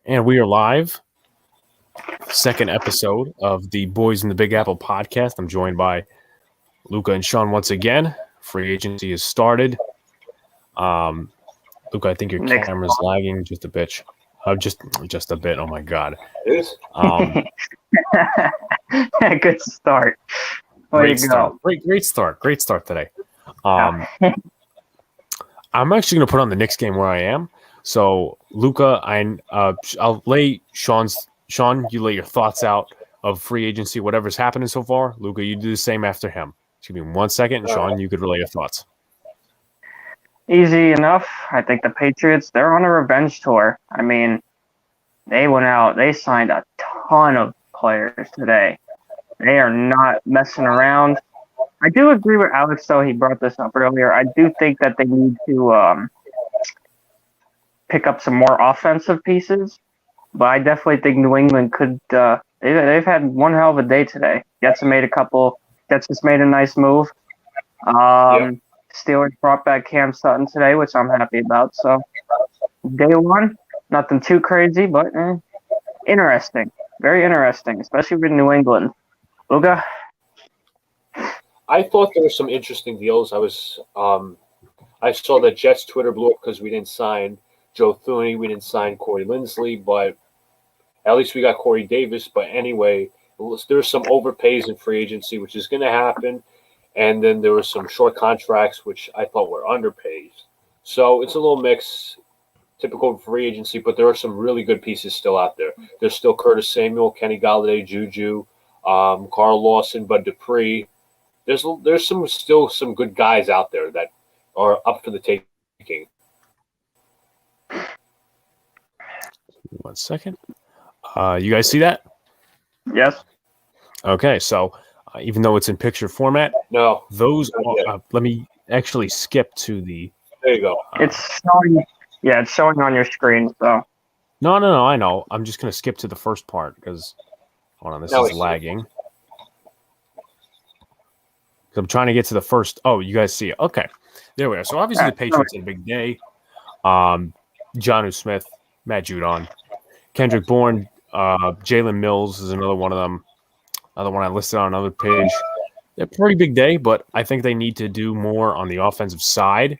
And we are live. Second episode of the Boys in the Big Apple podcast. I'm joined by Luca and Sean once again. Free agency has started. Luca, I think your camera's lagging just a bit. Just a bit. Oh my God. It is. Good start. Great start. Great start. Great start today. I'm actually going to put on the Knicks game where I am. So, Luca, I'll lay Sean, you lay your thoughts out of free agency, whatever's happening so far. Luca, you do the same after him. Just give me 1 second, and Sean, you could relay your thoughts. Easy enough. I think the Patriots, they're on a revenge tour. I mean, they went out, they signed a ton of players today. They are not messing around. I do agree with Alex, though. He brought this up earlier. I do think that they need to pick up some more offensive pieces, but I definitely think New England could. They've had one hell of a day today. Jets made a nice move. Steelers brought back Cam Sutton today, which I'm happy about. So day one, nothing too crazy, but interesting, very interesting, especially with New England. Luca? I thought there were some interesting deals. I saw that Jets Twitter blew up because we didn't sign Joe Thuney, we didn't sign Corey Linsley, but at least we got Corey Davis. But anyway, there's some overpays in free agency, which is going to happen. And then there were some short contracts, which I thought were underpaid. So it's a little mix, typical free agency, but there are some really good pieces still out there. There's still Curtis Samuel, Kenny Galladay, Juju, Carl Lawson, Bud Dupree. There's still some good guys out there that are up for the taking. 1 second. You guys see that? Yes. Okay, so even though it's in picture format, no, those. Let me actually skip to the. There you go. It's showing. Yeah, it's showing on your screen. So. No. I know. I'm just gonna skip to the first part because. Hold on, this is lagging. I'm trying to get to the first. Oh, you guys see it? Okay, there we are. So obviously the Patriots had a big day. Jonnu Smith, Matt Judon, Kendrick Bourne, Jalen Mills is another one of them. Another one I listed on another page. They're a pretty big day, but I think they need to do more on the offensive side.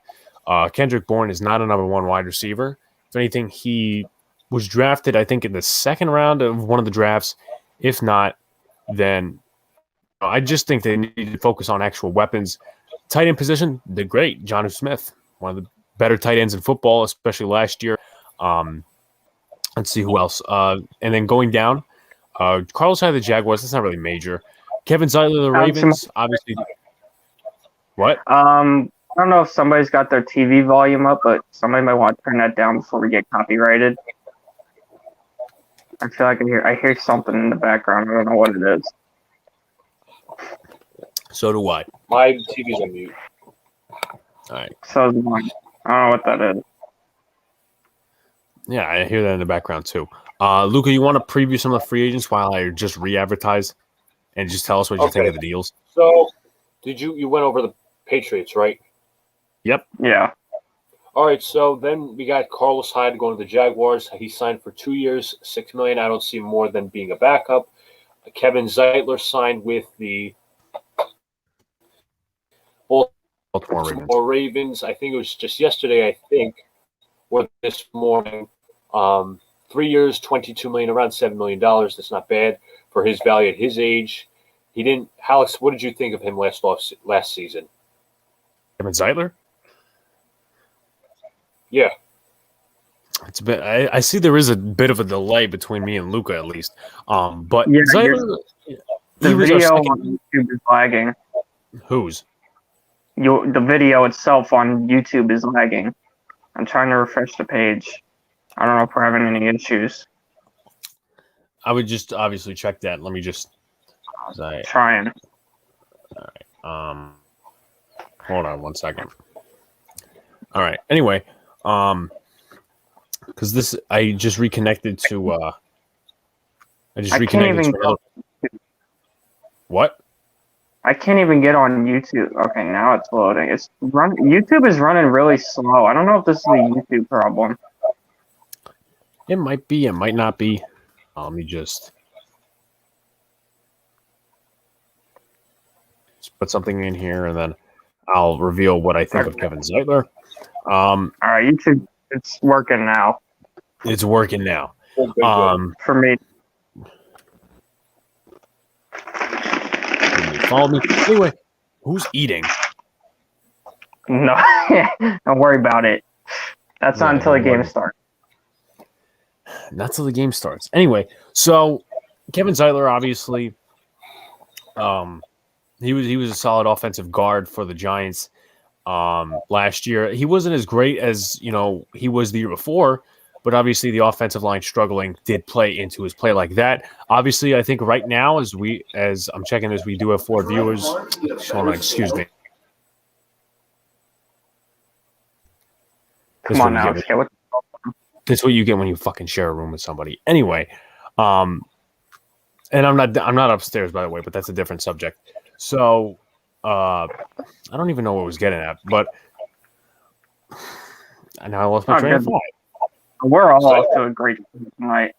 Kendrick Bourne is not a number one wide receiver. If anything, he was drafted, I think, in the second round of one of the drafts. If not, then I just think they need to focus on actual weapons. Tight end position, they're great. Jonnu Smith, one of the better tight ends in football, especially last year. Let's see who else. And then going down, Carlos Hyde, the Jaguars, that's not really major. Kevin Zeitler, the Ravens, obviously. What? I don't know if somebody's got their TV volume up, but somebody might want to turn that down before we get copyrighted. I feel like I hear something in the background. I don't know what it is. So do I. My TV's on mute. All right. So is mine. I don't know what that is. Yeah, I hear that in the background too. Luca, you want to preview some of the free agents while I just re-advertise and just tell us what you think of the deals? So, you went over the Patriots, right? Yep. Yeah. All right, so then we got Carlos Hyde going to the Jaguars. He signed for 2 years, $6 million. I don't see more than being a backup. Kevin Zeitler signed with the Baltimore Ravens. I think it was just yesterday, or this morning. 3 years, $22 million, around $7 million. That's not bad for his value at his age. He didn't. Alex, what did you think of him last season? Kevin Zeitler? Yeah. It's a bit. I see there is a bit of a delay between me and Luca, at least. But yeah, Zeitler, the video on YouTube is lagging. Whose? The video itself on YouTube is lagging. I'm trying to refresh the page. I don't know if we're having any issues. I would just obviously check that. Let me just trying. All right. Hold on 1 second. All right. Anyway, because I just reconnected to. What? I can't even get on YouTube. Okay, now it's loading. YouTube is running really slow. I don't know if this is a YouTube problem. It might be. It might not be. Let me just put something in here, and then I'll reveal what I think of Kevin Zeitler. All right, YouTube, it's working now. It's working now. For me. Follow me. Anyway, who's eating? No, don't worry about it. That's not until the game starts. Not till the game starts. Anyway, so Kevin Zeitler, obviously, he was a solid offensive guard for the Giants last year. He wasn't as great as he was the year before, but obviously the offensive line struggling did play into his play like that. Obviously, I think right now, as I'm checking this, we do have 4 viewers. Sean, excuse me. Come on now. That's what you get when you fucking share a room with somebody. Anyway, and I'm not upstairs, by the way, but that's a different subject. So I don't even know what I was getting at, but now I lost my train of thought. We're all off to a great night.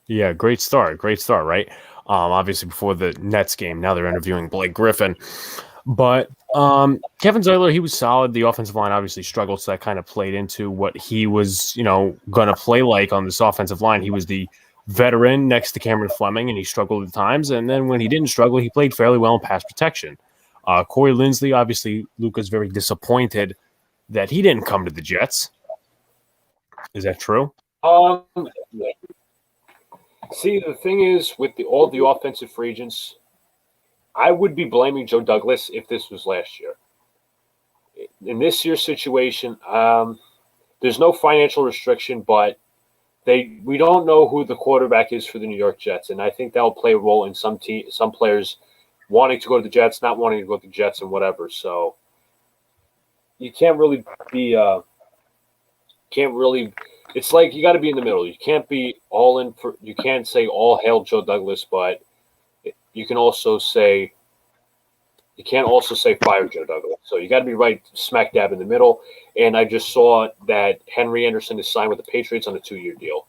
Yeah, great start, right? Obviously before the Nets game, now they're interviewing Blake Griffin. But Kevin Zeitler, he was solid. The offensive line obviously struggled, so that kind of played into what he was, going to play like on this offensive line. He was the veteran next to Cameron Fleming, and he struggled at times. And then when he didn't struggle, he played fairly well in pass protection. Corey Linsley, obviously, Luca's very disappointed that he didn't come to the Jets. Is that true? See, the thing is, with all the offensive free agents, I would be blaming Joe Douglas if this was last year. In this year's situation, there's no financial restriction, but we don't know who the quarterback is for the New York Jets, and I think that'll play a role in some players wanting to go to the Jets, not wanting to go to the Jets, and whatever. So you can't really be It's like you got to be in the middle. You can't be all in for. You can't say all hail Joe Douglas, but you can also say. You can't also say fire Joe Douglas. So you got to be right smack dab in the middle. And I just saw that Henry Anderson is signed with the Patriots on a 2-year deal.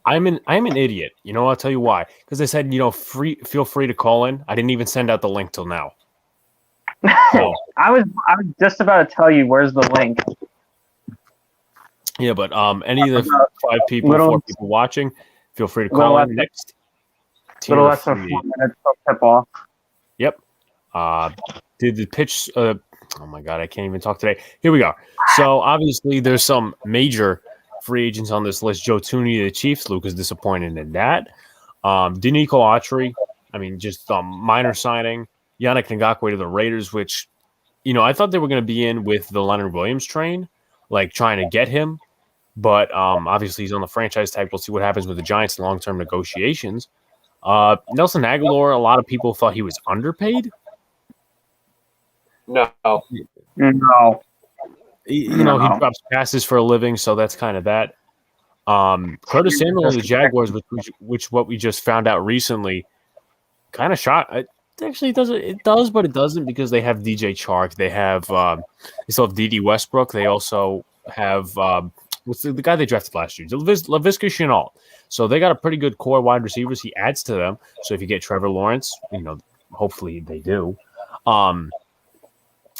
I'm an idiot. I'll tell you why. Because I said, feel free to call in. I didn't even send out the link till now. So, I was just about to tell you where's the link. Yeah, but any of the 4 people watching, feel free to call in next. A little less than 4 minutes till tip off. Yep. Did the pitch? Oh my God, I can't even talk today. Here we go. So obviously, there's some major free agents on this list. Joe Thuney to the Chiefs. Luca's disappointed in that. Danico Autry. Just minor signing. Yannick Ngakoue to the Raiders, which, I thought they were going to be in with the Leonard Williams train, like trying to get him. But obviously, he's on the franchise tag. We'll see what happens with the Giants in long-term negotiations. Nelson Aguilar, a lot of people thought he was underpaid. No. He drops passes for a living, so that's kind of that. Curtis Samuel of the Jaguars, which what we just found out recently, kind of shot. It actually doesn't. It does, but it doesn't because they have DJ Chark. They have they still have D.D. Westbrook. They also have what's the guy they drafted last year, Laviska Shenault. So they got a pretty good core wide receivers. He adds to them. So if you get Trevor Lawrence, hopefully they do.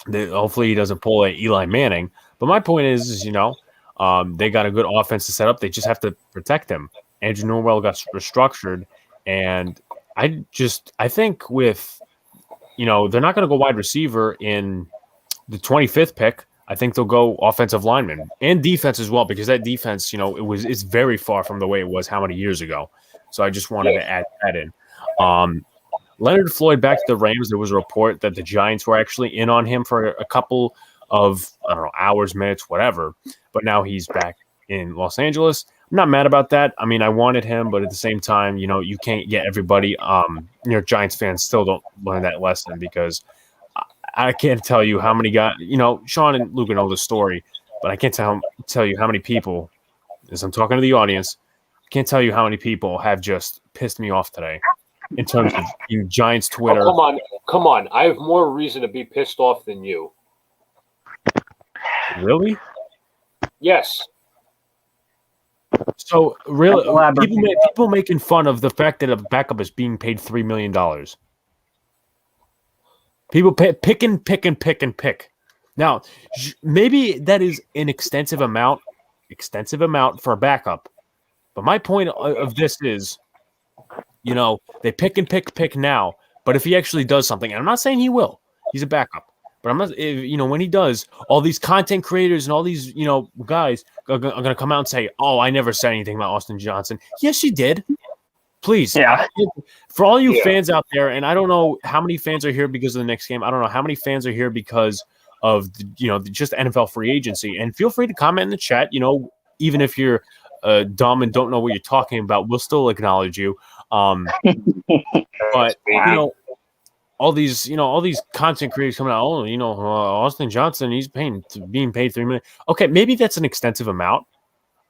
Hopefully he doesn't pull a Eli Manning. But my point is they got a good offense to set up. They just have to protect him. Andrew Norwell got restructured, and I think with they're not going to go wide receiver in the 25th pick. I think they'll go offensive lineman and defense as well, because that defense, it's very far from the way it was how many years ago. So I just wanted to add that in. Leonard Floyd back to the Rams. There was a report that the Giants were actually in on him for a couple of, hours, minutes, whatever. But now he's back in Los Angeles. I'm not mad about that. I wanted him, but at the same time, you can't get everybody. Giants fans still don't learn that lesson, because I can't tell you how many guys, Sean and Luca know the story, but I can't tell you how many people, as I'm talking to the audience, I can't tell you how many people have just pissed me off today in terms of Giants Twitter. Oh, come on. I have more reason to be pissed off than you. Really? Yes. So really, Elaborate. people making fun of the fact that a backup is being paid $3 million. People pick and pick. Now, maybe that is an extensive amount for a backup. But my point of this is, they pick and pick now. But if he actually does something, and I'm not saying he will, he's a backup. But I'm not, when he does, all these content creators and all these, guys are going to come out and say, "Oh, I never said anything about Austin Johnson." Yes, you did. Please, for all you fans out there, and I don't know how many fans are here because of the next game. I don't know how many fans are here because of just NFL free agency. And feel free to comment in the chat. Even if you're dumb and don't know what you're talking about, we'll still acknowledge you. But all these content creators coming out. Austin Johnson, he's being paid $3 million. Okay, maybe that's an extensive amount,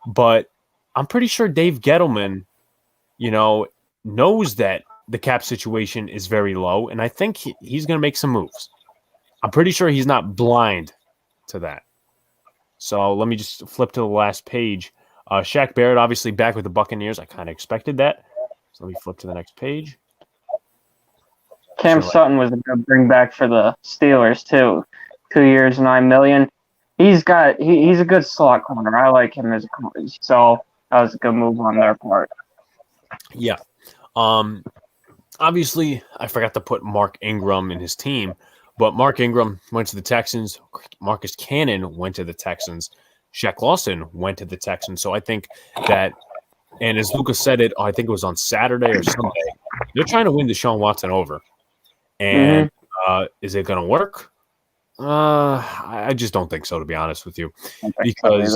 but I'm pretty sure Dave Gettleman, knows that the cap situation is very low, and I think he's going to make some moves. I'm pretty sure he's not blind to that. So let me just flip to the last page. Shaq Barrett, obviously back with the Buccaneers. I kind of expected that. So let me flip to the next page. Cam Sutton was a good bring back for the Steelers too. 2 years, $9 million. He's a good slot corner. I like him as a corner. So that was a good move on their part. Yeah. Obviously, I forgot to put Mark Ingram in his team, but Mark Ingram went to the Texans. Marcus Cannon went to the Texans. Shaq Lawson went to the Texans. So I think that, and as Lucas said it, I think it was on Saturday or Sunday, they're trying to win Deshaun Watson over. And is it going to work? I just don't think so, to be honest with you, because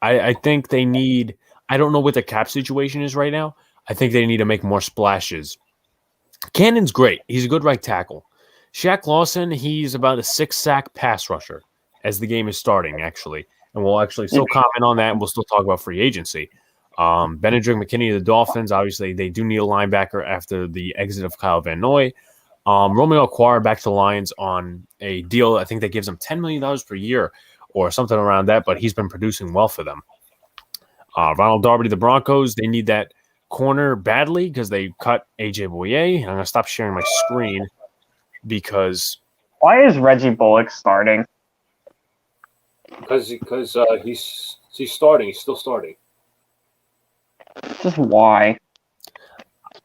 I think they need. I don't know what the cap situation is right now. I think they need to make more splashes. Cannon's great. He's a good right tackle. Shaq Lawson, he's about a 6-sack pass rusher as the game is starting, actually. And we'll actually still comment on that, and we'll still talk about free agency. Benedict McKinney of the Dolphins, obviously, they do need a linebacker after the exit of Kyle Van Noy. Romeo Okwara back to the Lions on a deal. I think that gives him $10 million per year or something around that, but he's been producing well for them. Ronald Darby, the Broncos, they need that corner badly because they cut A.J. Boye. I'm going to stop sharing my screen because... Why is Reggie Bullock starting? Because he's starting. He's still starting. Just why?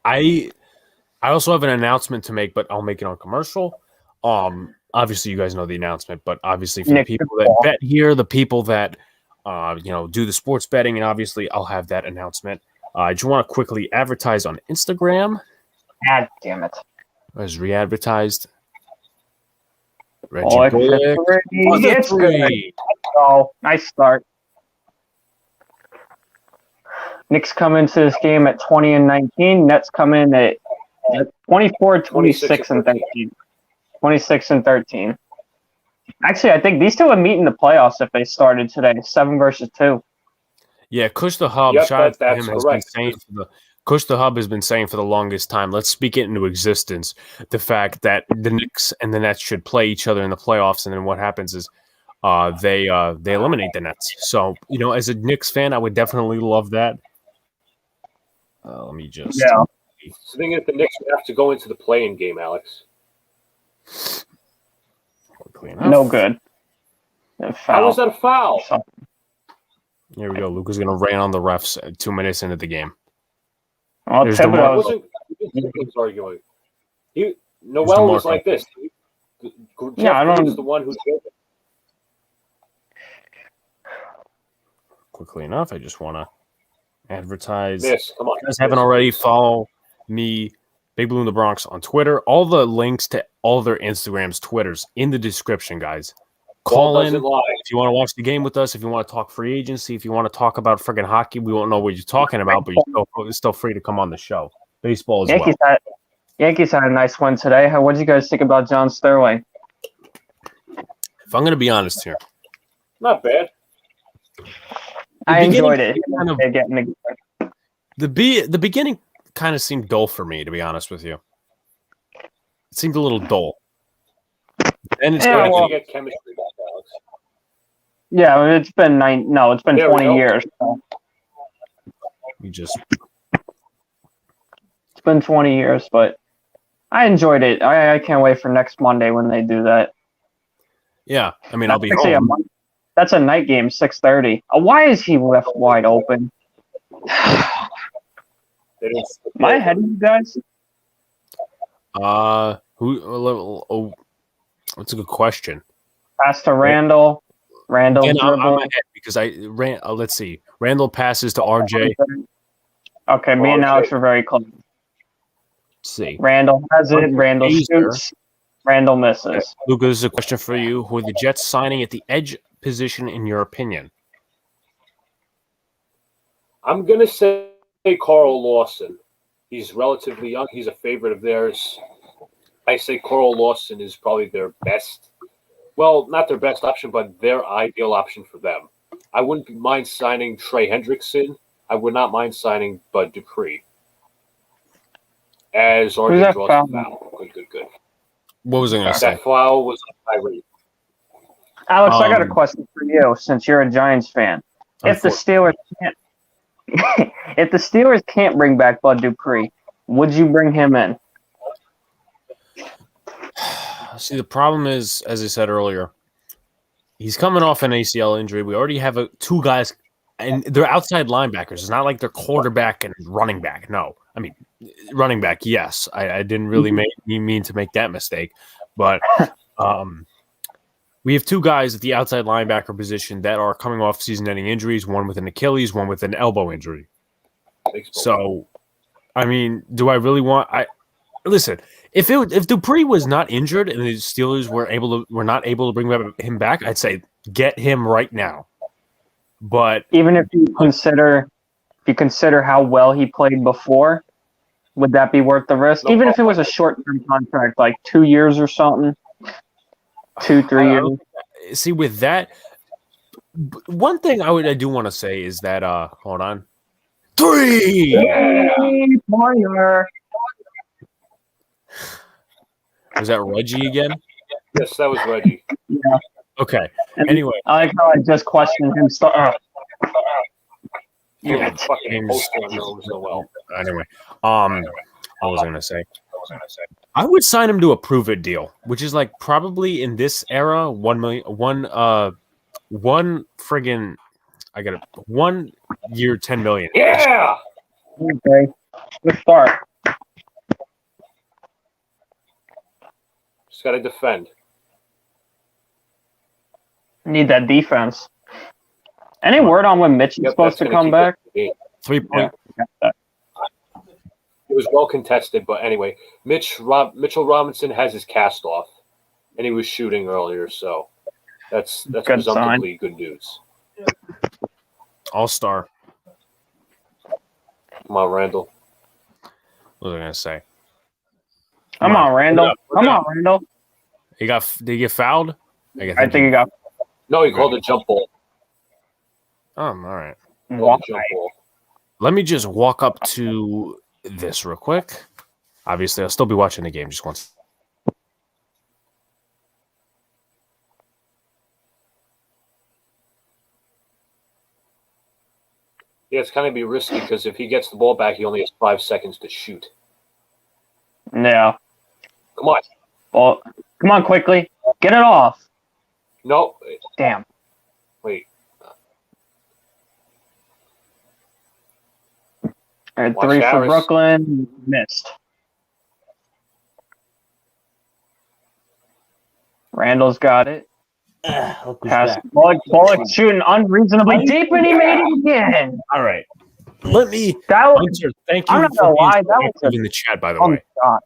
I also have an announcement to make, but I'll make it on commercial. Obviously, you guys know the announcement, but obviously for the people that bet here, the people that do the sports betting, and obviously I'll have that announcement. I just want to quickly advertise on Instagram. God damn it! It was re-advertised. Reggie Bullock. It's good. Oh, nice start. Knicks come into this game at 20-19. Nets come in at 24, 26, and 13. 26 and 13. Actually, I think these two would meet in the playoffs if they started today. 7 versus 2. Yeah, Kush the Hub. Yep, shout out to him. Kush the Hub has been saying for the longest time, let's speak it into existence. The fact that the Knicks and the Nets should play each other in the playoffs, and then what happens is they eliminate the Nets. So, as a Knicks fan, I would definitely love that. Let me just... Yeah. So thinking that the Knicks would have to go into the play-in game, Alex. No good. How was that a foul? Here we go. Luca's going to rain on the refs 2 minutes into the game. I'll tell you I wasn't arguing. Noel was like this. Yeah, I don't. Was the one who did it. Quickly enough, I just want to advertise. Yes, come on. If you guys haven't already, follow me, Big Blue in the Bronx, on Twitter. All the links to all their Instagrams, Twitters in the description, guys. Call in if you want to watch the game with us. If you want to talk free agency, if you want to talk about friggin' hockey, we won't know what you're talking about, but you're still free to come on the show. Baseball as well. Yankees had a nice win today. What did you guys think about John Sterling? If I'm going to be honest here, not bad. I enjoyed it. The beginning kind of seemed dull for me, to be honest with you. It seemed a little dull. And it's going to get chemistry back, Alex. Yeah, it's been 20 years. So. just. It's been 20 years, but I enjoyed it. I can't wait for next Monday when they do that. Yeah, I mean, I'll be Actually, home. That's a night game, 6:30. Why is he left wide open? Am I ahead of you guys? That's a good question. Pass to Randall. Randall I'm dribble. ahead because let's see. Randall passes to RJ. Okay, me and Alex are very close. Let's see. Randall has it. Randall shoots. Randall misses. Luca, this is a question for you. Who are the Jets signing at the edge position, in your opinion? I'm going to say Carl Lawson. He's relatively young. He's a favorite of theirs. I say Carl Lawson is probably their best. Well, not their best option, but their ideal option for them. I wouldn't mind signing Trey Hendrickson. I would not mind signing Bud Dupree. As RJ draws the foul. Good. What was I going to say? That foul was on Kyrie. Alex, I got a question for you since you're a Giants fan. If the Steelers can't bring back Bud Dupree, would you bring him in? See, the problem is, as I said earlier, he's coming off an ACL injury. We already have two guys, and they're outside linebackers. It's not like they're quarterback and running back. No. I mean, running back, yes. I didn't really mean to make that mistake. But we have two guys at the outside linebacker position that are coming off season-ending injuries, one with an Achilles, one with an elbow injury. So, I mean, do I really want – listen, if Dupree was not injured and the Steelers were not able to bring him back, I'd say get him right now. But even if you consider how well he played before, would that be worth the risk? Even if it was a short-term contract, like 2 years or something, 2-3 years. See, with that, one thing I do want to say is that hold on, 3-pointer. Was that Reggie again? Yes, that was Reggie. Yeah. Okay. Anyway, I like how I just questioned him. Yeah, fucking so well. Anyway, what was I going to say? I would sign him to a prove it deal, which is like probably in this era, 1 year, 10 million. Yeah. Okay. Good start. Just got to defend. Need that defense. Any word on when Mitch is supposed to come back? 3 point. Yeah. It was well contested, but anyway, Mitchell Robinson has his cast off, and he was shooting earlier, so that's presumptively good news. All-star. Come on, Randall. What was I gonna say? Come on, Randall. Did he get fouled? I think he got. No, he called a jump ball. All right. Why? Let me just walk up to this real quick. Obviously, I'll still be watching the game just once. Yeah, it's kind of be risky because if he gets the ball back, he only has 5 seconds to shoot. Yeah. Come on. Well, come on, quickly. Get it off. No. Damn. Wait. All right, 3 for Brooklyn. Missed. Randall's got it. Pass. Bullock shooting unreasonably deep, and he made it again. All right. Let me. Hunter, thank you for being in the chat, by the way. God.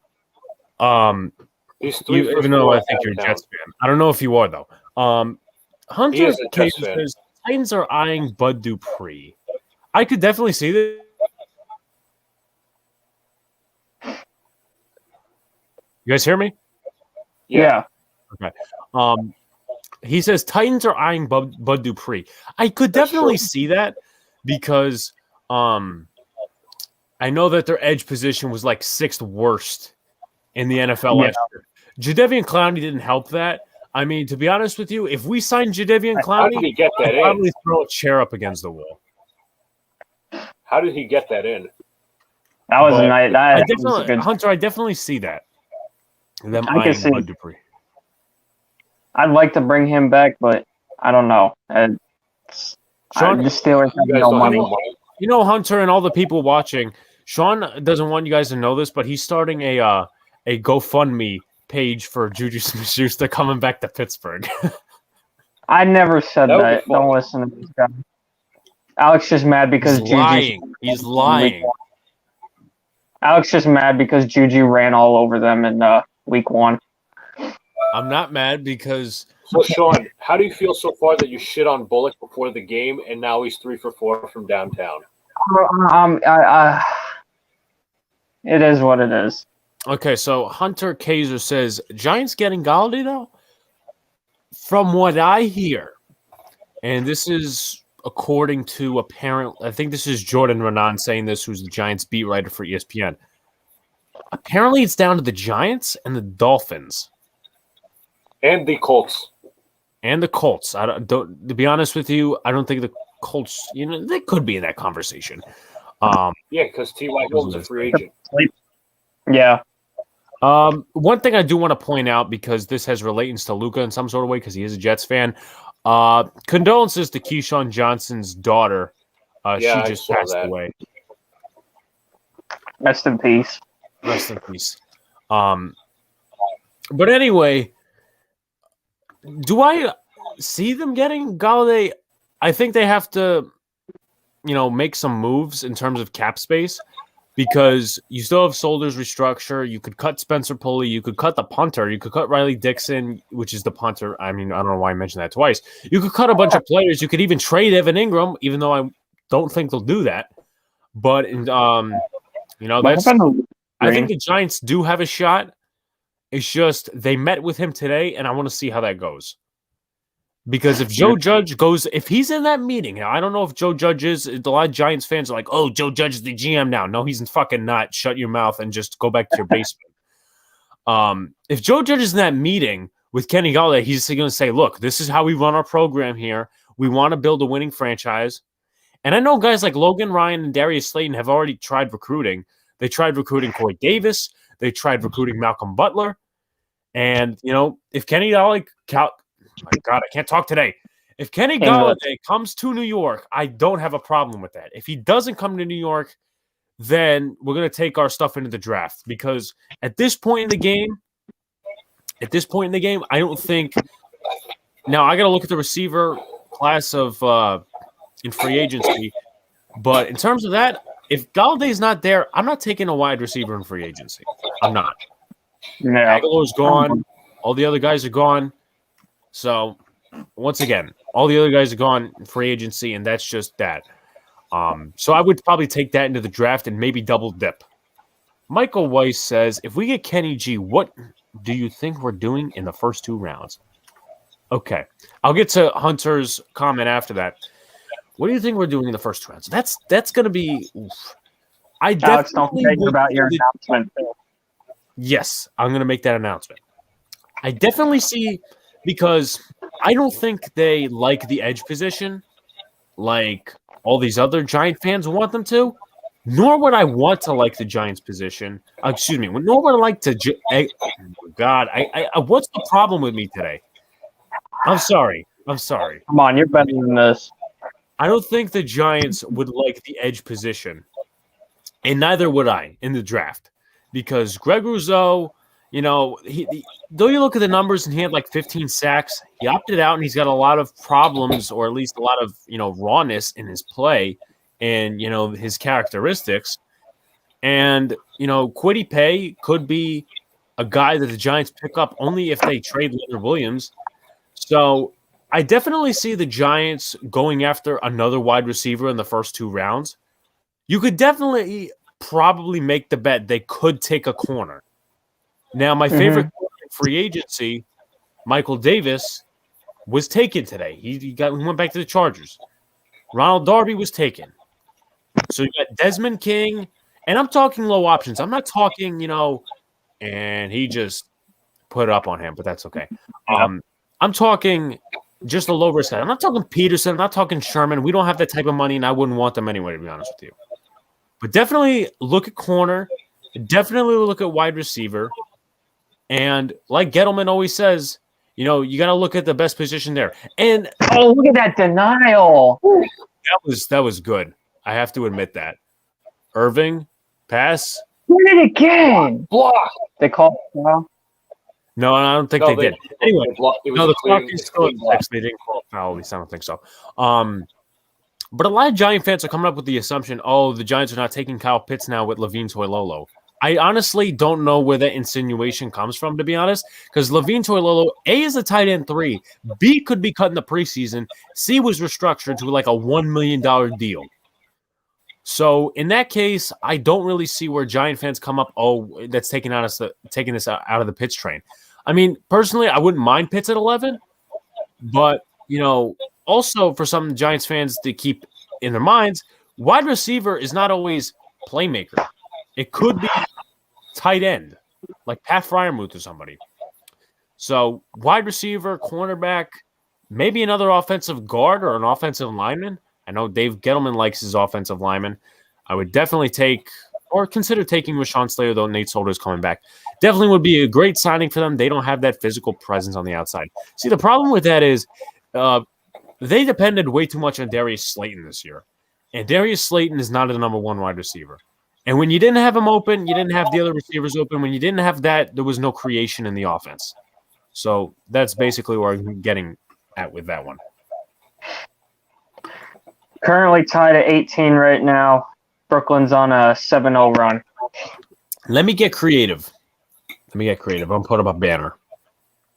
Even though I think you're a Jets fan, I don't know if you are though. Hunter says Titans are eyeing Bud Dupree. I could definitely see this. You guys hear me? Yeah. Okay. He says Titans are eyeing Bud Dupree. I could definitely see that because I know that their edge position was like 6th worst in the NFL last year. Jadeveon Clowney didn't help that. I mean, to be honest with you, if we signed Jadeveon Clowney, I'd probably throw a chair up against the wall. How did he get that in? That was a night. I definitely see that. Them I can eyeing see. Bud Dupree. I'd like to bring him back, but I don't know. Sean, The Steelers have no money. You know, Hunter and all the people watching, Sean doesn't want you guys to know this, but he's starting a GoFundMe page for Juju Smith-Schuster coming back to Pittsburgh. I never said that. Don't listen to this guy. Alex just mad because He's lying. Alex just mad because Juju ran all over them in week 1. I'm not mad because. So, Sean, how do you feel so far that you shit on Bullock before the game, and now he's 3 for 4 from downtown? It is what it is. Okay, so Hunter Kaiser says, Giants getting Galladay, though? From what I hear, and this is according to I think this is Jordan Renan saying this, who's the Giants beat writer for ESPN. Apparently it's down to the Giants and the Dolphins. And the Colts. To be honest with you, I don't think the Colts, they could be in that conversation. Yeah, because T.Y. Hilton's a free agent. Yeah. One thing I do want to point out, because this has relations to Luca in some sort of way, because he is a Jets fan. Condolences to Keyshawn Johnson's daughter. She just passed away. Rest in peace. But anyway, do I see them getting Galladay? I think they have to, make some moves in terms of cap space, because you still have Solder's restructure. You could cut Spencer Pulley. You could cut the punter. You could cut Riley Dixon, which is the punter. I mean, I don't know why I mentioned that twice. You could cut a bunch of players. You could even trade Evan Ingram, even though I don't think they'll do that. But, that's I think the Giants do have a shot. It's just they met with him today, and I want to see how that goes. Because if Joe Judge if he's in that meeting, now I don't know if Joe Judge is. A lot of Giants fans are like, "Oh, Joe Judge is the GM now." No, he's fucking not. Shut your mouth and just go back to your basement. If Joe Judge is in that meeting with Kenny Galladay, he's going to say, "Look, this is how we run our program here. We want to build a winning franchise." And I know guys like Logan Ryan and Darius Slayton have already tried recruiting. They tried recruiting Corey Davis. They tried recruiting Malcolm Butler. And, if Kenny Galladay my God, I can't talk today. If Kenny Galladay comes to New York, I don't have a problem with that. If he doesn't come to New York, then we're going to take our stuff into the draft, because at this point in the game, I don't think – now I got to look at the receiver class of in free agency, but in terms of that, if Galladay's not there, I'm not taking a wide receiver in free agency. I'm not. No. Aguilar's gone. All the other guys are gone. So, once again, all the other guys are gone in free agency, and that's just that. So I would probably take that into the draft and maybe double dip. Michael Weiss says, if we get Kenny G, what do you think we're doing in the first 2 rounds? Okay. I'll get to Hunter's comment after that. What do you think we're doing in the first 2 rounds? That's going to be oof. Alex, don't forget about your announcement. Yes, I'm going to make that announcement. I definitely see, because I don't think they like the edge position like all these other Giant fans want them to, nor would I want to like the Giants position. Nor would I like to God, what's the problem with me today? I'm sorry. Come on, you're better than this. I don't think the Giants would like the edge position, and neither would I in the draft, because Greg Rousseau, though you look at the numbers and he had like 15 sacks, he opted out and he's got a lot of problems, or at least a lot of, rawness in his play and, his characteristics. And, Kwity Paye could be a guy that the Giants pick up only if they trade Leonard Williams. So I definitely see the Giants going after another wide receiver in the first 2 rounds. You could definitely probably make the bet they could take a corner. Now, my favorite free agency, Michael Davis, was taken today. He went back to the Chargers. Ronald Darby was taken. So you got Desmond King, and I'm talking low options. I'm not talking, and he just put it up on him, but that's okay. I'm talking just a low risk guy. I'm not talking Peterson. I'm not talking Sherman. We don't have that type of money, and I wouldn't want them anyway, to be honest with you. But definitely look at corner. Definitely look at wide receiver. And like Gettleman always says, you got to look at the best position there. And look at that denial. That was good. I have to admit that. Irving, pass. Did it again. Block. They called foul. No, I don't think they did. Anyway, the clock is still at 6. They didn't call foul. At least I don't think so. But a lot of Giant fans are coming up with the assumption, the Giants are not taking Kyle Pitts now with Levine Toilolo. I honestly don't know where that insinuation comes from, to be honest, because Levine Toilolo, A, is a tight end 3. B, could be cut in the preseason. C, was restructured to like a $1 million deal. So in that case, I don't really see where Giant fans come up, that's taking this out of the Pitts train. I mean, personally, I wouldn't mind Pitts at 11, but, also for some Giants fans to keep in their minds, wide receiver is not always playmaker. It could be tight end, like Pat Freiermuth or somebody. So wide receiver, cornerback, maybe another offensive guard or an offensive lineman. I know Dave Gettleman likes his offensive lineman. I would definitely consider taking Rashawn Slater, though Nate Solder is coming back. Definitely would be a great signing for them. They don't have that physical presence on the outside. See, the problem with that is they depended way too much on Darius Slayton this year. And Darius Slayton is not a number 1 wide receiver. And when you didn't have him open, you didn't have the other receivers open. When you didn't have that, there was no creation in the offense. So that's basically where I'm getting at with that one. Currently tied at 18 right now. Brooklyn's on a 7-0 run. Let me get creative. I'm putting up a banner.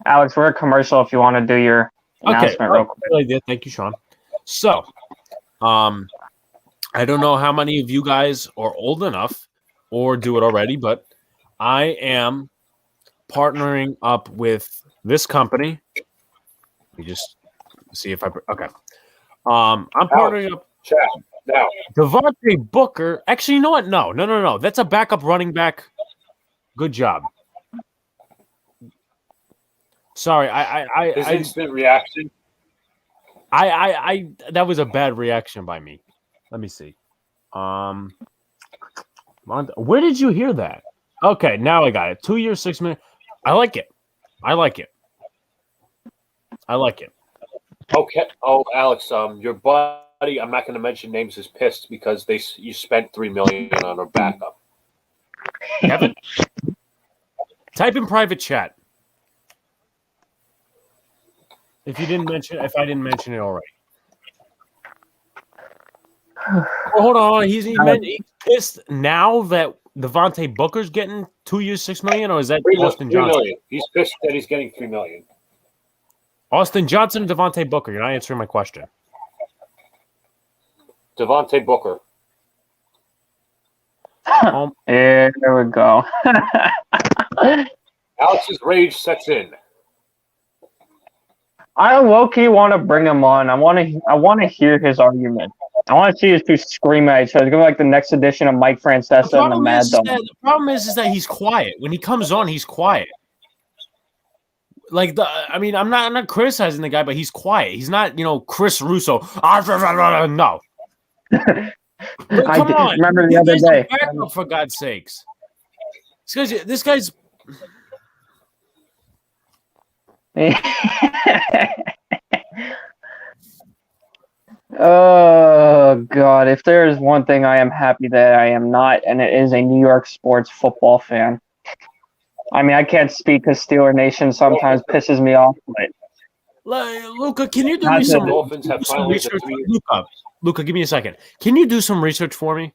Alex, we're a commercial if you want to do your announcement real quick. Thank you, Sean. So, I don't know how many of you guys are old enough or do it already, but I am partnering up with this company. Let me just see if okay. I'm partnering up. Chat now. Devontae Booker. Actually, you know what? No. That's a backup running back. Good job. Sorry, His instant reaction. I that was a bad reaction by me. Let me see. Where did you hear that? Okay, now I got it. 2 years, 6 minutes. I like it. Okay. Oh, Alex, your buddy, I'm not going to mention names, is pissed because you spent $3 million on a backup. Kevin, type in private chat. If I didn't mention it already. Hold on. He's pissed now that Devontae Booker's getting 2 years, $6 million, or is that Austin Johnson? $3 million. He's pissed that he's getting $3 million. Austin Johnson, Devontae Booker. You're not answering my question. Devontae Booker. There we go. Alex's rage sets in. I low-key want to bring him on. I want to hear his argument. I want to see his two scream at each other. Go like the next edition of Mike Francesa and the Mad Dog. The problem is that he's quiet. When he comes on, he's quiet. I'm not criticizing the guy, but he's quiet. He's not, Chris Russo. No. Come on. Remember the other day. For God's sakes. This guy's. Oh God! If there is one thing I am happy that I am not, and it is a New York sports football fan. I mean, I can't speak because Steeler Nation sometimes pisses me off. But Luca, can you do me some research? Luca, give me a second. Can you do some research for me?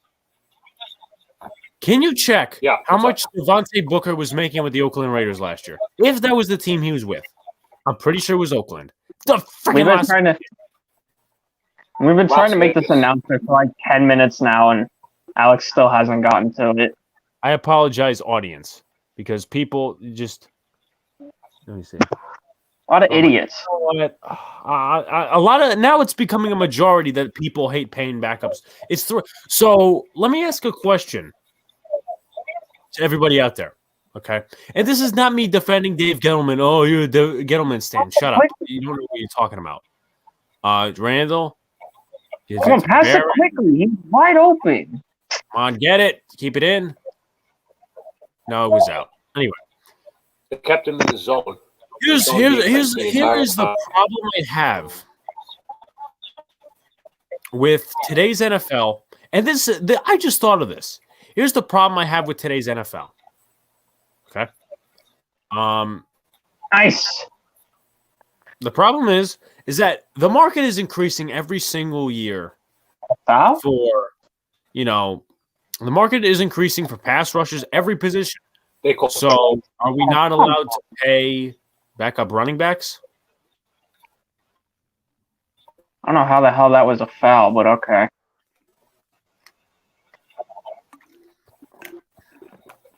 Can you check how much Devontae Booker was making with the Oakland Raiders last year? If that was the team he was with. I'm pretty sure it was Oakland. We've been trying to make this announcement for like 10 minutes now, and Alex still hasn't gotten to it. I apologize, audience, because people just – let me see. A lot of idiots. A lot of – now it's becoming a majority that people hate paying backups. So let me ask a question to everybody out there, okay? And this is not me defending Dave Gettleman. Oh, you're a Gettleman stan. Shut up. You don't know what you're talking about. Randall – Come on, pass it quickly. He's wide open. Come on, get it. Keep it in. No, it was out. Anyway. They kept him in the zone. Here's the problem I have with today's NFL. And I just thought of this. Here's the problem I have with today's NFL. Okay. Nice. The problem is that the market is increasing every single year Foul? for, the market is increasing for pass rushers, every position. So are we not allowed to pay backup running backs? I don't know how the hell that was a foul, but okay.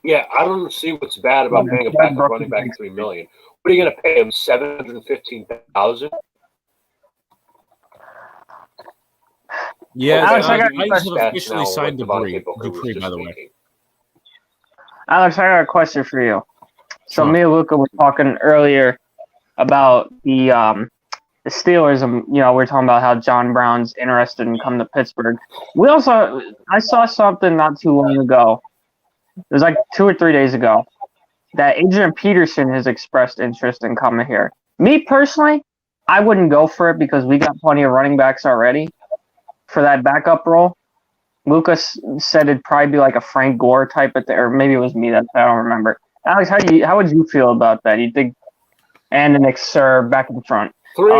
Yeah, I don't see what's bad about paying a backup running back $3 million. What are you going to pay him? $715,000? Yeah, Alex, I have officially signed Dupree, by the way. Alex, I got a question for you. So Sure. me and Luca were talking earlier about the Steelers, and we were talking about how John Brown's interested in coming to Pittsburgh. I saw something not too long ago. It was like 2 or 3 days ago that Adrian Peterson has expressed interest in coming here. Me personally, I wouldn't go for it because we got plenty of running backs already for that backup role. Lucas said it'd probably be like a Frank Gore type of thing, or maybe it was me. I don't remember. Alex, how would you feel about that? You think, and the Knicks are back in front. 3.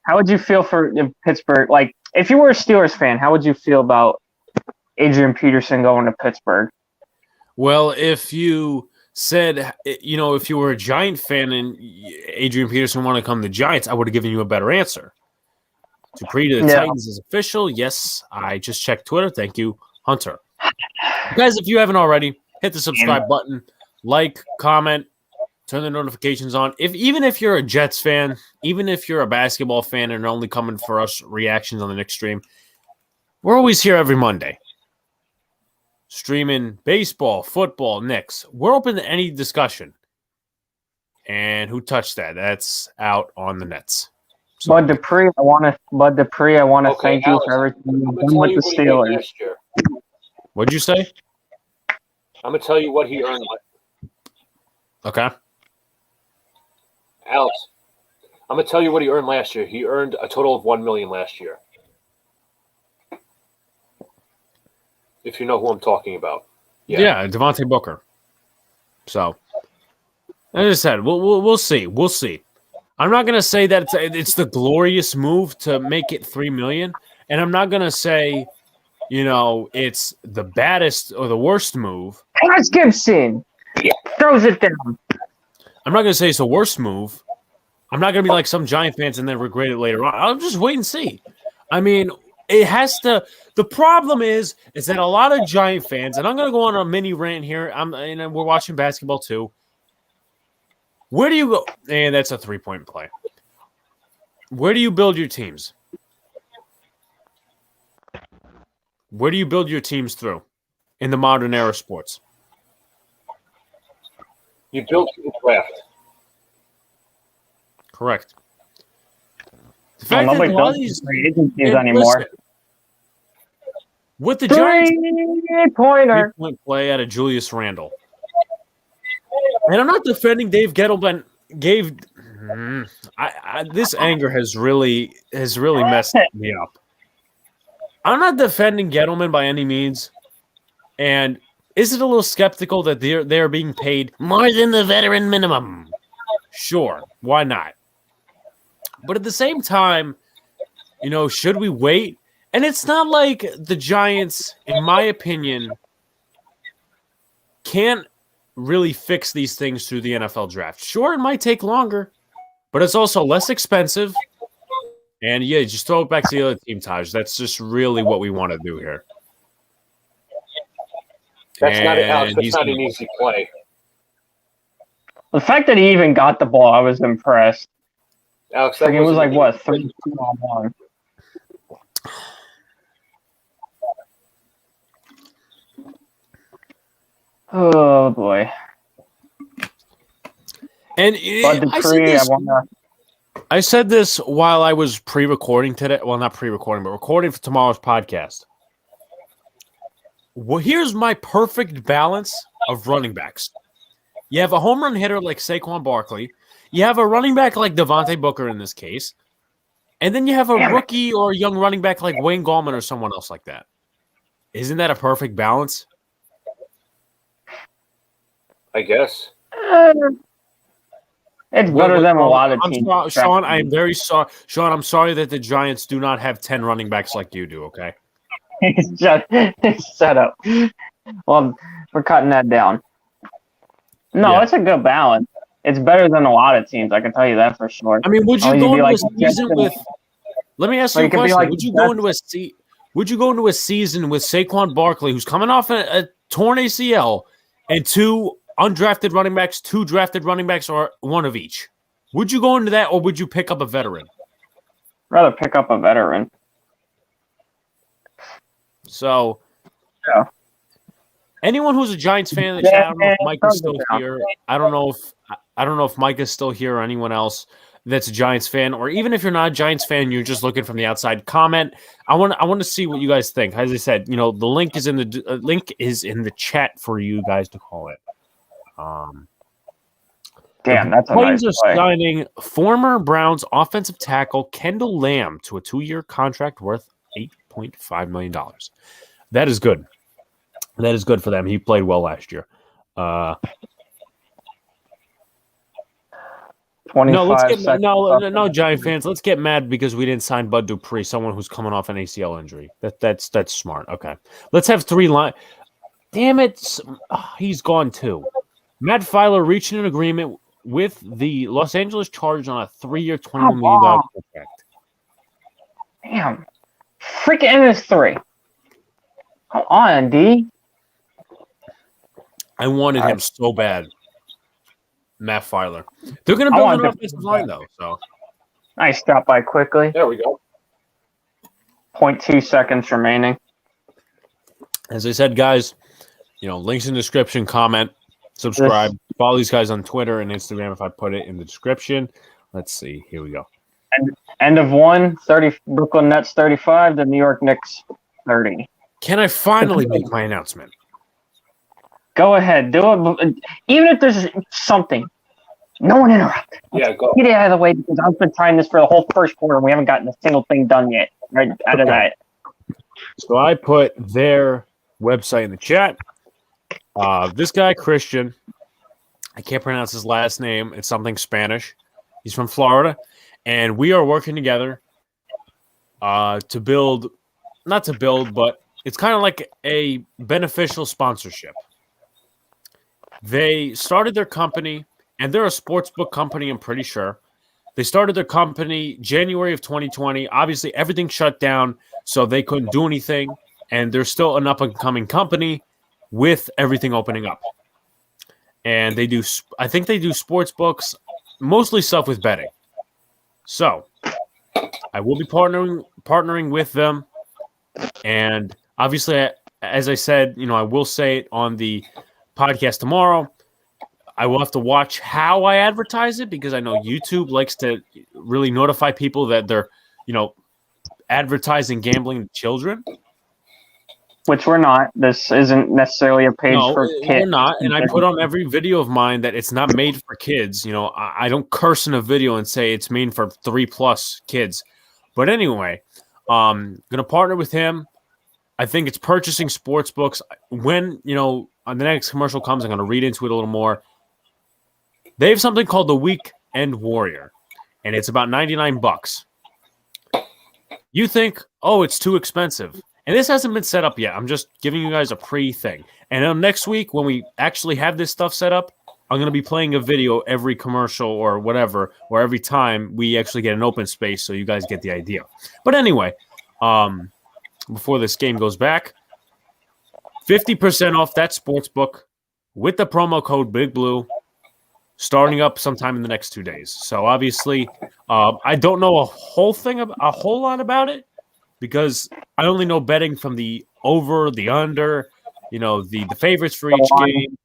How would you feel for Pittsburgh? Like, if you were a Steelers fan, how would you feel about Adrian Peterson going to Pittsburgh? Well, if you said, if you were a Giant fan and Adrian Peterson wanted to come to the Giants, I would have given you a better answer. Dupree to the Titans is official. Yes, I just checked Twitter. Thank you, Hunter. Guys, if you haven't already, hit the subscribe button, like, comment, turn the notifications on. Even if you're a Jets fan, even if you're a basketball fan and are only coming for us reactions on the Knicks stream, we're always here every Monday. Streaming baseball, football, Knicks. We're open to any discussion. And who touched that? That's out on the Nets. So, Bud Dupree, I want to thank you for everything you've done with the Steelers. What'd you say? I'm going to tell you what he earned. Okay. Alex, I'm going to tell you what he earned last year. He earned a total of $1 million last year. If you know who I'm talking about. Yeah, Devontae Booker. So, as I said, we'll see. We'll see. I'm not going to say that it's the glorious move to make it $3 million, and I'm not going to say, it's the baddest or the worst move. Thomas Gibson throws it down. I'm not going to say it's the worst move. I'm not going to be like some Giant fans and then regret it later on. I'll just wait and see. I mean, it has to. The problem is that a lot of Giant fans, and I'm going to go on a mini rant here. And we're watching basketball too. Where do you go? And that's a 3-point play. Where do you build your teams? Where do you build your teams through in the modern era sports? You built the draft. Correct. The fact that nobody builds these teams anymore. Listen, with the Giants, 3-point play out of Julius Randle. And I'm not defending Dave Gettleman. This anger has really messed me up. I'm not defending Gettleman by any means. And is it a little skeptical that they're being paid more than the veteran minimum? Sure, why not? But at the same time, should we wait? And it's not like the Giants, in my opinion, can't really fix these things through the NFL draft. Sure, it might take longer, but it's also less expensive. And just throw it back to the other team, Taj. That's just really what we want to do here. That's not an easy play. The fact that he even got the ball, I was impressed. Alex, it was like, what, 3-2-on-1? Oh, boy. And I said this while I was pre-recording today. Well, not pre-recording, but recording for tomorrow's podcast. Well, here's my perfect balance of running backs. You have a home run hitter like Saquon Barkley. You have a running back like Devontae Booker in this case. And then you have a rookie or a young running back like Wayne Gallman or someone else like that. Isn't that a perfect balance? I guess. It's better than a lot of teams. Sean, I am very sorry. Sean, I'm sorry that the Giants do not have 10 running backs like you do, okay? Shut up. Well, we're cutting that down. No, It's a good balance. It's better than a lot of teams. I can tell you that for sure. I mean, would you go into a season with? Let me ask you a question. Would you go into a season with Saquon Barkley, who's coming off a torn ACL, and 2 undrafted running backs, 2 drafted running backs, or one of each? Would you go into that, or would you pick up a veteran? Rather pick up a veteran. So, yeah. Anyone who's a Giants fan in the chat, I don't know if Mike is still here. I don't know if Mike is still here or anyone else that's a Giants fan, or even if you're not a Giants fan, you're just looking from the outside. Comment. I want to see what you guys think. As I said, the link is in the chat for you guys to call it. Damn, that's a nice are play. Signing former Browns offensive tackle Kendall Lamb to a 2-year contract worth $8.5 million. That is good. That is good for them. He played well last year. No, Giant fans. Let's get mad because we didn't sign Bud Dupree, someone who's coming off an ACL injury. That's smart. Okay, let's have 3 line. Damn it, he's gone too. Matt Filer reaching an agreement with the Los Angeles Chargers on a 3-year, $21 million contract. Damn, freaking MS3. Come on, D. I wanted him so bad. Matt Filer. They're going to build an offensive line, though. So nice drop by quickly. There we go. 0.2 seconds remaining. As I said, guys, links in the description, comment, subscribe. Follow these guys on Twitter and Instagram if I put it in the description. Let's see. Here we go. End of 1, 30, Brooklyn Nets 35, the New York Knicks 30. Can I finally make my announcement? Go ahead. Do it. Even if there's something. No one interrupt. Yeah, go. Get it out of the way because I've been trying this for the whole first quarter and we haven't gotten a single thing done yet. Right out of that. So I put their website in the chat. This guy, Christian, I can't pronounce his last name. It's something Spanish. He's from Florida. And we are working together to build, not to build, but it's kind of like a beneficial sponsorship. They started their company, and they're a sportsbook company, I'm pretty sure. They started their company January of 2020. Obviously, everything shut down, so they couldn't do anything. And they're still an up-and-coming company with everything opening up. And I think they do sports books, mostly stuff with betting. So I will be partnering with them. And obviously, as I said, I will say it on the podcast tomorrow. I will have to watch how I advertise it because I know YouTube likes to really notify people that they're, advertising gambling to children. Which we're not. This isn't necessarily a page for kids. We're not. And I put on every video of mine that it's not made for kids. I don't curse in a video and say it's made for 3+ kids. But anyway, going to partner with him. I think it's purchasing sports books. When, on the next commercial comes, I'm going to read into it a little more. They have something called the Weekend Warrior, and it's about $99. You think, it's too expensive. And this hasn't been set up yet. I'm just giving you guys a pre-thing. And next week, when we actually have this stuff set up, I'm going to be playing a video every commercial or whatever, or every time we actually get an open space so you guys get the idea. But anyway, before this game goes back, 50% off that sports book with the promo code Big Blue, starting up sometime in the next 2 days. So obviously, I don't know a whole lot about it because I only know betting from the over, the under, the favorites for each game.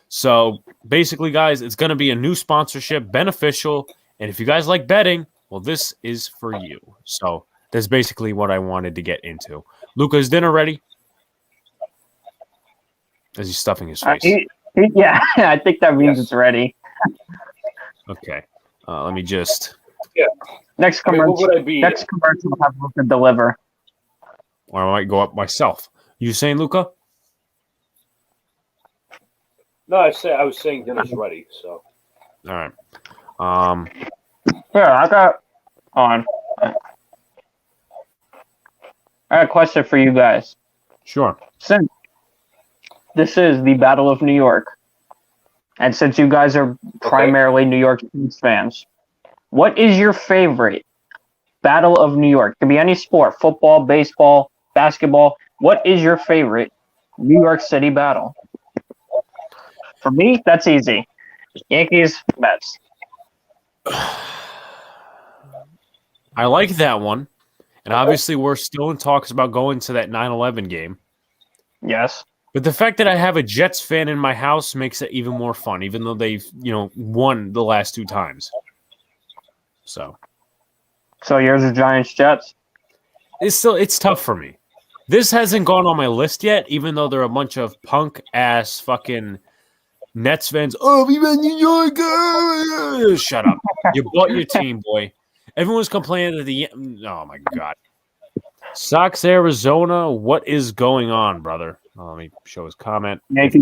So basically, guys, it's going to be a new sponsorship, beneficial, and if you guys like betting, well, this is for you. So that's basically what I wanted to get into. Luca, is dinner ready? Is he stuffing his face? Yeah, I think that means it's ready. Okay. Let me just. Yeah. Next commercial. What would I be? Next commercial will have Luca deliver. Or I might go up myself. You saying, Luca? No, I was saying dinner's ready. So. All right. Here, I got on. I got a question for you guys. Sure. Since this is the Battle of New York, and since you guys are primarily New York Knicks fans, what is your favorite Battle of New York? It can be any sport: football, baseball, basketball. What is your favorite New York City battle? For me, that's easy. Yankees, Mets. I like that one. And obviously, we're still in talks about going to that 9/11 game. Yes. But the fact that I have a Jets fan in my house makes it even more fun, even though they've, won the last 2 times. So yours is Giants, Jets? It's tough for me. This hasn't gone on my list yet, even though there are a bunch of punk-ass fucking Nets fans. Oh, we went New York. Shut up. You bought your team, boy. Everyone's complaining that oh my god. Sox, Arizona. What is going on, brother? Let me show his comment. If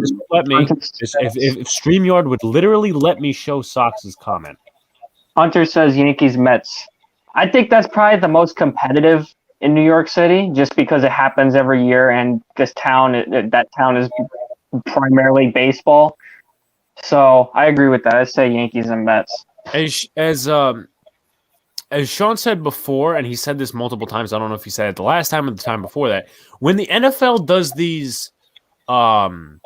StreamYard would literally let me show Sox's comment. Hunter says Yankees, Mets. I think that's probably the most competitive in New York City, just because it happens every year, and that town is primarily baseball. So I agree with that. I say Yankees and Mets. As Sean said before, and he said this multiple times, I don't know if he said it the last time or the time before that, when the NFL does these 17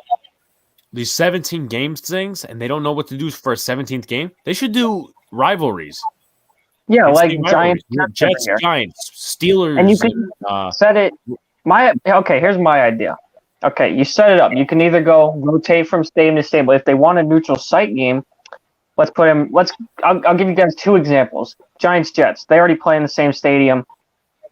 games things and they don't know what to do for a 17th game, they should do rivalries. Yeah, like Giants, Jets, Giants, Steelers. And you can set it. Here's my idea. Okay, you set it up. You can either go rotate from stadium to stadium, but if they want a neutral site game, I'll give you guys 2 examples. Giants, Jets. They already play in the same stadium.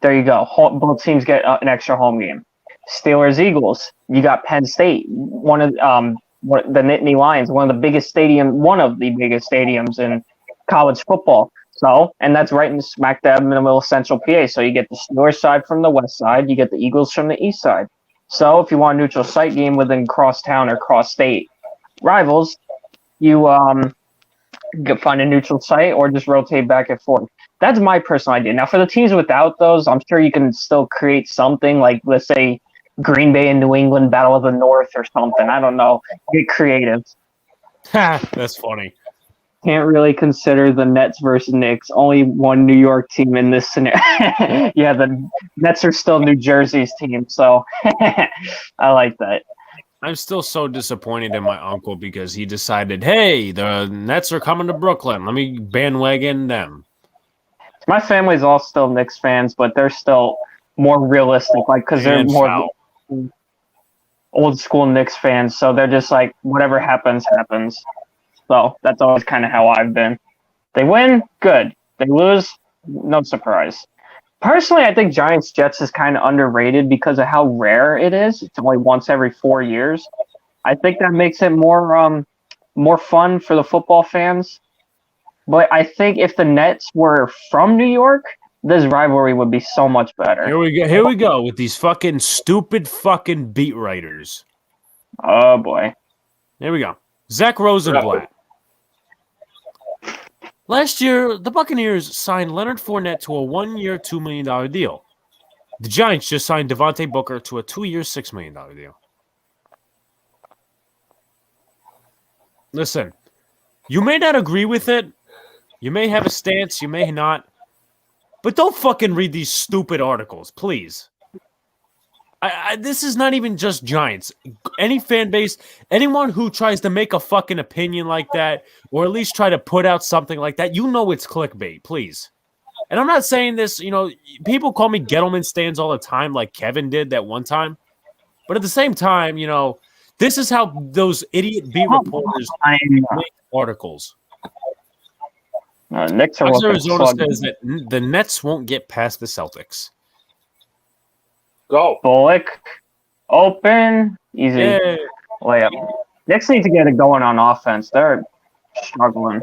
There you go. Both teams get an extra home game. Steelers, Eagles. You got Penn State, one of the Nittany Lions, one of the biggest stadiums in college football. So, and that's right in smack dab in the middle of Central PA. So you get the Steelers side from the west side, you get the Eagles from the east side. So if you want a neutral site game within cross-town or cross-state rivals, you find a neutral site or just rotate back and forth. That's my personal idea. Now, for the teams without those, I'm sure you can still create something like, let's say, Green Bay and New England Battle of the North or something. I don't know. Get creative. That's funny. Can't really consider the Nets versus Knicks. Only one New York team in this scenario. Yeah, the Nets are still New Jersey's team, so I like that. I'm still so disappointed in my uncle because he decided, hey, the Nets are coming to Brooklyn. Let me bandwagon them. My family's all still Knicks fans, but they're still more realistic, because they're more old school Knicks fans. So they're just like, whatever happens, happens. So that's always kind of how I've been. They win, good. They lose, no surprise. Personally, I think Giants-Jets is kind of underrated because of how rare it is. It's only once every 4 years. I think that makes it more fun for the football fans. But I think if the Nets were from New York, this rivalry would be so much better. Here we go with these fucking stupid fucking beat writers. Oh, boy. Here we go. Zach Rosenblatt. Last year, the Buccaneers signed Leonard Fournette to a 1-year, $2 million deal. The Giants just signed Devontae Booker to a 2-year, $6 million deal. Listen, you may not agree with it. You may have a stance. You may not. But don't fucking read these stupid articles, please. This is not even just Giants. Any fan base, anyone who tries to make a fucking opinion like that, or at least try to put out something like that, you know it's clickbait, please. And I'm not saying this, people call me Gettleman stands all the time, like Kevin did that one time. But at the same time, this is how those idiot beat reporters make articles. Knicks are Arizona says that the Nets won't get past the Celtics. Go. Bullock. Open. Easy. Yeah. layup. Knicks need to get it going on offense. They're struggling.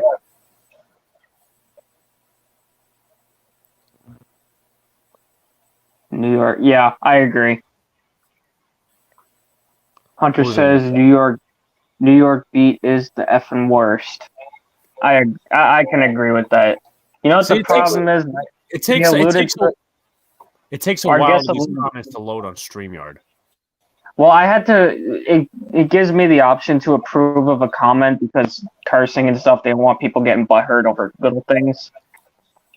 New York. Yeah, I agree. Hunter says New York beat is the effing worst. I can agree with that. You know what the problem is? It takes a while for these comments to load on StreamYard. Well, I had to. It gives me the option to approve of a comment because cursing and stuff. They want people getting butthurt over little things.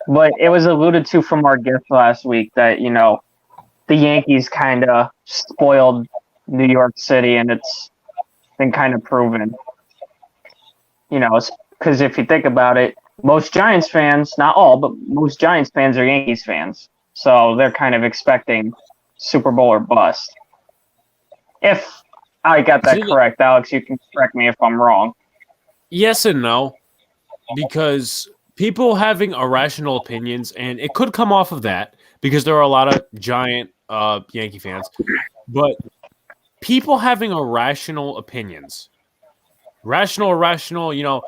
But it was alluded to from our guest last week that the Yankees kind of spoiled New York City, and it's been kind of proven. Because if you think about it, most Giants fans, not all, but most Giants fans are Yankees fans. So they're kind of expecting Super Bowl or bust. If I got that correct, Alex, you can correct me if I'm wrong. Yes and no, because people having irrational opinions, and it could come off of that because there are a lot of giant Yankee fans, but people having irrational opinions, irrational,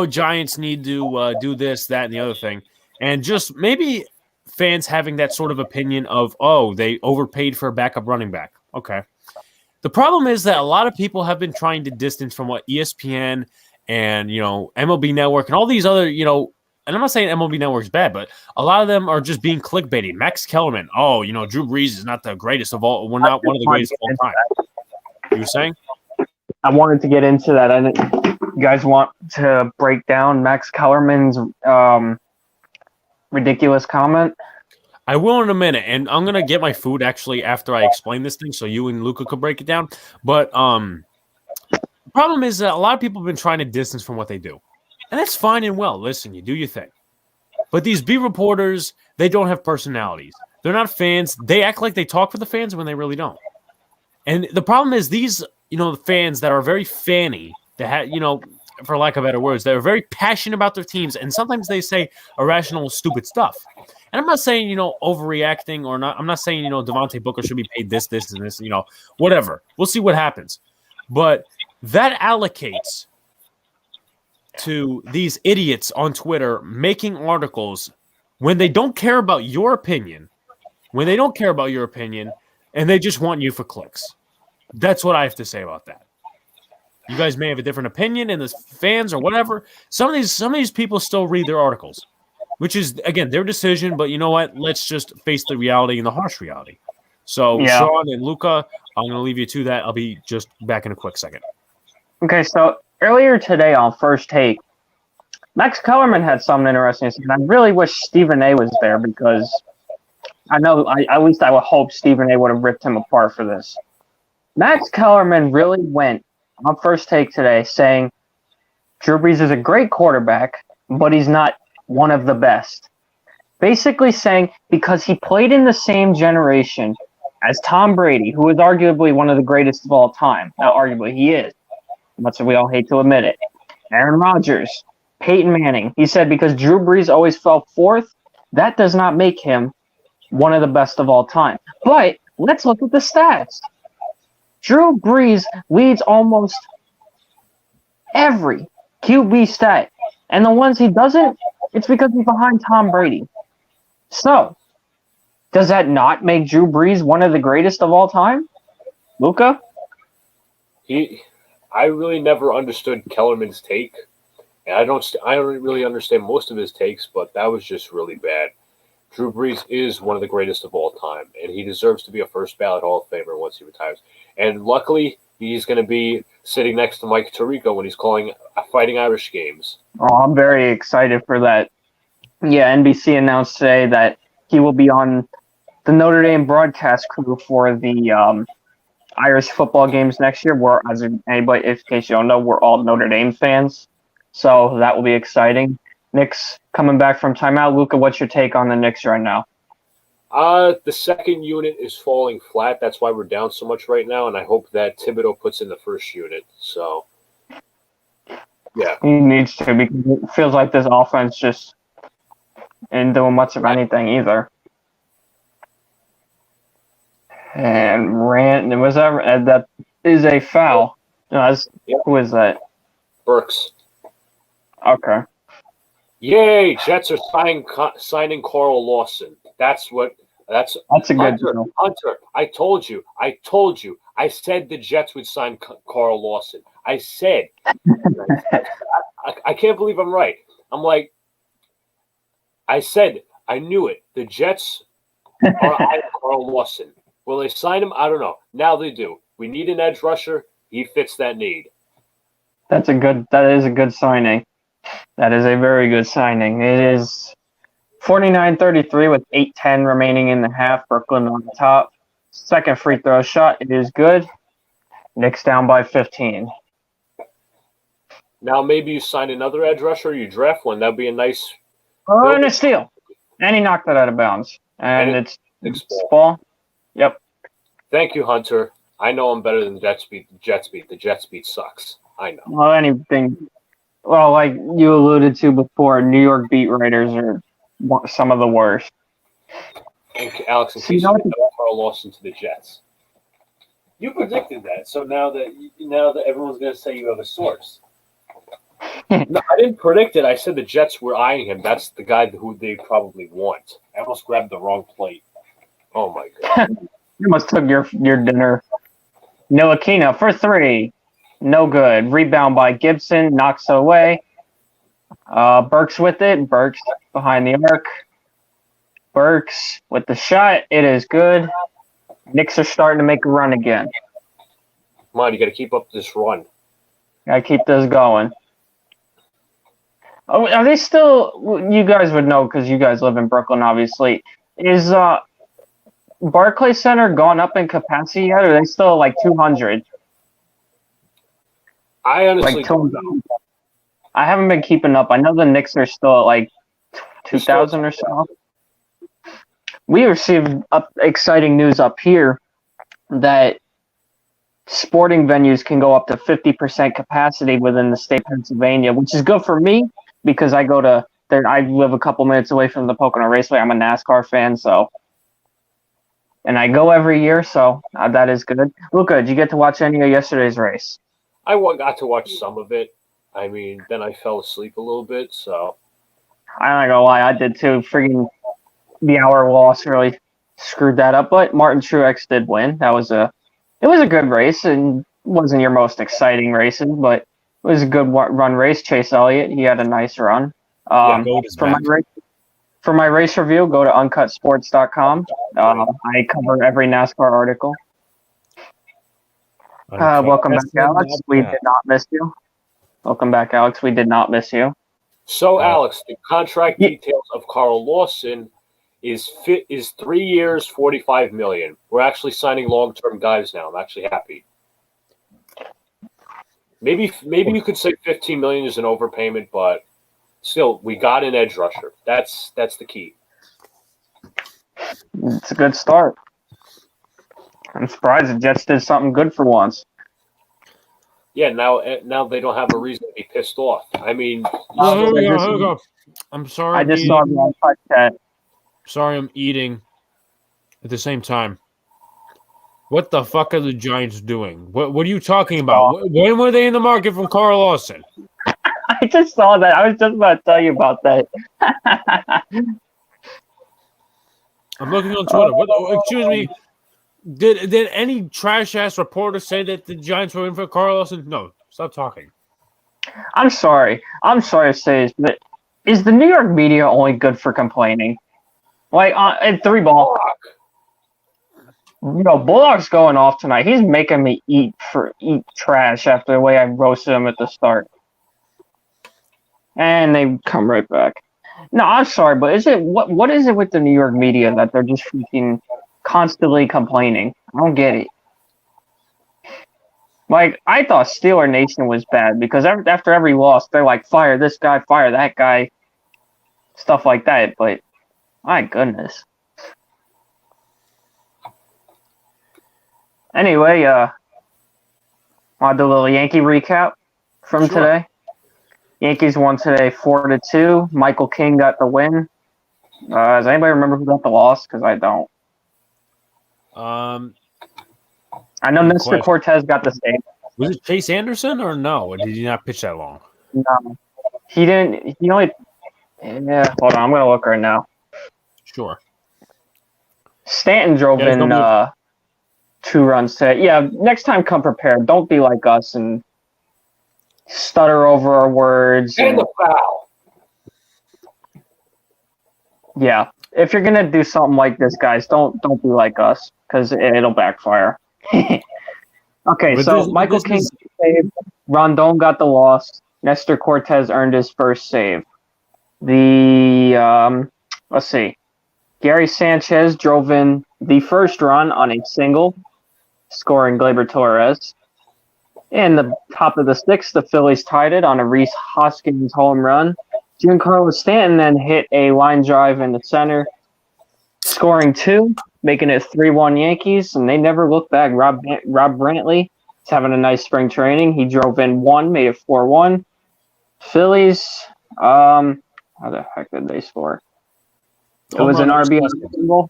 Giants need to do this, that, and the other thing, and just maybe fans having that sort of opinion of, they overpaid for a backup running back. Okay. The problem is that a lot of people have been trying to distance from what ESPN and, MLB Network and all these other, and I'm not saying MLB Network's bad, but a lot of them are just being clickbaity. Max Kellerman, Drew Brees is not the greatest of all. We're not one of the greatest of all time. You were saying? I wanted to get into that. You guys want to break down Max Kellerman's ridiculous comment? I will in a minute, and I'm going to get my food actually after I explain this thing so you and Luca could break it down. But the problem is that a lot of people have been trying to distance from what they do. And that's fine and well. Listen, you do your thing. But these beat reporters, they don't have personalities. They're not fans. They act like they talk for the fans when they really don't. And the problem is these, the fans that are very fanny, that have, for lack of better words, they're very passionate about their teams, and sometimes they say irrational, stupid stuff. And I'm not saying, overreacting or not. I'm not saying, Devontae Booker should be paid this, and this, whatever. We'll see what happens. But that allocates to these idiots on Twitter making articles when they don't care about your opinion, and they just want you for clicks. That's what I have to say about that. You guys may have a different opinion, and the fans or whatever. Some of these people still read their articles, which is, again, their decision. But you know what? Let's just face the reality and the harsh reality. So, yeah. Sean and Luca, I'm going to leave you to that. I'll be just back in a quick second. Okay, so earlier today on First Take, Max Kellerman had something interesting to say. And I really wish Stephen A. was there because at least I would hope Stephen A. would have ripped him apart for this. Max Kellerman really went on First Take today saying Drew Brees is a great quarterback, but he's not one of the best. Basically saying because he played in the same generation as Tom Brady, who is arguably one of the greatest of all time. Now, arguably, he is. Much as we all hate to admit it. Aaron Rodgers, Peyton Manning. He said because Drew Brees always fell fourth, that does not make him one of the best of all time. But let's look at the stats. Drew Brees leads almost every QB stat. And the ones he doesn't, it's because he's behind Tom Brady. So, does that not make Drew Brees one of the greatest of all time? Luca? I really never understood Kellerman's take. And I don't really understand most of his takes, but that was just really bad. Drew Brees is one of the greatest of all time, and he deserves to be a first ballot Hall of Famer once he retires. And luckily, he's going to be sitting next to Mike Tirico when he's calling Fighting Irish games. Oh, I'm very excited for that. Yeah, NBC announced today that he will be on the Notre Dame broadcast crew for the Irish football games next year. In case you don't know, we're all Notre Dame fans, so that will be exciting. Knicks coming back from timeout. Luca, what's your take on the Knicks right now? The second unit is falling flat. That's why we're down so much right now, and I hope that Thibodeau puts in the first unit. So, yeah. He needs to because it feels like this offense just ain't doing much of anything either. And that is a foul. Who is that? Burks. Okay. Yay! Jets are signing Carl Lawson. That's a good deal. Hunter, I told you. I said the Jets would sign Carl Lawson. I said. I can't believe I'm right. I'm like, I said, I knew it. The Jets are eyeing Carl Lawson. Will they sign him? I don't know. Now they do. We need an edge rusher. He fits that need. That is a good signing. That is a very good signing. It is 49-33 with 8:10 remaining in the half. Brooklyn on the top. Second free throw shot. It is good. Knicks down by 15. Now maybe you sign another edge rusher. You draft one. That'd be a nice. And a steal. And he knocked it out of bounds. And it's ball. Yep. Thank you, Hunter. I know I'm better than Jets beat. The Jets beat sucks. I know. Well, like you alluded to before, New York beat writers are some of the worst. And Alex, in case you know, Carl Lawson to the Jets. You predicted that, so now that everyone's going to say you have a source. No, I didn't predict it. I said the Jets were eyeing him. That's the guy who they probably want. I almost grabbed the wrong plate. Oh my god! You almost took your dinner. Ntilikina for three. No good. Rebound by Gibson. Knocks away. Burks with it. Burks behind the arc. Burks with the shot. It is good. Knicks are starting to make a run again. Come on, you got to keep up this run. Got to keep this going. Oh, are they still? You guys would know because you guys live in Brooklyn, obviously. Is Barclays Center gone up in capacity yet? Or are they still like 200? I honestly don't know. I haven't been keeping up. I know the Knicks are still at like 2,000 or so. We received exciting news up here that sporting venues can go up to 50% capacity within the state of Pennsylvania, which is good for me because I live a couple minutes away from the Pocono Raceway. I'm a NASCAR fan, and I go every year, so that is good. Luca, did you get to watch any of yesterday's race? I got to watch some of it. I mean, then I fell asleep a little bit, so. I'm not gonna lie, I did too. Freaking the hour loss really screwed that up, but Martin Truex did win. It was a good race, and wasn't your most exciting races, but it was a good run race. Chase Elliott, he had a nice run. For my race review, go to uncutsports.com. I cover every NASCAR article. Welcome back, Alex. We did not miss you. Welcome back, Alex. We did not miss you. So, Alex, the contract details of Carl Lawson is 3 years, $45 million. We're actually signing long-term guys now. I'm actually happy. Maybe you could say $15 million is an overpayment, but still, we got an edge rusher. That's the key. It's a good start. I'm surprised the Jets did something good for once. Yeah, now they don't have a reason to be pissed off. I mean, here we go. I'm sorry. I just saw the chat. Sorry, I'm eating at the same time. What the fuck are the Giants doing? What are you talking about? When were they in the market from Carl Lawson? I just saw that. I was just about to tell you about that. I'm looking on Twitter. Excuse me. Did any trash ass reporter say that the Giants were in for Carl Lawson? No, stop talking. I'm sorry to say this, but is the New York media only good for complaining? Like at 3-ball, Bullock's going off tonight. He's making me eat trash after the way I roasted him at the start. And they come right back. No, I'm sorry, but what is it with the New York media that they're just freaking constantly complaining? I don't get it. Like, I thought Steeler Nation was bad because after every loss, they're like, fire this guy, fire that guy, stuff like that. But my goodness. Anyway, I'll do a little Yankee recap from today. Yankees won today 4-2. Michael King got the win. Does anybody remember who got the loss? Because I don't. I know Mr. Cortez got the save. Was it Chase Anderson or no? Or did he not pitch that long? No, he didn't. He only. Yeah, hold on. I'm gonna look right now. Sure. Stanton drove Yeah, in 2 runs today. Yeah, next time come prepared. Don't be like us and stutter over our words. And the foul. Yeah, if you're gonna do something like this, guys, don't be like us because it'll backfire. Okay, But so Michael King saved. Rondon got the loss. Nestor Cortez earned his first save. Let's see. Gary Sanchez drove in the first run on a single, scoring Gleyber Torres. In the top of the 6th, the Phillies tied it on a Rhys Hoskins home run. Giancarlo Stanton then hit a line drive in the center, scoring 2, making it 3-1 Yankees, and they never looked back. Rob Brantley is having a nice spring training. He drove in 1, made it 4-1. Phillies, how the heck did they score? It was an RBI single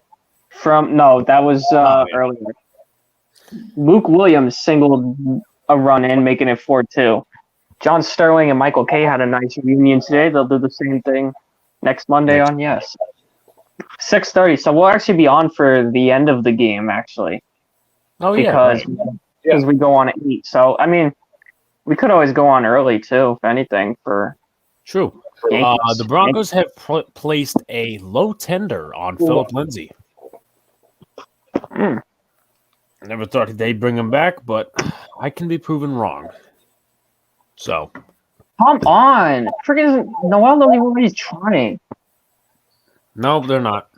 that was earlier. Luke Williams singled a run in, making it 4-2. John Sterling and Michael Kay had a nice reunion today. They'll do the same thing next Monday on 6:30. So we'll actually be on for the end of the game, actually. Oh, yeah. Because we go on at 8. So, I mean, we could always go on early, too, if anything. True. The Broncos have placed a low tender on Philip Lindsay. I never thought they'd bring him back, but I can be proven wrong. So. Come on. Freaking Noel doesn't even know what he's trying. No, they're not.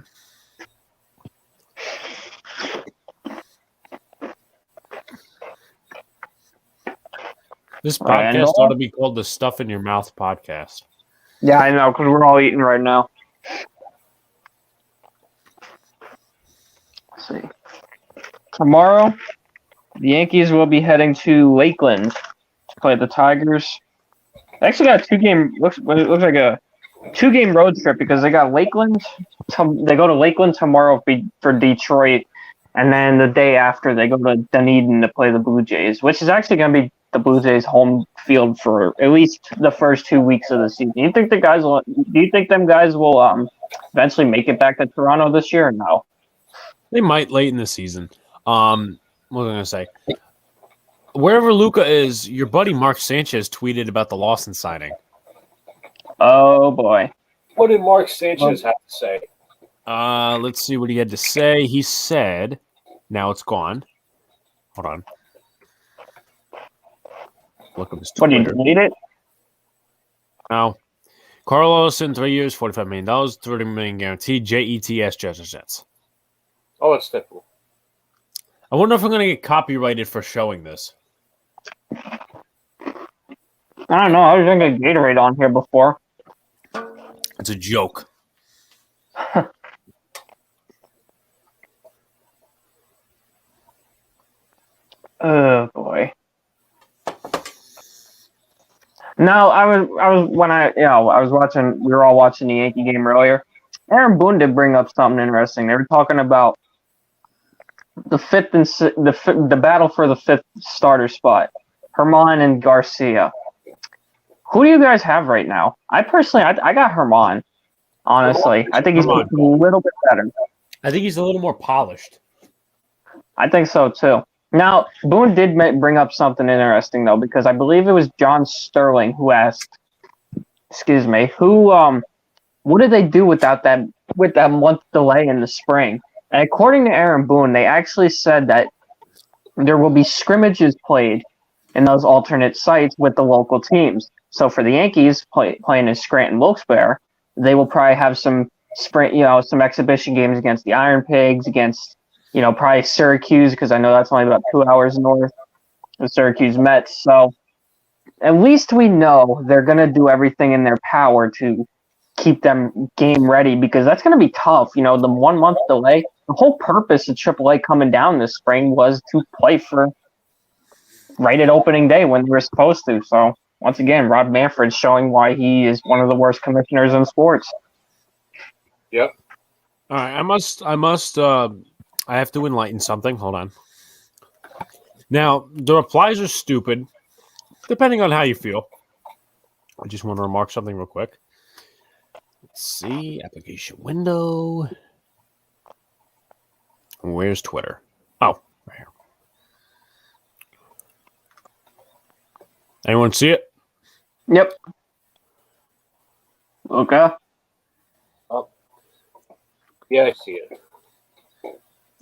This podcast ought to be called the Stuff in Your Mouth podcast. Yeah, I know, because we're all eating right now. Let's see. Tomorrow, the Yankees will be heading to Lakeland to play the Tigers. They actually got a 2-game, looks like a 2-game road trip because they got Lakeland. They go to Lakeland tomorrow for Detroit, and then the day after they go to Dunedin to play the Blue Jays, which is actually going to be the Blue Jays' home field for at least the first 2 weeks of the season. Do you think them guys will eventually make it back to Toronto this year or no? They might late in the season. What was I going to say? Wherever Luca is, your buddy Mark Sanchez tweeted about the Lawson signing. Oh, boy. What did Mark Sanchez have to say? Let's see what he had to say. He said, now it's gone. Hold on. Look up his Twitter. What, did you delete it? No. Carlos in 3 years, $45 million, $30 million guaranteed, Jets. Oh, that's typical. I wonder if I'm going to get copyrighted for showing this. I don't know. I was drinking Gatorade on here before. It's a joke. Oh boy. No, I was watching. We were all watching the Yankee game earlier. Aaron Boone did bring up something interesting. They were talking about the battle for the 5th starter spot. Herman and Garcia. Who do you guys have right now? I personally, I got Herman. Honestly, I think he's a little bit better. I think he's a little more polished. I think so too. Now, Boone did bring up something interesting though, because I believe it was John Sterling who asked, what did they do with that month delay in the spring? And according to Aaron Boone, they actually said that there will be scrimmages played in those alternate sites with the local teams. So for the Yankees playing in Scranton Wilkes-Barre, they will probably have some exhibition games against the Iron Pigs, against probably Syracuse, because I know that's only about 2 hours north of Syracuse Mets. So at least we know they're going to do everything in their power to keep them game ready, because that's going to be tough. The 1 month delay, the whole purpose of AAA coming down this spring was to play for right at opening day when they were supposed to. So once again, Rob Manfred's showing why he is one of the worst commissioners in sports. Yep. All right, I have to enlighten something. Hold on. Now, the replies are stupid, depending on how you feel. I just want to remark something real quick. Let's see. Application window. Where's Twitter? Oh, right here. Anyone see it? Yep. Luca? Oh. Yeah, I see it.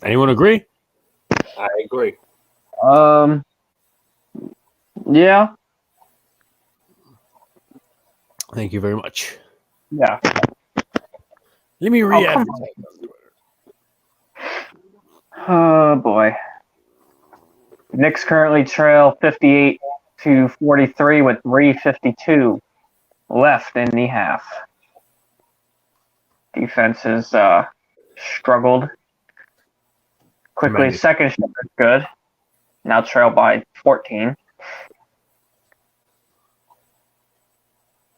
Anyone agree? I agree. Yeah. Thank you very much. Yeah. Let me read. come Oh, boy. Knicks currently trail 58-43 with 3:52 left in the half. Defense has struggled. Quickly, Tremendous. second shot is good. Now trail by 14.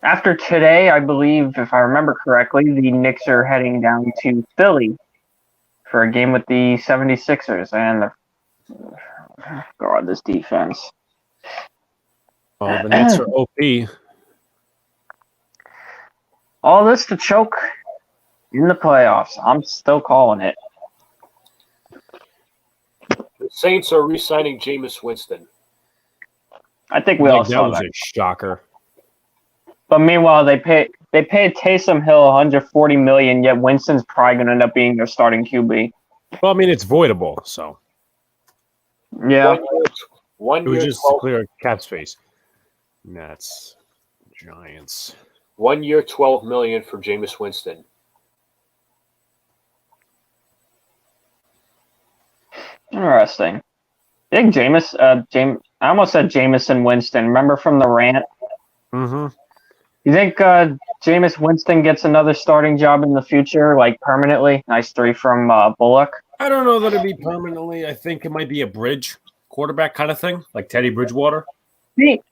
After today, I believe, if I remember correctly, the Knicks are heading down to Philly for a game with the 76ers. And God, this defense. Oh, the Nets are OP. All this to choke in the playoffs. I'm still calling it. The Saints are re-signing Jameis Winston. I think we all That saw was that. a shocker. But meanwhile, they paid Taysom Hill $140 million. Yet Winston's probably going to end up being their starting QB. Well, I mean, it's voidable, so Yeah, One it was year, just 12, to clear cap space. Nets, Giants. 1 year, $12 million for Jameis Winston. interesting. I think I almost said Jameson Winston. Remember from the rant? Mm-hmm. You think Jameis Winston gets another starting job in the future, like permanently? Nice three from Bullock. I don't know that it'd be permanently. I think it might be a bridge quarterback kind of thing, like Teddy Bridgewater.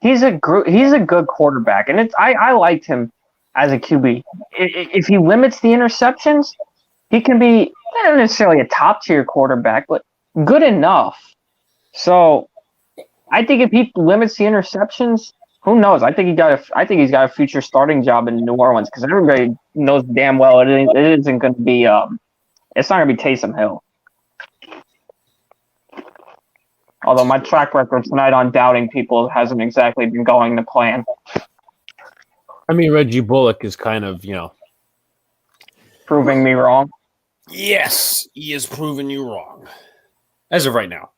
He's a good quarterback, and I liked him as a QB. If he limits the interceptions, he can be not necessarily a top tier quarterback, but good enough. So I think if he limits the interceptions, who knows? I think he's got a future starting job in New Orleans because everybody knows damn well it isn't going to be it's not going to be Taysom Hill. Although my track record tonight on doubting people hasn't exactly been going to plan. I mean, Reggie Bullock is kind of, Proving me wrong. Yes, he has proven you wrong. As of right now.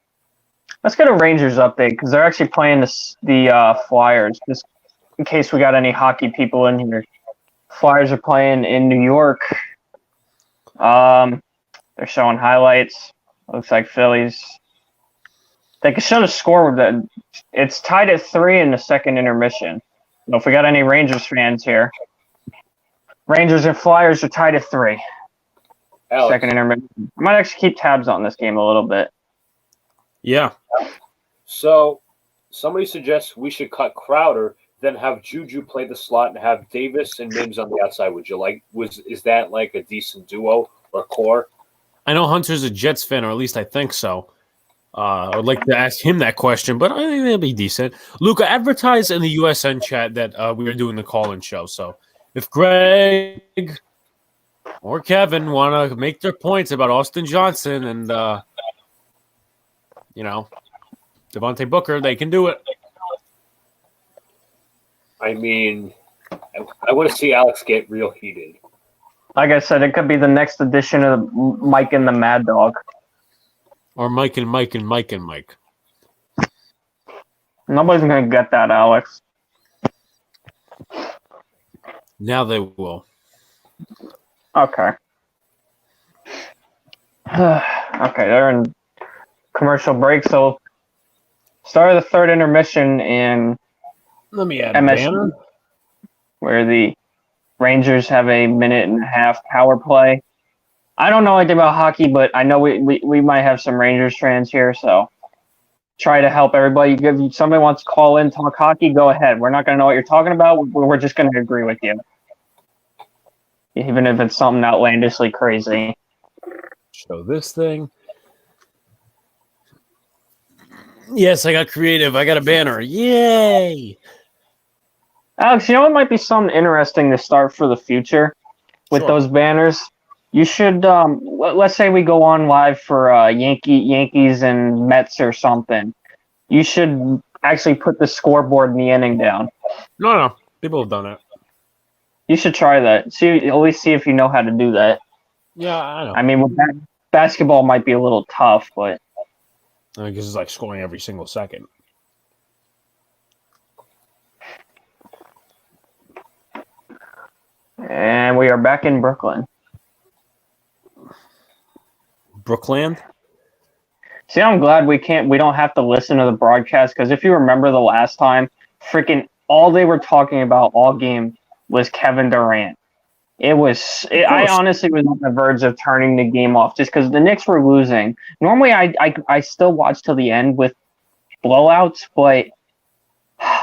Let's get a Rangers update because they're actually playing the Flyers. Just in case we got any hockey people in here. Flyers are playing in New York. They're showing highlights. Looks like Phillies. They could show the score with that. It's tied at 3 in the second intermission. So if we got any Rangers fans here, Rangers and Flyers are tied at 3. Alex, Second intermission. I might actually keep tabs on this game a little bit. Yeah. so somebody suggests we should cut Crowder, then have Juju play the slot and have Davis and Mims on the outside. Would you like? Is that like a decent duo or core? I know Hunter's a Jets fan, or at least I think so. I would like to ask him that question, but I think that'll be decent. Luca, advertise in the USN chat that we are doing the call-in show. So if Greg or Kevin want to make their points about Austin Johnson and, Devontae Booker, they can do it. I mean, I want to see Alex get real heated. Like I said, it could be the next edition of Mike and the Mad Dog. Or Mike and Mike and Mike and Mike. Nobody's going to get that, Alex. Now they will. Okay. Okay, they're in commercial break. So, start of the third intermission in Let me add MSU, banner. where the Rangers have a minute and a half power play. I don't know anything about hockey, but I know we might have some Rangers fans here, so try to help everybody. If somebody wants to call in, talk hockey, go ahead. We're not going to know what you're talking about. We're just going to agree with you. Even if it's something outlandishly crazy. Show this thing. Yes, I got creative. I got a banner. Yay! Alex, you know what might be something interesting to start for the future with Sure. those banners? You should let's say we go on live for Yankees and Mets or something. You should actually put the scoreboard in the inning down. No. People have done it. You should try that. See, at least see if you know how to do that. Yeah, I know. I mean, with basketball might be a little tough, but Because it's like scoring every single second. and we are back in Brooklyn. Brookland? See, I'm glad we don't have to listen to the broadcast, because if you remember the last time, freaking all they were talking about all game was Kevin Durant. I honestly was on the verge of turning the game off just because the Knicks were losing. Normally, I still watch till the end with blowouts, but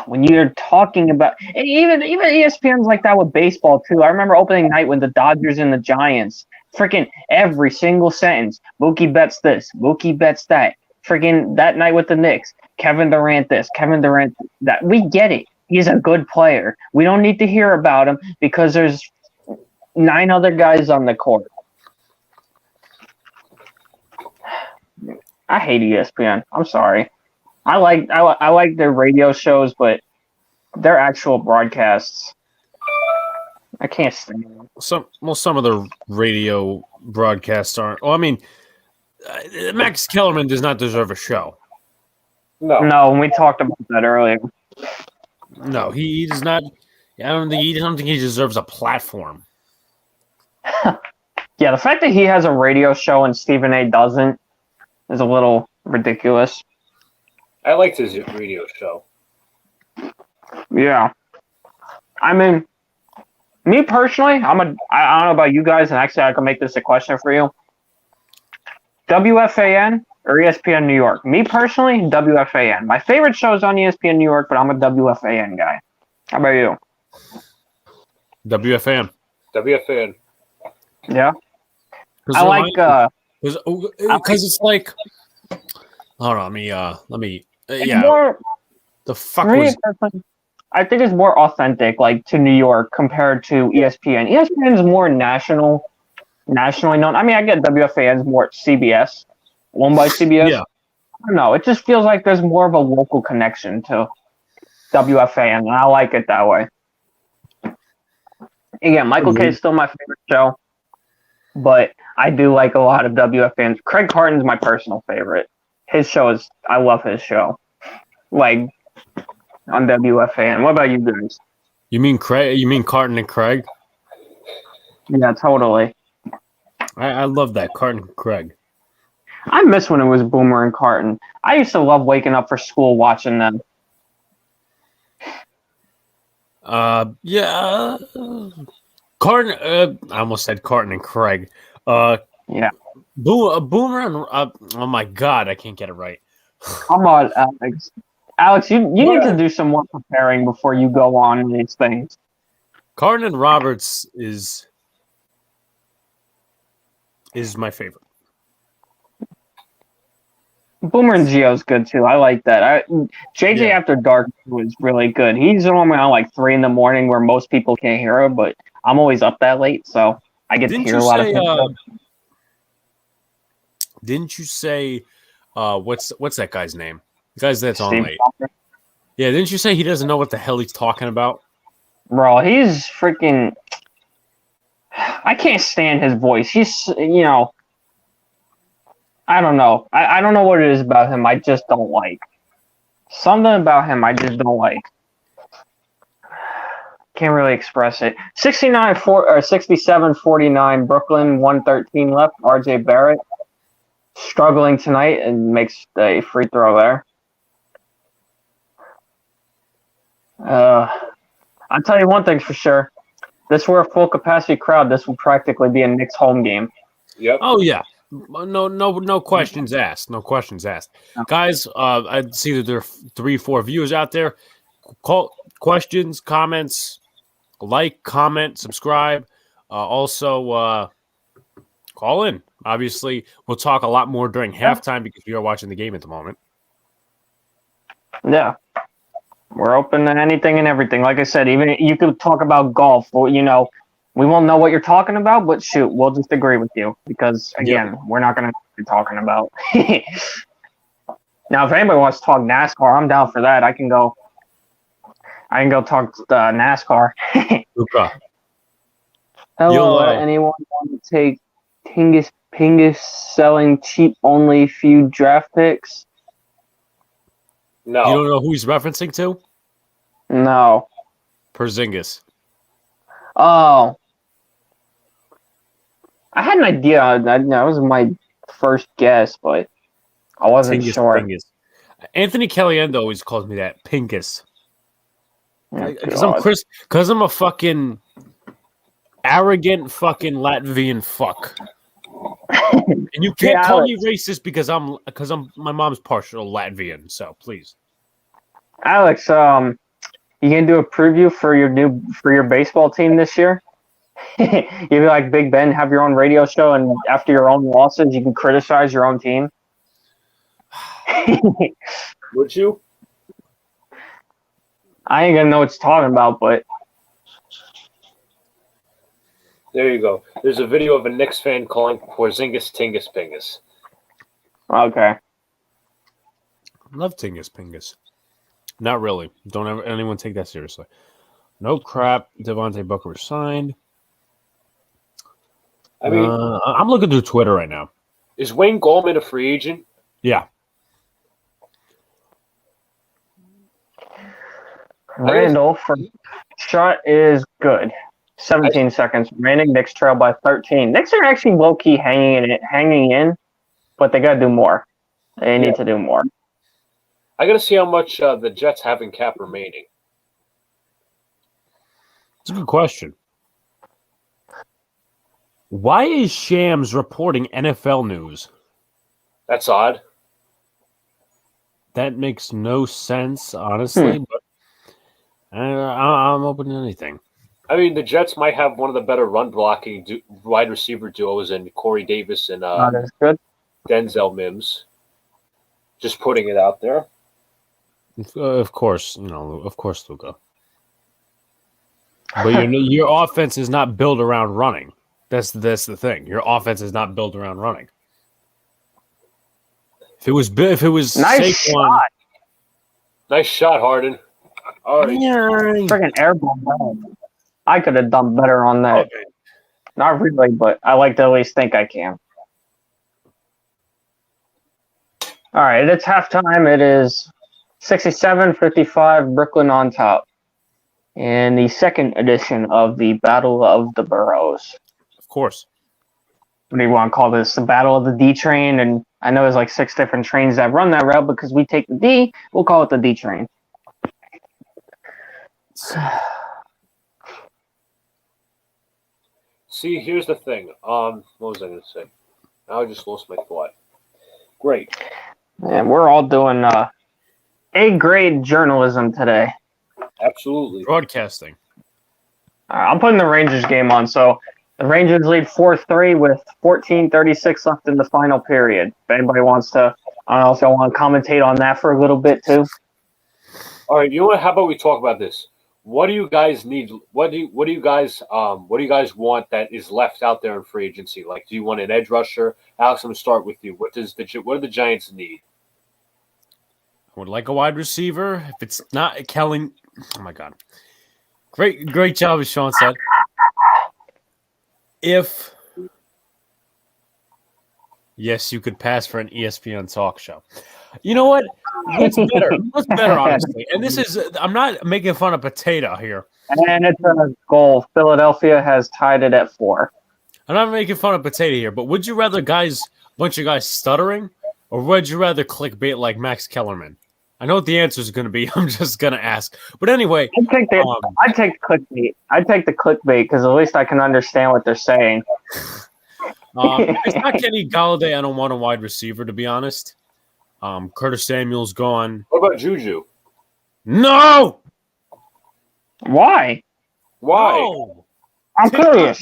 when you're talking about even ESPN's like that with baseball too. I remember opening night when the Dodgers and the Giants, freaking every single sentence. Mookie Betts this, Mookie Betts that. Freaking that night with the Knicks, Kevin Durant this, Kevin Durant that. We get it. He's a good player. We don't need to hear about him because there's 9 other guys on the court. I hate ESPN. I'm sorry. I like their radio shows, but their actual broadcasts, I can't stand them. Some of the radio broadcasts aren't. Well, I mean, Max Kellerman does not deserve a show. No, and we talked about that earlier. No, he does not. I don't think he deserves a platform. Yeah, the fact that he has a radio show and Stephen A. doesn't is a little ridiculous. I liked his radio show. Yeah. I mean, me personally, I don't know about you guys, and actually I can make this a question for you. WFAN or ESPN New York? Me personally, WFAN. My favorite show is on ESPN New York, but I'm a WFAN guy. How about you? WFAN. WFAN. Yeah. I like because it's like. Hold on, let me. Yeah. More, the fuck was. I think it's more authentic, like to New York compared to ESPN. ESPN is more nationally known. I mean, I get WFAN is more CBS, owned by CBS. Yeah. I don't know. It just feels like there's more of a local connection to WFAN, and I like it that way. Again, Michael K is still my favorite show, but I do like a lot of WFANs. Craig Carton's my personal favorite. His show I love his show. Like, on WFAN. What about you guys? You mean Craig? You mean Carton and Craig? Yeah, totally. I love that, Carton and Craig. I miss when it was Boomer and Carton. I used to love waking up for school watching them. Yeah. Carton. I almost said Carton and Craig. Yeah. Boomer and oh my God, I can't get it right. Come on, Alex. Alex, you need to do some more preparing before you go on these things. Carton and Roberts is my favorite. Boomer and Gio's good too. I like that. JJ After Dark was really good. He's normally on like 3 a.m. where most people can't hear him, but I'm always up that late, so I get to hear a lot of things. Didn't you say what's that guy's name? The guy's that's on Steve late. Ballmer. Yeah, didn't you say he doesn't know what the hell he's talking about? Bro, he's freaking. I can't stand his voice. He's, I don't know. I don't know what it is about him. I just don't like. Something about him I just don't like. Can't really express it. 67-49 Brooklyn, 113 left. RJ Barrett struggling tonight and makes a free throw there. I'll tell you one thing for sure. This were a full capacity crowd. This will practically be a Knicks home game. Yep. Oh yeah. No questions asked. No questions asked. Guys, I see that there are 3-4 viewers out there. Questions, comments, like, comment, subscribe. Also, call in. Obviously, we'll talk a lot more during halftime because we are watching the game at the moment. Yeah. We're open to anything and everything. Like I said, even you could talk about golf. Or, we won't know what you're talking about, but shoot, we'll just agree with you because again, we're not going to be talking about. Now, if anybody wants to talk NASCAR, I'm down for that. I can go talk NASCAR. Luca. Hello, anyone want to take Pingus selling cheap only few draft picks? No. You don't know who he's referencing to? No. Porzingis. Oh. I had an idea. That was my first guess, but I wasn't sure. Pingus. Anthony Caliendo always calls me that, Pingus. Because I'm a fucking arrogant fucking Latvian fuck. And you can't call me racist because I'm my mom's partial Latvian, so please. Alex, you gonna do a preview for your baseball team this year? You be like Big Ben, have your own radio show, and after your own losses, you can criticize your own team. Would you? I ain't gonna know what you're talking about, but there you go. There's a video of a Knicks fan calling Porzingis Tingus Pingus. Okay. Love Tingus Pingus. Not really. Don't ever anyone take that seriously. No crap. Devontae Booker signed. I mean, I'm looking through Twitter right now. Is Wayne Gallman a free agent? Yeah. Randall from shot is good. 17 seconds remaining. Knicks trail by 13. Knicks are actually low-key hanging in, but they got to do more. They need to do more. I got to see how much the Jets have in cap remaining. It's a good question. Why is Shams reporting NFL news? That's odd. That makes no sense, honestly, but I'm open to anything. I mean, the Jets might have one of the better run-blocking wide receiver duos in Corey Davis and Denzel Mims. Just putting it out there. Of course, Luca. But your offense is not built around running. That's the thing. Your offense is not built around running. If it was nice shot. Nice shot, Harden. Freaking airball. I could have done better on that. Okay. Not really, but I like to at least think I can. All right, it's halftime. It is 67-55, Brooklyn on top. In the second edition of the Battle of the Boroughs. Of course. What do you want to call this? The Battle of the D train? And I know there's like 6 different trains that run that route because we take the D. We'll call it the D train. See, here's the thing. What was I going to say? I just lost my thought. Great. And we're all doing A-grade journalism today. Absolutely. Broadcasting. I'm putting the Rangers game on. So the Rangers lead 4-3 with 14:36 left in the final period. If anybody wants to, I don't know if y'all want to commentate on that for a little bit too. All right, you know what? How about we talk about this? What do you guys need? What do you guys want that is left out there in free agency? Like, do you want an edge rusher? Alex, I'm gonna start with you. What do the Giants need? I would like a wide receiver. If it's not Kelly, oh my God, great job, as Sean said. If yes, you could pass for an ESPN talk show. You know what? What's better? What's better, honestly? And this is, I'm not making fun of Potato here. And it's a goal. Philadelphia has tied it at 4. I'm not making fun of Potato here, but would you rather bunch of guys stuttering, or would you rather clickbait like Max Kellerman? I know what the answer is going to be. I'm just going to ask. But anyway. I'd take clickbait. I'd take the clickbait because at least I can understand what they're saying. It's not Kenny Galladay. I don't want a wide receiver, to be honest. Curtis Samuel's gone. What about Juju? No! Why? No. I'm curious.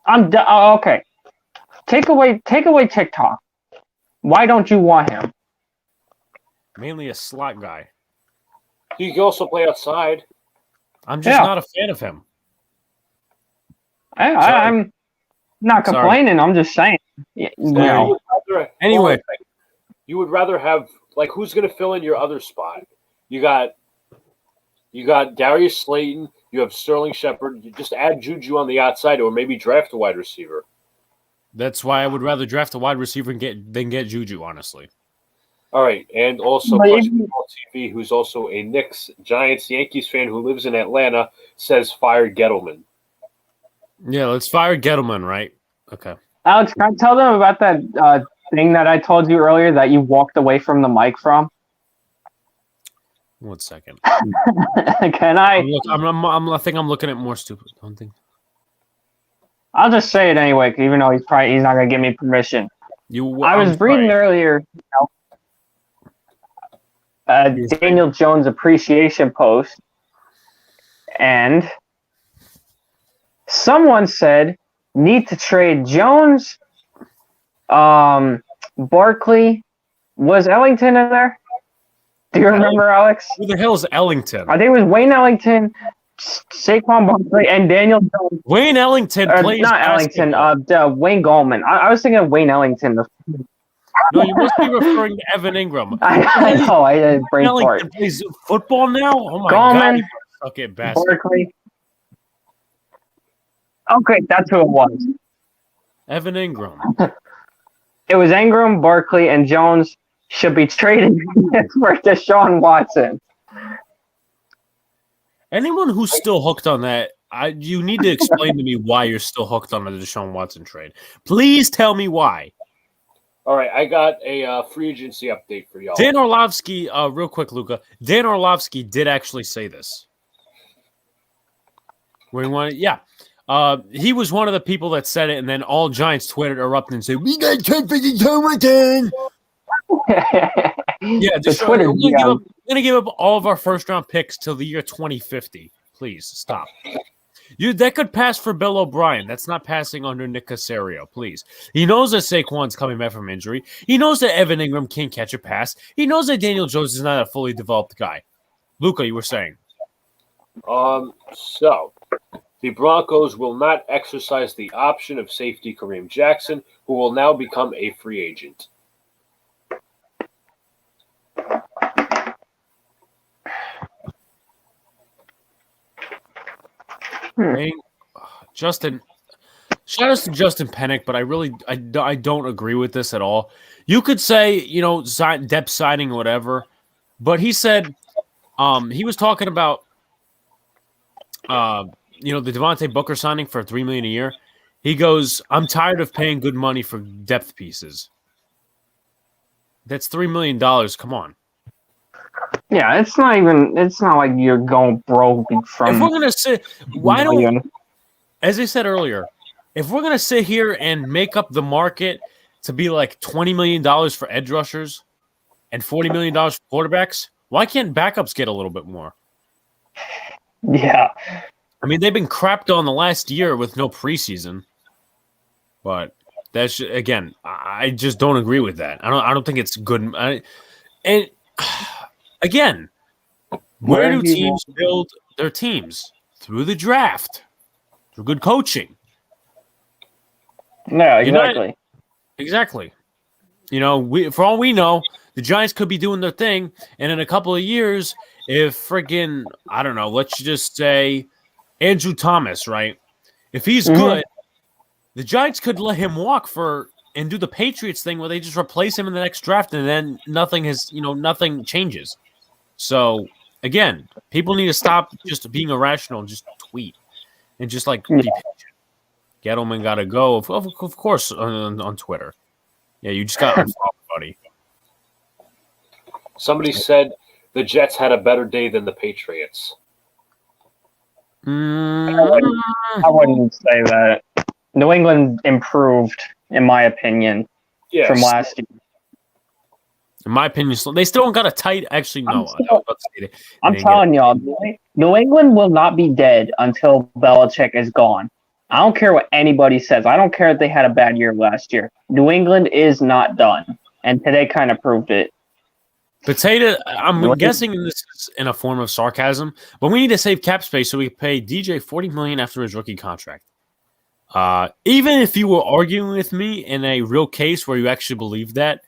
Okay. Take away TikTok. Why don't you want him? mainly a slot guy. He can also play outside. I'm just not a fan of him. I'm not complaining. I'm just saying. Anyway, you would rather have who's going to fill in your other spot? You got Darius Slayton. You have Sterling Shepard. You just add Juju on the outside, or maybe draft a wide receiver. That's why I would rather draft a wide receiver than get Juju, honestly. All right, and also Clutch Football TV, who's also a Knicks, Giants, Yankees fan who lives in Atlanta, says fire Gettleman. Yeah, let's fire Gettleman, right? Okay. Alex, can I tell them about that thing that I told you earlier that you walked away from the mic from? 1 second. Can I? I think I'm looking at more stupid. Don't think. I'll just say it anyway, even though he's not gonna give me permission. I was reading earlier, Daniel Jones appreciation post, and someone said need to trade Jones. Barkley, was Ellington in there? Do you remember, Alex? Who the hell is Ellington? I think it was Wayne Ellington, Saquon Barkley, and Daniel Jones. Wayne Ellington plays not basketball. Ellington. Wayne Gallman. I was thinking of Wayne Ellington. No, you must be referring to Evan Ingram. I know. I had brain fart. Ellington plays football now. Oh my Gallman, god! Suck it, bastard. Barkley. Okay, that's who it was. Evan Ingram. It was Ingram, Barkley, and Jones should be traded for Deshaun Watson. Anyone who's still hooked on that, you need to explain to me why you're still hooked on the Deshaun Watson trade. Please tell me why. All right, I got a free agency update for y'all. Dan Orlovsky, real quick, Luca. Dan Orlovsky did actually say this. He was one of the people that said it, and then all Giants Twitter erupted and said, "We got trade for Deshaun Watson." Yeah, we're gonna give up all of our first round picks till the year 2050. Please stop. That could pass for Bill O'Brien. That's not passing under Nick Caserio. Please. He knows that Saquon's coming back from injury. He knows that Evan Ingram can't catch a pass. He knows that Daniel Jones is not a fully developed guy. Luca, you were saying. So the Broncos will not exercise the option of safety Kareem Jackson, who will now become a free agent. Justin, shout out to Justin Pennick, but I don't agree with this at all. You could say, depth signing or whatever, but he said he was talking about the Devontae Booker signing for $3 million a year. He goes, I'm tired of paying good money for depth pieces. That's $3 million. Come on. Yeah, it's not like you're going broke from. If we're gonna sit, as I said earlier, if we're gonna sit here and make up the market to be like $20 million for edge rushers and $40 million for quarterbacks, why can't backups get a little bit more? Yeah, I mean, they've been crapped on the last year with no preseason, but that's again, I just don't agree with that. I don't think it's good. Again, where do teams build their teams? Through the draft, through good coaching. No, exactly. Exactly. For all we know, the Giants could be doing their thing, and in a couple of years, if friggin', I don't know, let's just say Andrew Thomas, right? If he's good, the Giants could let him walk and do the Patriots thing where they just replace him in the next draft, and then nothing changes. So, again, people need to stop just being irrational and just tweet and just be patient. Gettleman got to go, of course, on Twitter. Yeah, you just got to unfollow, buddy. Somebody said the Jets had a better day than the Patriots. I wouldn't say that. New England improved, in my opinion, from last year. In my opinion, they still got a tight. Actually, no. I'm telling y'all, New England will not be dead until Belichick is gone. I don't care what anybody says. I don't care if they had a bad year last year. New England is not done, and today kind of proved it. Potato, I'm guessing this is in a form of sarcasm, but we need to save cap space so we pay DJ $40 million after his rookie contract. Even if you were arguing with me in a real case where you actually believe that,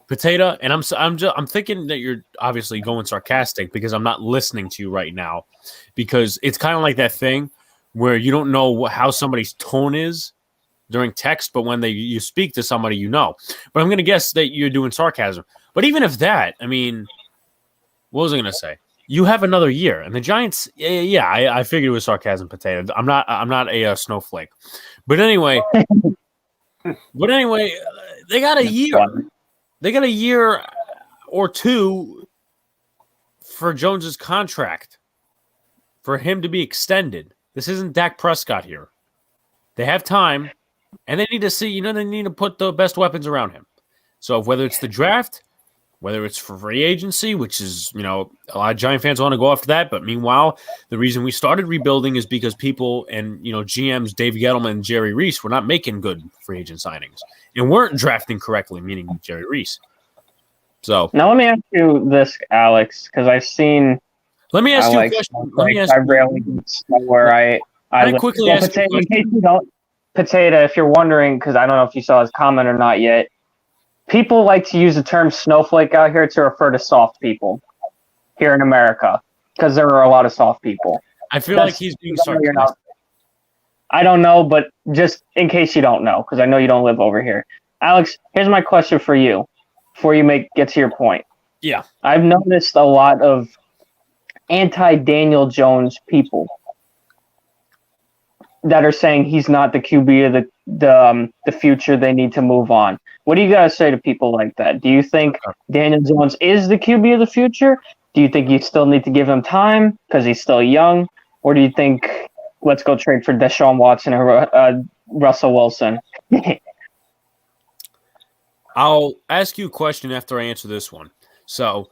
Potato, and I'm thinking that you're obviously going sarcastic because I'm not listening to you right now, because it's kind of like that thing where you don't know how somebody's tone is during text, but when you speak to somebody, you know. But I'm going to guess that you're doing sarcasm. But even if that, I mean, what was I going to say? You have another year, and the Giants. Yeah, I figured it was sarcasm, Potato. I'm not a snowflake. But anyway, they got a year. They got a year or two for Jones's contract for him to be extended. This isn't Dak Prescott here. They have time, and they need to see. They need to put the best weapons around him. So whether it's the draft, whether it's for free agency, which is, a lot of Giant fans want to go after that. But meanwhile, the reason we started rebuilding is because people and, GMs, Dave Gettleman and Jerry Reese were not making good free agent signings and weren't drafting correctly, meaning Jerry Reese. So now let me ask you this, Alex, because I've seen. Let me ask you a question. I rarely get where I quickly ask you a question. In case you don't, Potato, if you're wondering, because I don't know if you saw his comment or not yet, people like to use the term snowflake out here to refer to soft people here in America, because there are a lot of soft people. I feel like he's being sarcastic. I don't know, but just in case you don't know, because I know you don't live over here. Alex, here's my question for you before you get to your point. Yeah. I've noticed a lot of anti-Daniel Jones people that are saying he's not the QB of the future. They need to move on. What do you guys say to people like that? Do you think Daniel Jones is the QB of the future? Do you think you still need to give him time because he's still young? Or do you think let's go trade for Deshaun Watson and Russell Wilson? I'll ask you a question after I answer this one. So,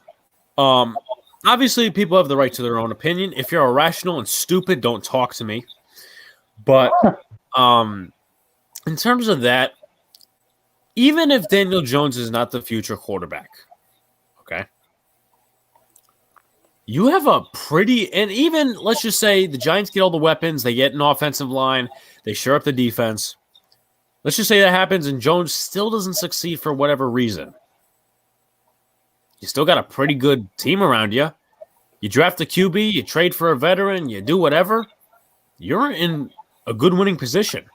obviously people have the right to their own opinion. If you're irrational and stupid, don't talk to me. But in terms of that, even if Daniel Jones is not the future quarterback, okay, you have a pretty – and even let's just say the Giants get all the weapons, they get an offensive line, they shore up the defense. Let's just say that happens and Jones still doesn't succeed for whatever reason. You still got a pretty good team around you. You draft a QB, you trade for a veteran, you do whatever. You're in a good winning position.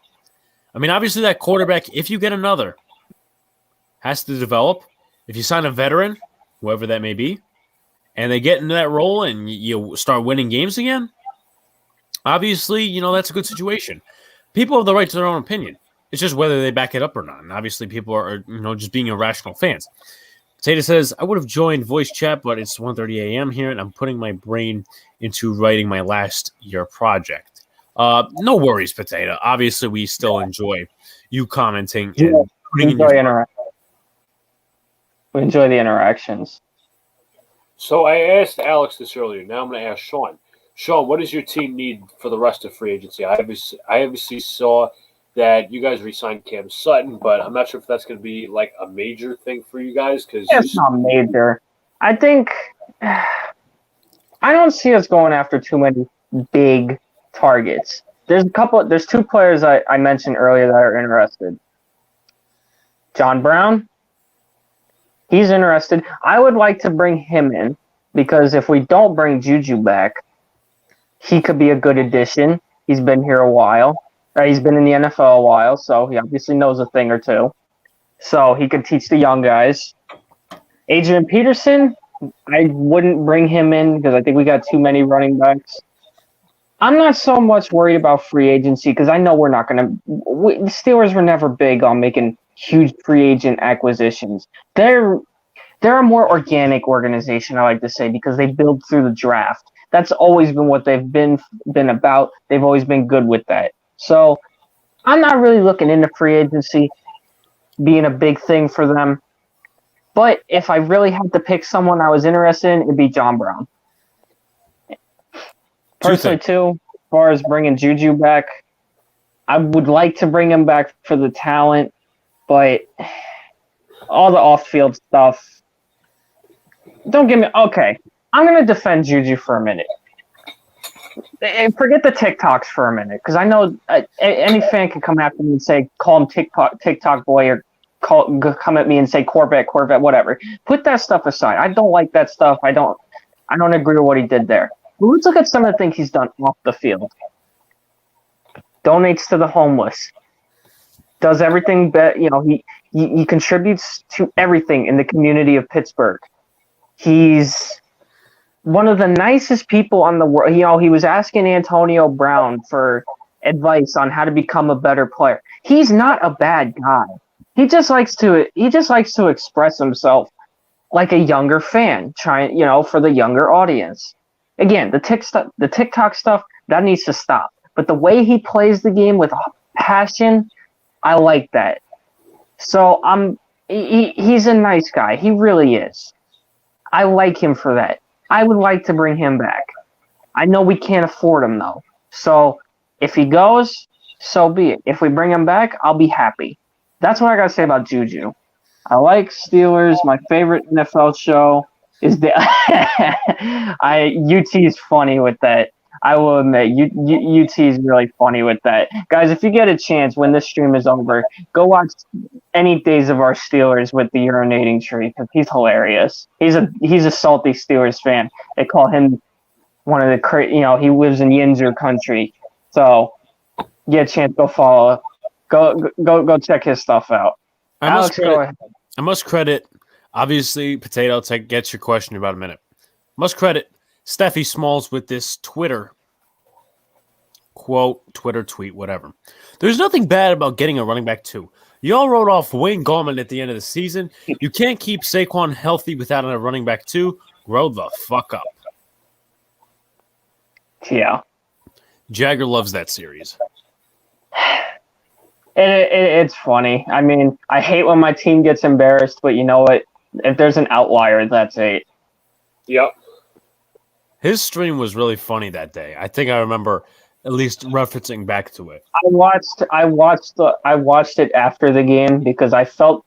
I mean, obviously that quarterback, if you get another, has to develop. If you sign a veteran, whoever that may be, and they get into that role and you start winning games again, obviously, that's a good situation. People have the right to their own opinion. It's just whether they back it up or not. And obviously people are, just being irrational fans. Potato says, I would have joined voice chat, but it's 1:30 a.m. here, and I'm putting my brain into writing my last year project. No worries, Potato. Obviously, we still enjoy you commenting and putting in your... We enjoy the interactions. So I asked Alex this earlier. Now I'm going to ask Sean. Sean, what does your team need for the rest of free agency? I obviously saw that you guys re-signed Cam Sutton, but I'm not sure if that's going to be like a major thing for you guys. It's not major. I think I don't see us going after too many big targets. There's two players I mentioned earlier that are interested. John Brown, he's interested. I would like to bring him in because if we don't bring Juju back, he could be a good addition. He's been here a while. He's been in the NFL a while, so he obviously knows a thing or two. So he could teach the young guys. Adrian Peterson, I wouldn't bring him in because I think we got too many running backs. I'm not so much worried about free agency because I know we're not going to – the Steelers were never big on making huge free agent acquisitions. They're a more organic organization, I like to say, because they build through the draft. That's always been what they've been about. They've always been good with that. So I'm not really looking into free agency being a big thing for them. But if I really had to pick someone I was interested in, it'd be John Brown. Personally, too, as far as bringing Juju back, I would like to bring him back for the talent, but all the off-field stuff, don't get me. Okay, I'm gonna defend Juju for a minute. Forget the TikToks for a minute, because I know any fan can come after me and say, call him TikTok boy, or come at me and say Corvette, whatever. Put that stuff aside. I don't like that stuff. I don't agree with what he did there. But let's look at some of the things he's done off the field. Donates to the homeless. Does everything he contributes to everything in the community of Pittsburgh. He's one of the nicest people on the world. He was asking Antonio Brown for advice on how to become a better player. He's not a bad guy. He just likes to express himself like a younger fan, trying, for the younger audience. Again, the TikTok stuff, that needs to stop. But the way he plays the game with passion, I like that. So he's a nice guy. He really is. I like him for that. I would like to bring him back. I know we can't afford him, though. So if he goes, so be it. If we bring him back, I'll be happy. That's what I got to say about Juju. I like Steelers. My favorite NFL show is UT is funny with that. I will admit, UT is really funny with that. Guys, if you get a chance when this stream is over, go watch any Days of Our Steelers with the urinating tree, because he's hilarious. He's a salty Steelers fan. They call him one of the he lives in Yinzer country. So get a chance, go follow. Go check his stuff out. Alex, go ahead. I must credit, obviously, Potato, get your question in about a minute. Must credit Steffi Smalls with this Twitter quote, Twitter tweet, whatever. There's nothing bad about getting a running back too. Y'all wrote off Wayne Gallman at the end of the season. You can't keep Saquon healthy without a running back too. Grow the fuck up. Yeah. Jagger loves that series. It's funny. I mean, I hate when my team gets embarrassed, but you know what? If there's an outlier, that's it. Yep. His stream was really funny that day. I think I remember at least referencing back to it. I watched it after the game because I felt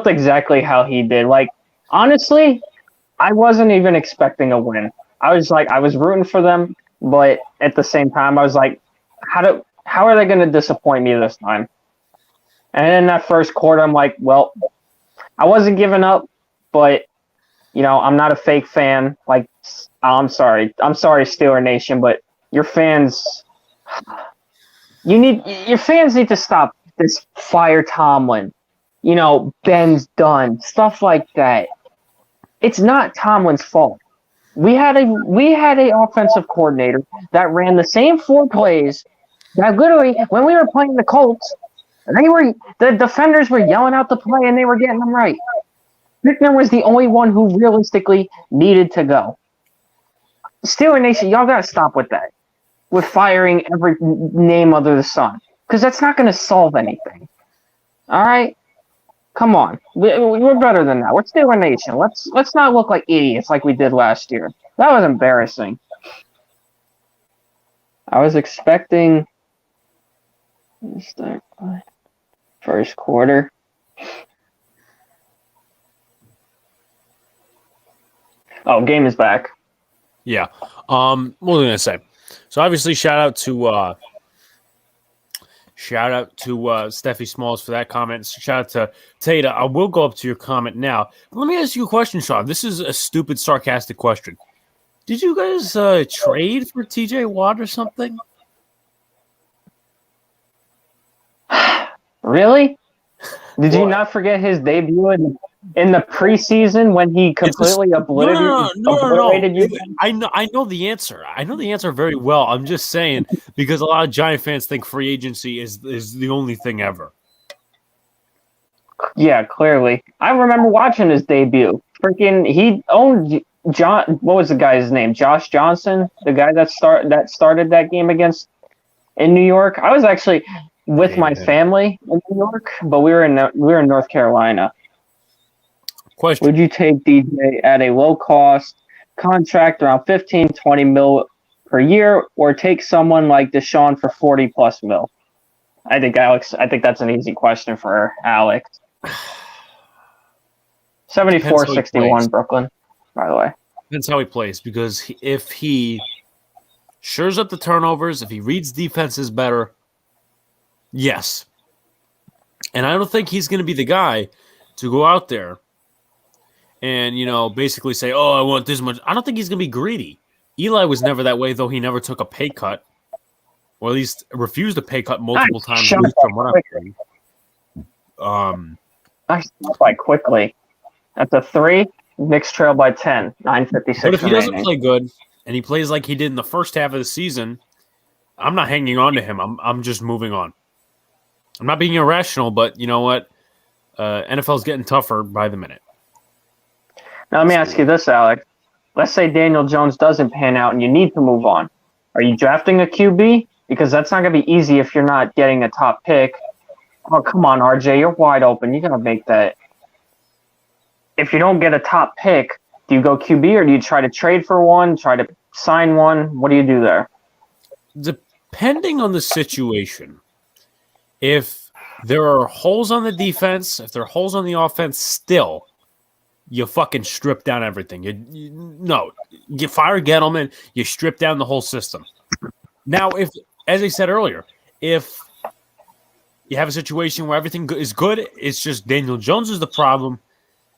exactly how he did. Like, honestly, I wasn't even expecting a win. I was rooting for them, but at the same time, I was like, how are they going to disappoint me this time? And in that first quarter, I'm like, well, I wasn't giving up, but I'm not a fake fan. Like, I'm sorry, Steeler Nation, but your fans need to stop this fire Tomlin. Ben's done stuff like that. It's not Tomlin's fault. We had a offensive coordinator that ran the same 4 plays that literally, when we were playing the Colts, the defenders were yelling out the play and they were getting them right. Bickner was the only one who realistically needed to go. Steeler Nation, y'all got to stop with that. With firing every name under the sun. Because that's not going to solve anything. All right? Come on. We're better than that. We're Steeler Nation. Let's not look like idiots like we did last year. That was embarrassing. I was expecting first quarter. Oh, game is back. Yeah. What was I gonna say? So obviously, shout out to Steffi Smalls for that comment. Shout out to Tata. I will go up to your comment now. But let me ask you a question, Sean. This is a stupid, sarcastic question. Did you guys trade for TJ Watt or something? Really? Did you not forget his debut in the preseason when he completely obliterated you? I know the answer. I know the answer very well. I'm just saying because a lot of Giant fans think free agency is the only thing ever. Yeah, clearly. I remember watching his debut. Freaking, he owned John. What was the guy's name? Josh Johnson, the guy that started that game in New York. I was actually with my family in New York, but we were in North Carolina. Question. Would you take DJ at a low-cost contract around 15, 20 mil per year, or take someone like Deshaun for 40-plus mil? I think that's an easy question for Alex. 74-61, Brooklyn. by the way. Depends how he plays, because if he shores up the turnovers, if he reads defenses better, yes. And I don't think he's going to be the guy to go out there and, basically say, oh, I want this much. I don't think he's going to be greedy. Eli was never that way, though he never took a pay cut, or at least refused a pay cut multiple times. At least from what I'm Nice by quickly. That's a 3. Knicks trail by 10. 9:56. But if he remaining. doesn't play good and he plays like he did in the first half of the season, I'm not hanging on to him. I'm just moving on. I'm not being irrational, but you know what? NFL's getting tougher by the minute. Now let me ask you this, Alex. Let's say Daniel Jones doesn't pan out and you need to move on. Are you drafting a QB? Because that's not going to be easy if you're not getting a top pick. Oh, come on, RJ. You're wide open. You got to make that. If you don't get a top pick, do you go QB or do you try to trade for one, try to sign one? What do you do there? Depending on the situation, if there are holes on the defense, if there are holes on the offense, still, you fucking strip down everything. You fire Gettleman, you strip down the whole system. Now, if, as I said earlier, if you have a situation where everything is good, it's just Daniel Jones is the problem,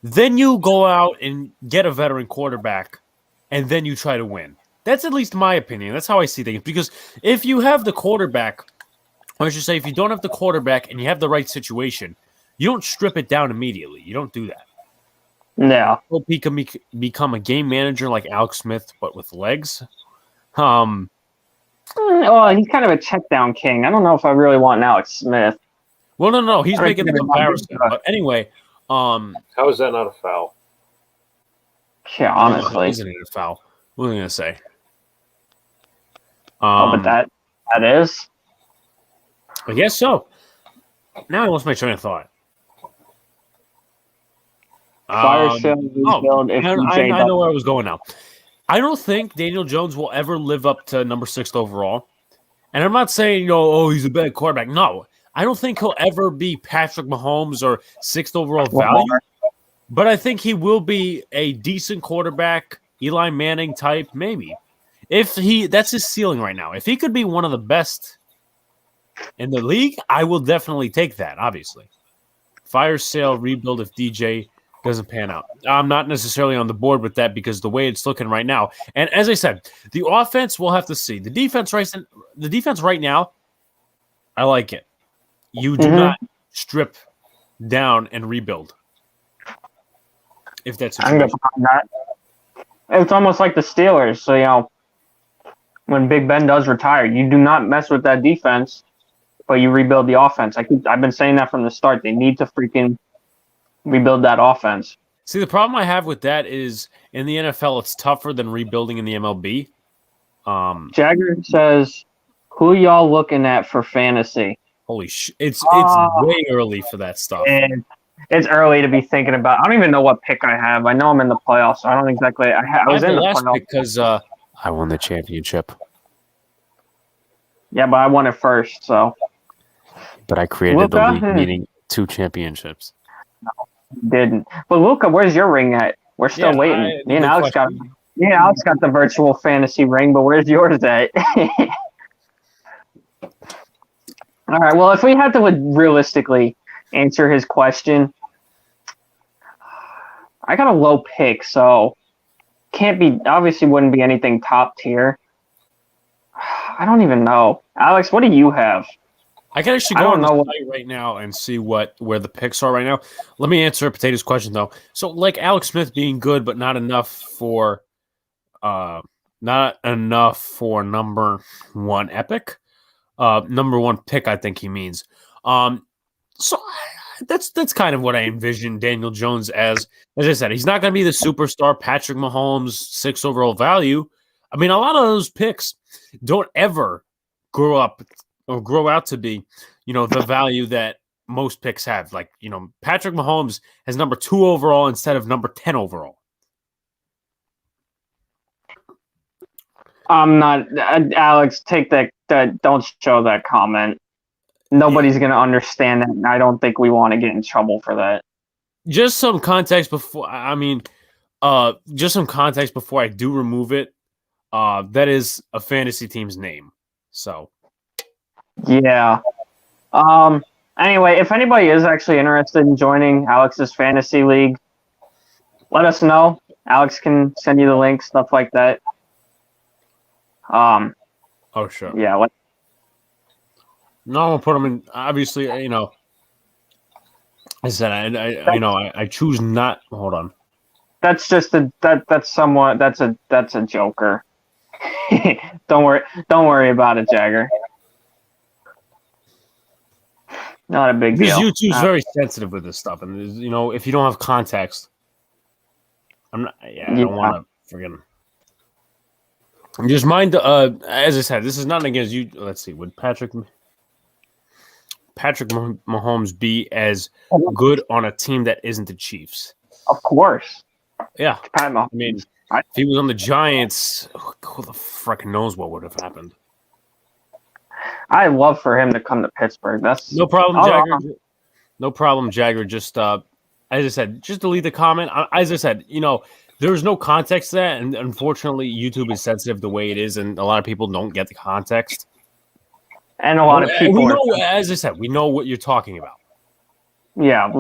then you go out and get a veteran quarterback, and then you try to win. That's at least my opinion. That's how I see things. Because if you have the quarterback, or I should say, if you don't have the quarterback and you have the right situation, you don't strip it down immediately. You don't do that. No. Hope he can become a game manager like Alex Smith, but with legs. Well, he's kind of a check down king. I don't know if I really want Alex Smith. Well, no. He's making the comparison. But anyway. How is that not a foul? Yeah, honestly. Isn't it a foul? What am I going to say? But that is? I guess so. Now I lost my train of thought. Fire sale rebuild if I know where I was going now. I don't think Daniel Jones will ever live up to number 6 overall. And I'm not saying, he's a bad quarterback. No. I don't think he'll ever be Patrick Mahomes or 6th overall value. But I think he will be a decent quarterback, Eli Manning type, maybe. That's his ceiling right now. If he could be one of the best in the league, I will definitely take that, obviously. Fire sale rebuild if DJ doesn't pan out. I'm not necessarily on the board with that because the way it's looking right now. And as I said, the offense we'll have to see. The defense right now, I like it. You do not strip down and rebuild. If that's I'm good behind that. It's almost like the Steelers. So, when Big Ben does retire, you do not mess with that defense, but you rebuild the offense. I've been saying that from the start. They need to freaking rebuild that offense. See, the problem I have with that is in the NFL, it's tougher than rebuilding in the MLB. Jagger says, who y'all looking at for fantasy? Holy shit. It's way early for that stuff. It's early to be thinking about. I don't even know what pick I have. I know I'm in the playoffs, so I don't exactly. I was in the last playoffs pick because I won the championship. Yeah, but I won it first, so. But I created the league, meaning 2 championships. No, didn't. But Luca, where's your ring at? We're still waiting. Me and Alex got the virtual fantasy ring, but where's yours at? All right. Well, if we had to realistically answer his question, I got a low pick, so obviously wouldn't be anything top tier. I don't even know. Alex, what do you have? I can actually go on the site right now and see where the picks are right now. Let me answer Potato's question though. So, like Alex Smith being good, but not enough for number 1 epic. Number 1 pick, I think he means. So that's kind of what I envision Daniel Jones as. As I said, he's not going to be the superstar Patrick Mahomes 6 overall value. I mean, a lot of those picks don't ever grow out to be, the value that most picks have. Like, Patrick Mahomes has number 2 overall instead of number 10 overall. I'm not, Alex, take that, don't show that comment. Nobody's going to understand that, and I don't think we want to get in trouble for that. Just some context before, just some context before I do remove it. That is a fantasy team's name. So Yeah. Anyway, if anybody is actually interested in joining Alex's fantasy league, let us know. Alex can send you the link, stuff like that. oh sure. Yeah. No, I'm gonna put them in. Obviously, you know. I said I choose not. Hold on. That's just that's a joker. Don't worry about it, Jagger. Not a big Because deal. YouTube's very sensitive with this stuff, and you know, if you don't have context, I don't want to forget them. Just mind, as I said, this is not against you. Let's see, would Patrick Mahomes be as good on a team that isn't the Chiefs? Of course. Yeah, Pat Mahomes. I mean, if he was on the Giants, who the frick knows what would have happened? I'd love for him to come to Pittsburgh. That's no problem, Jagger. No problem, Jagger. Just as I said, just delete the comment. As I said, you know, there's no context to that, and unfortunately, YouTube is sensitive the way it is, and a lot of people don't get the context. And a lot of people. We know, as I said, we know what you're talking about. Yeah,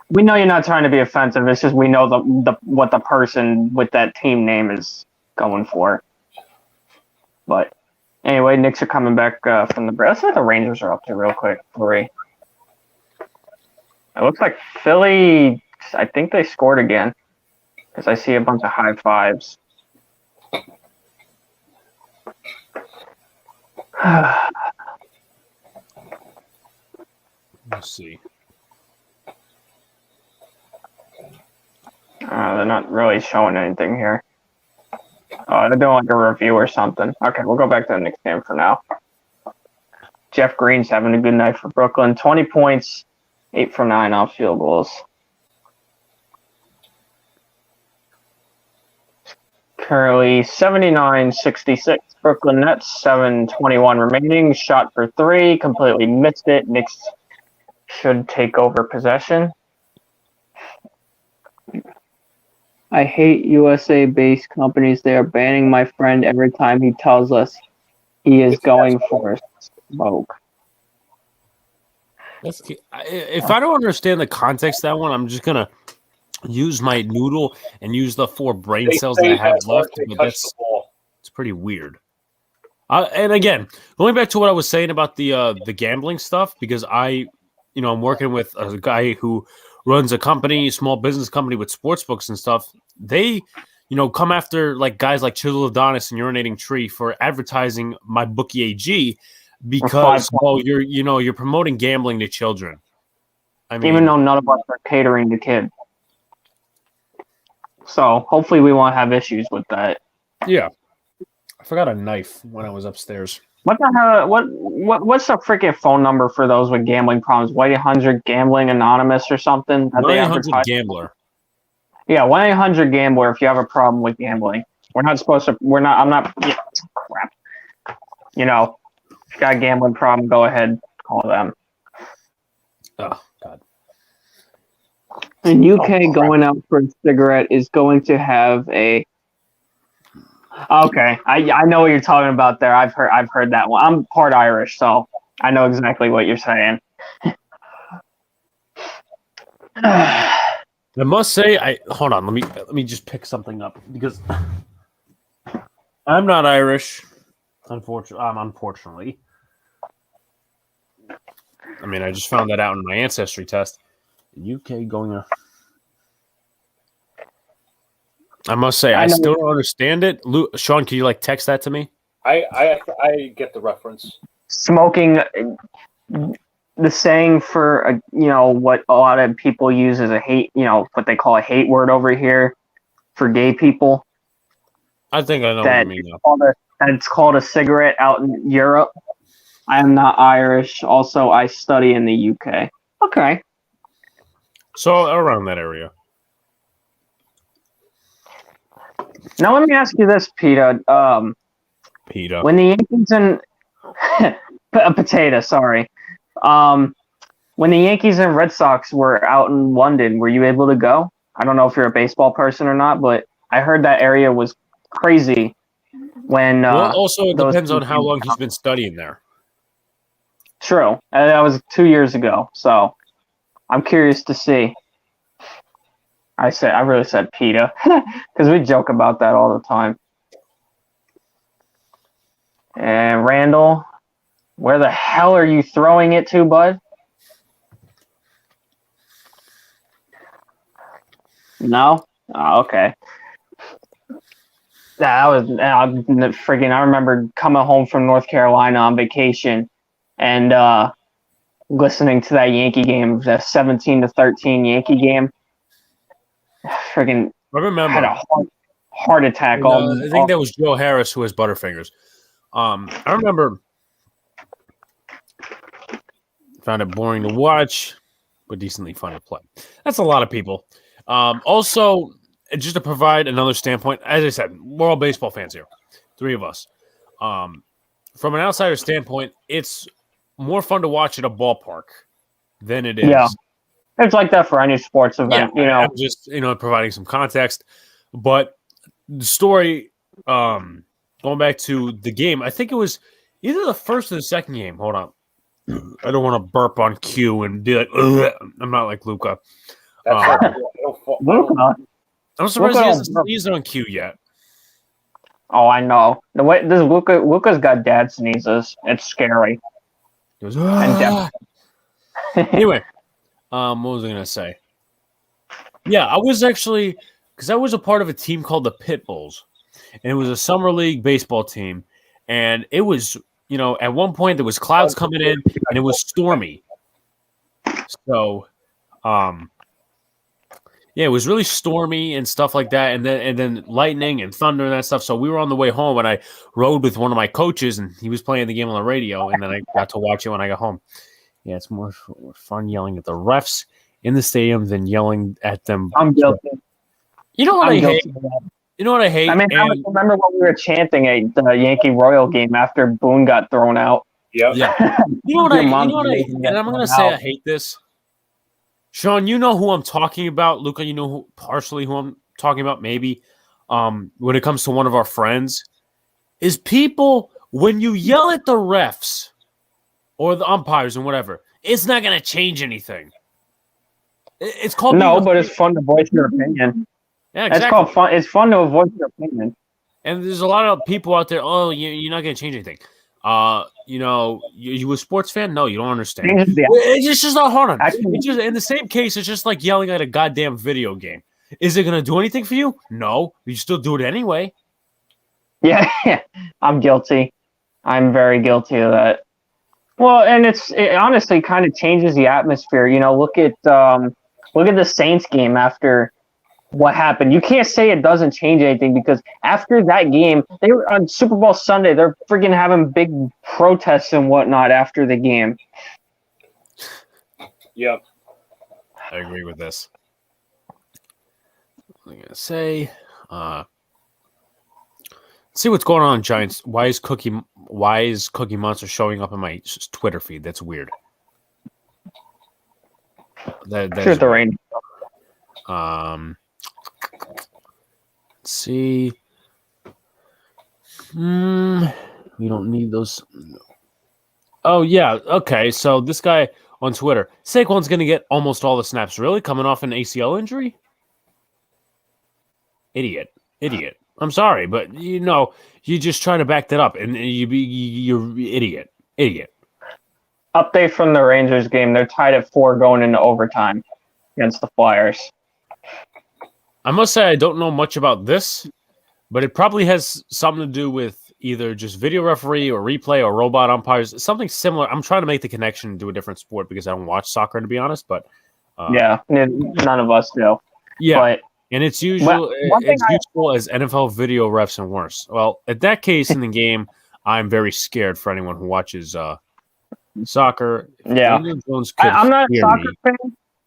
we know you're not trying to be offensive. It's just we know what the person with that team name is going for. But anyway, Knicks are coming back from the break. Let's see what the Rangers are up to real quick. 3. It looks like Philly. I think they scored again because I see a bunch of high fives. Let's see. They're not really showing anything here. They're doing like a review or something. Okay, we'll go back to the Knicks game for now. Jeff Green's having a good night for Brooklyn. 20 points, 8 for 9 off field goals. Currently 79-66. Brooklyn Nets, 7:21 remaining. Shot for 3, completely missed it. Knicks should take over possession. I hate USA-based companies. They are banning my friend every time he tells us he is going for a smoke. If I don't understand the context of that one, I'm just going to use my noodle and use the 4 brain cells that I have left. But it's pretty weird. And again, going back to what I was saying about the gambling stuff, because I'm working with a guy who runs a company, small business company with sports books and stuff. They, come after like guys like Chisel Adonis and Urinating Tree for advertising my bookie AG because you're promoting gambling to children. I mean, even though none of us are catering to kids. So hopefully we won't have issues with that. Yeah. I forgot a knife when I was upstairs. What the hell? What's the freaking phone number for those with gambling problems? 1-800-GAMBLING Anonymous or something? 1-800-GAMBLER. Yeah, 1-800-GAMBLER if you have a problem with gambling. I'm not. Yeah, crap. If you got a gambling problem, go ahead, call them. Oh, God. In UK, going out for a cigarette is going to have a... Okay, I know what you're talking about there. I've heard that one. I'm part Irish, so I know exactly what you're saying. I must say, hold on. Let me just pick something up because I'm not Irish. Unfortunately. I mean, I just found that out in my ancestry test. UK going up. I must say, I still don't understand it. Sean, can you text that to me? I get the reference. Smoking, the saying for what a lot of people use as a hate, what they call a hate word over here for gay people. I think I know what you mean. It's called a cigarette out in Europe. I am not Irish. Also, I study in the UK. Okay. So around that area. Now let me ask you this, Peter. Peter. When the Yankees and potato, sorry. When the Yankees and Red Sox were out in London, were you able to go? I don't know if you're a baseball person or not, but I heard that area was crazy when. Well, also, it those depends on how teams- long he's been studying there. True, that was 2 years ago. So I'm curious to see. I really said PETA because we joke about that all the time. And Randall, where the hell are you throwing it to, bud? No? Oh, okay. That was freaking. I remember coming home from North Carolina on vacation and listening to that Yankee game, the 17-13 Yankee game. Freaking I remember. had a heart attack. I think that was Joe Harris who has Butterfingers. I remember. Found it boring to watch, but decently fun to play. That's a lot of people. Also, just to provide another standpoint, as I said, we're all baseball fans here, 3 of us. From an outsider standpoint, it's more fun to watch at a ballpark than it is. Yeah, it's like that for any sports event, I'm just providing some context. But the story, going back to the game, I think it was either the first or the second game. Hold on. I don't want to burp on cue and be like, ugh. I'm not like Luca. Luca. I'm surprised he hasn't sneezed on cue yet. Oh, I know. The way this Luca's got dad sneezes. It's scary. He goes, ah. Anyway, what was I gonna say? Yeah, I was actually because I was a part of a team called the Pit Bulls, and it was a summer league baseball team, and it was. At one point there was clouds coming in and it was stormy. So, it was really stormy and stuff like that. And then lightning and thunder and that stuff. So we were on the way home and I rode with one of my coaches and he was playing the game on the radio. And then I got to watch it when I got home. Yeah, it's more fun yelling at the refs in the stadium than yelling at them. I'm guilty. You know what I hate? You know what I hate? I mean, I remember when we were chanting at the Yankee Royal game after Boone got thrown out. Yep. Yeah. You know what I hate? And I'm going to say I hate this. Sean, you know who I'm talking about. Luca, you know partially who I'm talking about, maybe. When it comes to one of our friends, is people, when you yell at the refs or the umpires and whatever, it's not going to change anything. It's called... No, but it's fun to voice your opinion. Yeah, exactly. It's called fun. It's fun to voice your opinion. And there's a lot of people out there. Oh, you're not going to change anything. You a sports fan? No, you don't understand. It's just not hard on. It's just in the same case. It's just like yelling at a goddamn video game. Is it going to do anything for you? No, you still do it anyway. Yeah, I'm guilty. I'm very guilty of that. Well, and it honestly kind of changes the atmosphere. Look at the Saints game after. What happened? You can't say it doesn't change anything because after that game, they were on Super Bowl Sunday. They're freaking having big protests and whatnot after the game. Yep. I agree with this. I'm going to say, see what's going on, Giants. Why is Cookie Monster showing up in my Twitter feed? That's weird. Sure, the rain. Let's see. We don't need those. Oh, yeah. Okay. So this guy on Twitter, Saquon's going to get almost all the snaps. Really? Coming off an ACL injury? Idiot. I'm sorry, but you just try to back that up, and you're idiot. Update from the Rangers game. They're tied at 4 going into overtime against the Flyers. I must say I don't know much about this, but it probably has something to do with either just video referee or replay or robot umpires, something similar. I'm trying to make the connection to a different sport because I don't watch soccer, to be honest. But yeah, none of us do. Yeah, but and it's usual. It's useful as NFL video refs and worse. Well, at that case in the game, I'm very scared for anyone who watches soccer. Yeah, I'm not a soccer fan,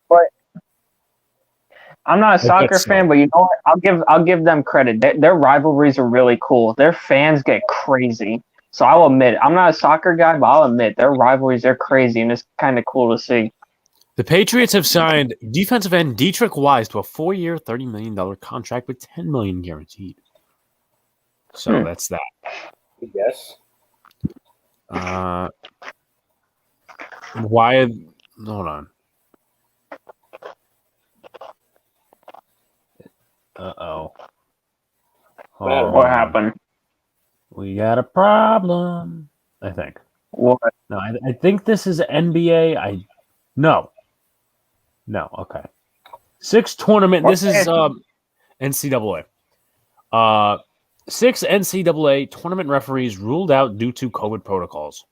but. I'm not a soccer fan, but you know what? I'll give them credit. Their rivalries are really cool. Their fans get crazy. So I'll admit, I'm not a soccer guy, but I'll admit their rivalries are crazy, and it's kind of cool to see. The Patriots have signed defensive end Dietrich Wise to a 4-year, $30 million contract with $10 million guaranteed. So that's that. Yes. Why? Hold on. Uh-oh. What happened? We got a problem, I think. What? No, I think this is NBA. No, okay. 6 tournament. This is NCAA. 6 NCAA tournament referees ruled out due to COVID protocols.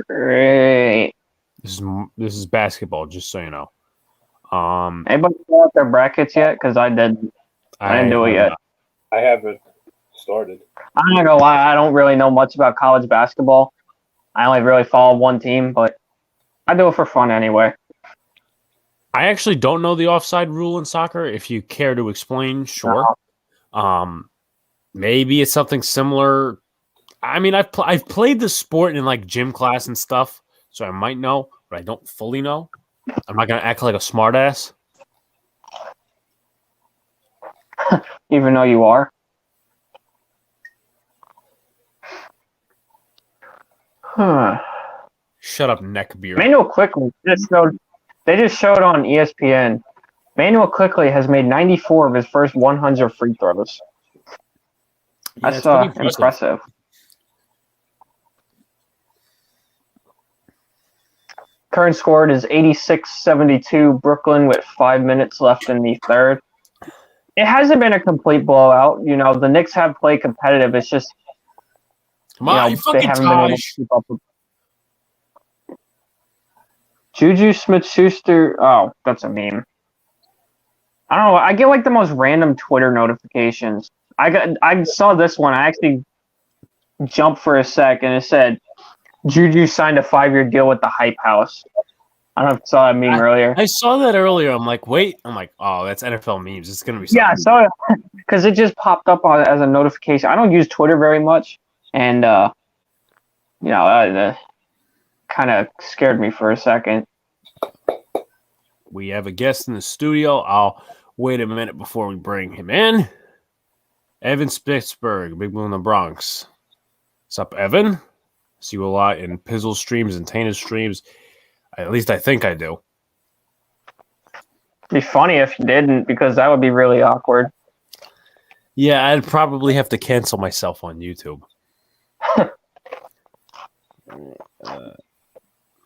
Great. This is basketball, just so you know. Anybody fill out their brackets yet? Because I didn't. I didn't do it yet. I haven't started. I'm not gonna lie. I don't really know much about college basketball. I only really follow one team, but I do it for fun anyway. I actually don't know the offside rule in soccer. If you care to explain, sure. Maybe it's something similar. I mean, I've played the sport in like gym class and stuff, so I might know, but I don't fully know. I'm not gonna act like a smartass. Even though you are. Shut up, neckbeard. Manuel Quickly they just showed on ESPN. Manuel Quickly has made 94 of his first 100 free throws. That's impressive. Current score is 86-72 Brooklyn with 5 minutes left in the third. It hasn't been a complete blowout. You know, the Knicks have played competitive. It's just come on, you they haven't been able to keep up with Juju Smith-Schuster. Oh, that's a meme. I don't know. I get like the most random Twitter notifications. I saw this one. I actually jumped for a sec, and it said Juju signed a 5-year deal with the Hype House. I don't know if you saw that meme earlier. I saw that earlier. I'm like, wait. I'm like, oh, that's NFL memes. It's gonna be something. Yeah, I saw it because it just popped up as a notification. I don't use Twitter very much, and kind of scared me for a second. We have a guest in the studio. I'll wait a minute before we bring him in. Evan Spitzberg, Big Blue in the Bronx. What's up, Evan? See you a lot in Pizzle streams and Tainted streams. At least I think I do. It'd be funny if you didn't, because that would be really awkward. Yeah, I'd probably have to cancel myself on YouTube.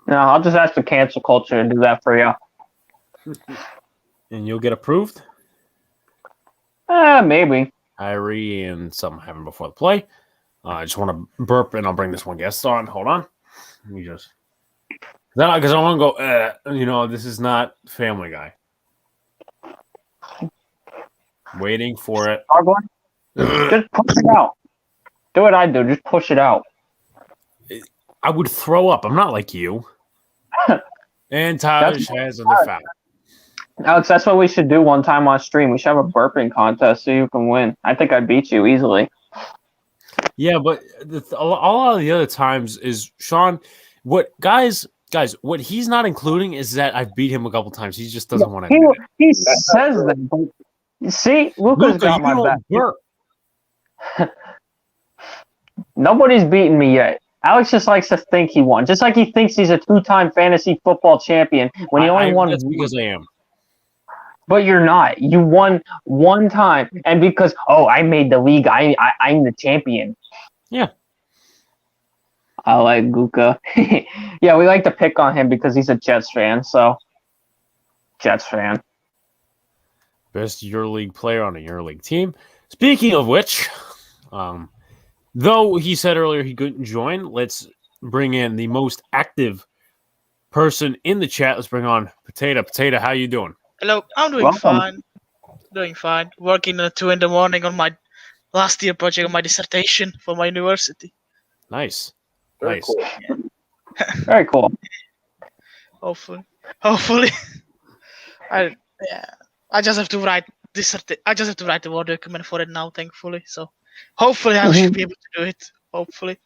No, I'll just ask the cancel culture to do that for you. And you'll get approved? Maybe. Kyrie and something happened before the play. I just want to burp, and I'll bring this one guest on. Hold on. Let me just... Because I want to go, this is not Family Guy. Waiting for it. Just push it out. Do what I do. Just push it out. I would throw up. I'm not like you. And Taj has in the foul. Alex, that's what we should do one time on stream. We should have a burping contest so you can win. I think I beat you easily. Yeah, but a lot of the other times is Sean. What guys, what he's not including is that I've beat him a couple times. He just doesn't want to do it. He says that. But see, Luca, got my back. Nobody's beaten me yet. Alex just likes to think he won. Just like he thinks he's a 2-time fantasy football champion when he only won. That's because I am. But you're not. You won one time. And because, I made the league, I'm the champion. Yeah. I like Luca. Yeah, we like to pick on him because he's a Jets fan. So, Jets fan. Best EuroLeague player on a EuroLeague team. Speaking of which, though he said earlier he couldn't join, let's bring in the most active person in the chat. Let's bring on Potato. Potato, how you doing? Hello, I'm doing fine. Doing fine. Working at 2 a.m. on my last year project on my dissertation for my university. Nice. Very nice. cool. Yeah. Very cool. Hopefully. I just have to write the Word document for it now, thankfully. So hopefully I should be able to do it. Hopefully.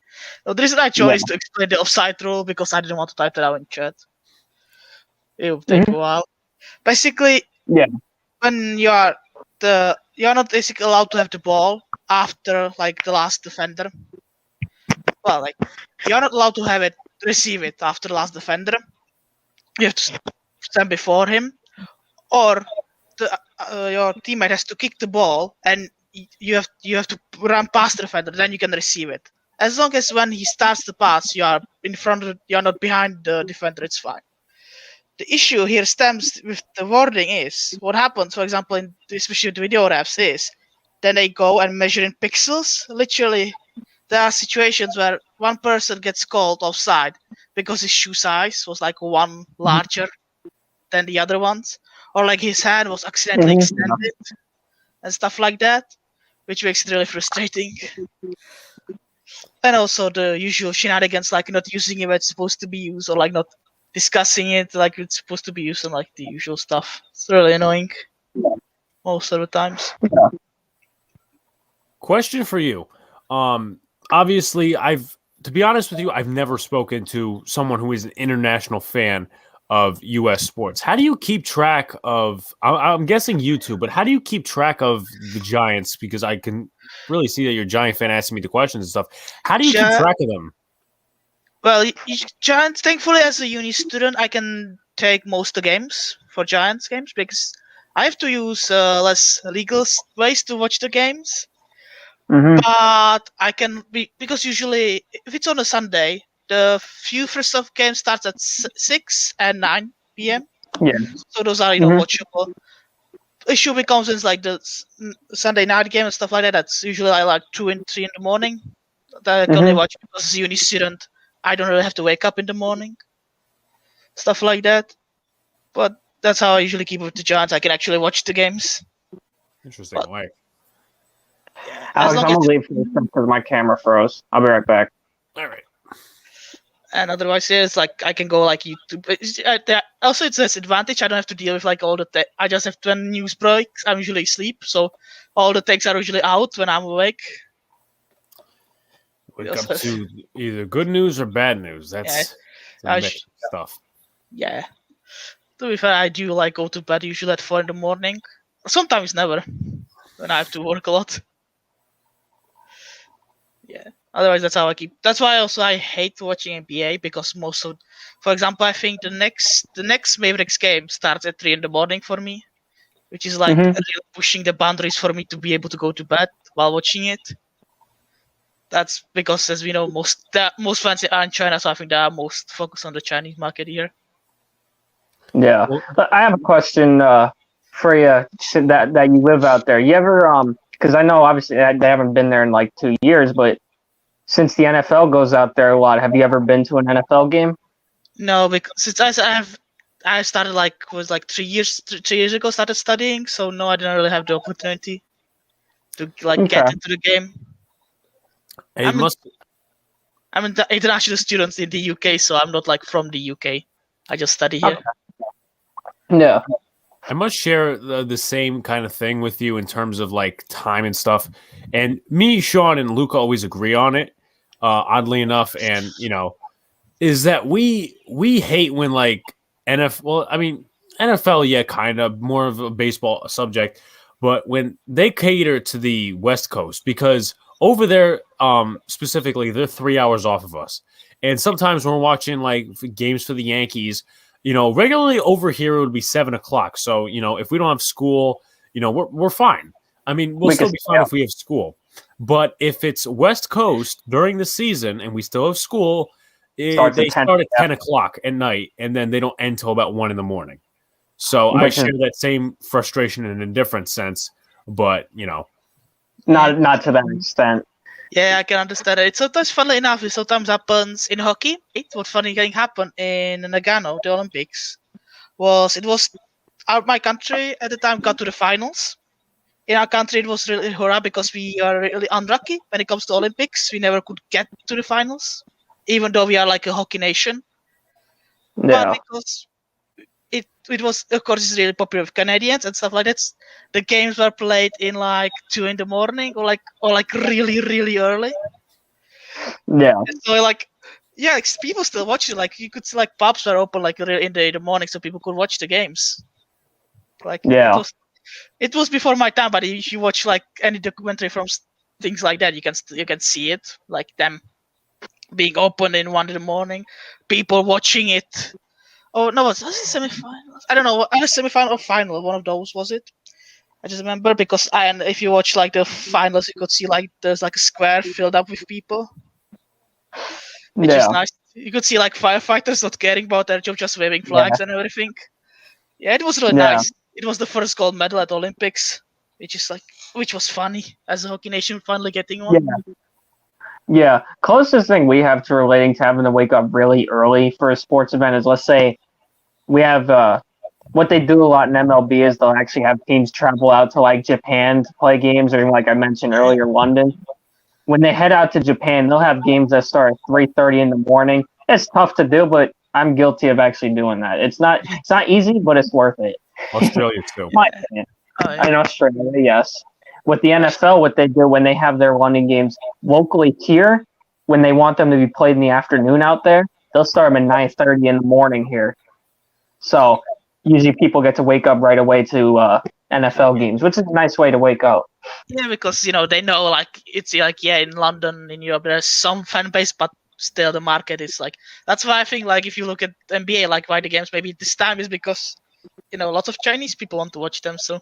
No, there is no choice to explain the offside rule because I didn't want to type it out in chat. It will take a while. Basically, Yeah. when you're not basically allowed to have the ball after like the last defender. Well, like you're not allowed to receive it after the last defender. You have to stand before him, or your teammate has to kick the ball, and you have to run past the defender. Then you can receive it. As long as when he starts the pass, you are in front of, you're not behind the defender. It's fine. The issue here stems with the wording is what happens, for example, especially with video refs, is then they go and measure in pixels. Literally, there are situations where one person gets called offside because his shoe size was like one larger than the other ones, or like his hand was accidentally extended and stuff like that, which makes it really frustrating. And also the usual shenanigans, like not using it when it's supposed to be used, or like not discussing it like it's supposed to be used, and like the usual stuff. It's really annoying most of the times. Question for you. Obviously, to be honest with you, I've never spoken to someone who is an international fan of U.S. sports. How do you keep track of, I'm guessing YouTube, but how do you keep track of the Giants? Because I can really see that you're a Giant fan asking me the questions and stuff. How do you keep track of them? Well, Giants, thankfully, as a uni student, I can take most of the games for Giants games because I have to use less legal ways to watch the games. But I can because usually if it's on a Sunday, the first of games starts at 6 and 9 p.m. Yeah. So those are watchable. Issue becomes in like the Sunday night game and stuff like that. That's usually like 2 and 3 in the morning. That I can only watch because as a uni student, I don't really have to wake up in the morning. Stuff like that. But that's how I usually keep up with the Giants. I can actually watch the games. Interesting. Why? Yeah. Alex, I'm going to leave for this because my camera froze. I'll be right back. All right. And otherwise, it's like I can go like YouTube. Also, it's a disadvantage. I don't have to deal with like all the I just have when news breaks. I'm usually asleep, so all the takes are usually out when I'm awake. Wake up to either good news or bad news. That's mixed stuff. Yeah. To be fair, I do like go to bed usually at 4 in the morning. Sometimes never, when I have to work a lot. Yeah. Otherwise, that's how I keep. That's why also I hate watching NBA because for example, I think the next Mavericks game starts at 3 in the morning for me, which is like really pushing the boundaries for me to be able to go to bed while watching it. That's because, as we know, most fans are in China, so I think they are most focused on the Chinese market here. Yeah, but I have a question for you that you live out there. You ever because I know obviously they haven't been there in like 2 years, but since the NFL goes out there a lot, have you ever been to an NFL game? No, because since I started like 3 years ago started studying, so no, I didn't really have the opportunity to get into the game. I'm an international student in the UK, so I'm not like from the UK. I just study here. Okay. Yeah. I must share the same kind of thing with you in terms of like time and stuff. And me, Sean, and Luca always agree on it. Oddly enough, and is that we hate when like NFL. Well, I mean NFL, yeah, kind of more of a baseball subject, but when they cater to the West Coast because over there, specifically, they're 3 hours off of us, and sometimes when we're watching like games for the Yankees. Regularly over here it would be 7 o'clock. So, if we don't have school, we're fine. I mean, we'll still be fine if we have school. But if it's West Coast during the season and we still have school, they start at 10 o'clock at night and then they don't end till about 1 in the morning. So I share that same frustration in a different sense, but not to that extent. Yeah, I can understand it. It's sometimes, funnily enough, it sometimes happens in hockey. What funny thing happened in Nagano, the Olympics, was my country at the time got to the finals. In our country, it was really hurrah because we are really unlucky when it comes to Olympics. We never could get to the finals, even though we are like a hockey nation. Yeah. But because it was, of course, it's really popular with Canadians and stuff like that. The games were played in like 2 in the morning or like really, really early. Yeah. So like Yeah, like, people still watch it. Like you could see, like pubs were open like in the morning, so people could watch the games. Like Yeah. it was before my time, but if you watch like any documentary from things like that, you can see it, like them being open in 1 in the morning, people watching it. Oh no, was it semifinals? I don't know. Either semifinal or final. One of those was it? I just remember because and if you watch like the finals, you could see like there's like a square filled up with people, which is nice. You could see like firefighters not caring about their job, just waving flags and everything. Yeah, it was really nice. It was the first gold medal at Olympics, which was funny as a Hockey Nation finally getting one. Yeah, closest thing we have to relating to having to wake up really early for a sports event is, let's say, we have what they do a lot in MLB is they'll actually have teams travel out to like Japan to play games, or like I mentioned earlier, London. When they head out to Japan, they'll have games that start at 3:30 in the morning. It's tough to do, but I'm guilty of actually doing that. It's not easy, but it's worth it. Australia too. My opinion. In Australia, yes. With the NFL, what they do when they have their London games locally here, when they want them to be played in the afternoon out there, they'll start them at 9:30 in the morning here. So usually people get to wake up right away to NFL games, which is a nice way to wake up. Yeah, because they know like it's like in London, in Europe, there's some fan base, but still the market is like. That's why I think like if you look at NBA, like why the games maybe this time is because lots of Chinese people want to watch them, so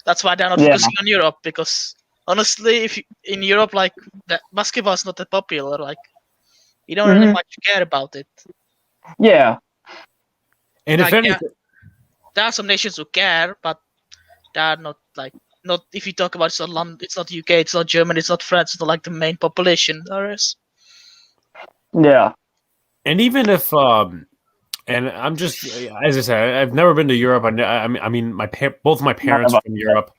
that's why they're not focusing on Europe. Because honestly, if in Europe like basketball is not that popular, like you don't really much care about it. Yeah. And like, if anything, there are some nations who care, but they are not if you talk about it's not London, it's not UK, it's not Germany, it's not France, it's not like the main population there is. Yeah. And even if and I'm just, as I said, I've never been to Europe. I mean, both my parents from Europe.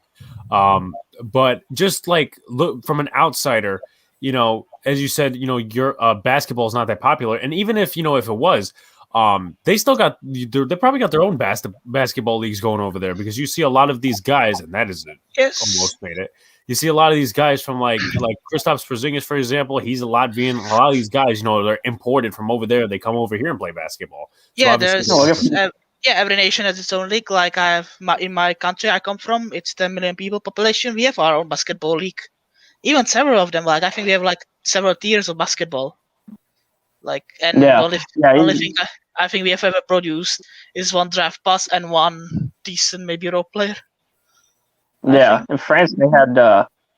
But just like look from an outsider, as you said, your basketball is not that popular. And even if if it was, they still got they probably got their own basketball leagues going over there, because you see a lot of these guys, and that is it. Yes. Almost made it. You see a lot of these guys from like Kristaps Porzingis, for example. He's a Latvian. A lot of these guys, they're imported from over there. They come over here and play basketball. Yeah, every nation has its own league. Like in my country I come from, it's 10 million people population. We have our own basketball league. Even several of them. Like I think we have like several tiers of basketball. Like only thing I think we have ever produced is one draft pass and one decent maybe role player. Yeah, in France they had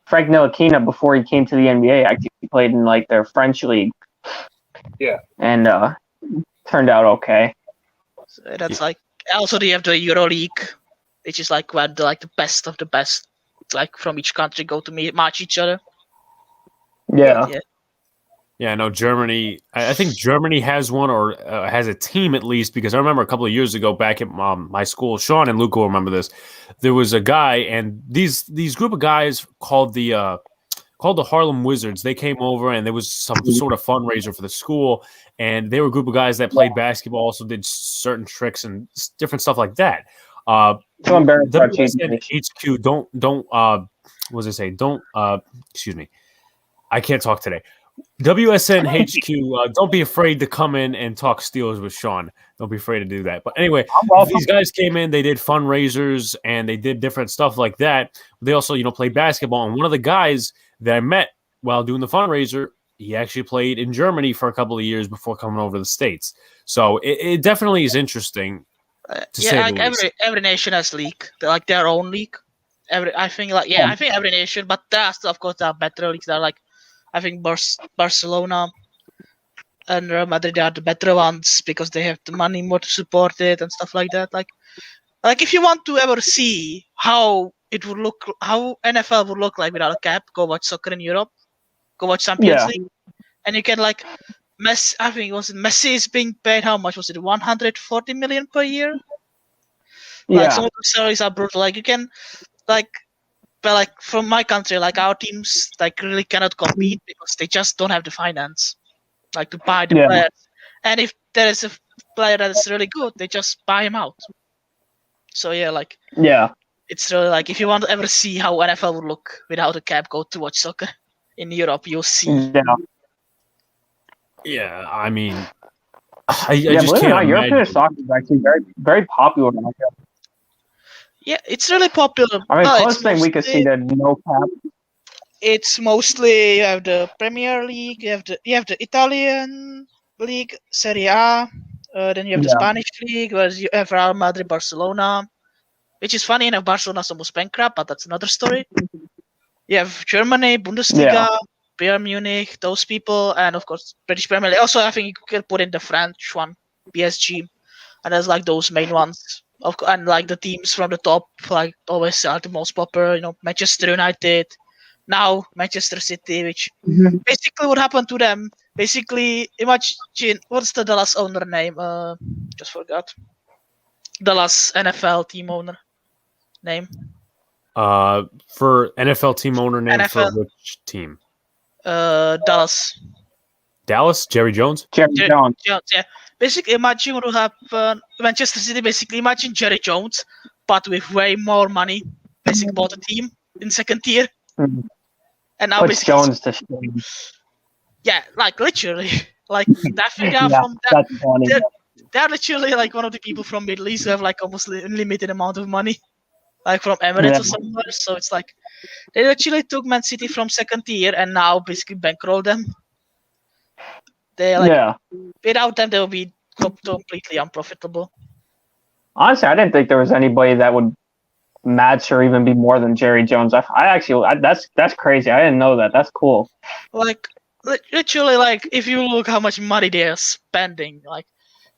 Frank Ntilikina before he came to the NBA. Actually played in like their French league. Yeah, and turned out okay. So that's like also they have the Euro League, which is like where the best of the best, like from each country go to match each other. Yeah, no, Germany. I think Germany has one, or has a team at least, because I remember a couple of years ago back at my school, Sean and Luca will remember this. There was a guy, and these group of guys called the Harlem Wizards. They came over, and there was some sort of fundraiser for the school, and they were a group of guys that played basketball, also did certain tricks and different stuff like that. WSN HQ, don't what does it say? Don't excuse me, I can't talk today. WSN HQ, don't be afraid to come in and talk Steelers with Sean. Don't be afraid to do that. But anyway, these guys came in, they did fundraisers, and they did different stuff like that. They also, played basketball. And one of the guys that I met while doing the fundraiser, he actually played in Germany for a couple of years before coming over to the States. So it definitely is interesting. Every nation has league, like their own league. I think every nation, but there are still, of course, there are better leagues. There are like, I think Barcelona and Real Madrid are the better ones because they have the money more to support it and stuff like that. Like if you want to ever see how it would look, how NFL would look like without a cap, go watch soccer in Europe, go watch Champions League, and you can like Messi. I think Messi is being paid. How much was it? 140 million per year. Like some of the salaries are brutal. Like you can like. But like from my country, like our teams like really cannot compete because they just don't have the finance, like to buy the players. And if there is a player that is really good, they just buy him out. So it's really like if you want to ever see how NFL would look without a cap, go to watch soccer in Europe. You'll see. Yeah, I mean, I Yeah, just believe it or can't not, European imagine. soccer is actually very, very popular. Yeah, it's really popular. I mean, No, closest thing we could see to no cap. it's mostly you have the Premier League, you have the Italian league, Serie A, then you have the Yeah. Spanish league, where you have Real Madrid, Barcelona, which is funny enough. Barcelona's almost bankrupt, but that's another story. You have Germany, Bundesliga, Bayern Munich, those people, and of course British Premier League. Also, I think you can put in the French one, PSG, and there's like those main ones. And like the teams from the top, like always are the most popular. Manchester United, now Manchester City, which basically what happened to them. Basically, imagine what's the Dallas owner name? Just forgot. Dallas NFL team owner name. For NFL team owner name NFL. for which team? Dallas. Dallas? Jerry Jones? Jerry Jones. Yeah. Basically, imagine what will happen. Manchester City. Basically, imagine Jerry Jones, but with way more money. Basically, bought a team in second tier, Mhm. and now Puts basically, Jones to shame. yeah, like literally, like that figure Yeah, from that. that's funny. They're literally like one of the people from Middle East who have like almost unlimited amount of money, like from Emirates Yeah. or somewhere. So it's like they actually took Man City from second tier and now basically bankroll them. They like Yeah. without them they will be completely unprofitable. Honestly, I didn't think there was anybody that would match or even be more than Jerry Jones. That's crazy. I didn't know that. That's cool. Like literally, like if you look how much money they are spending, like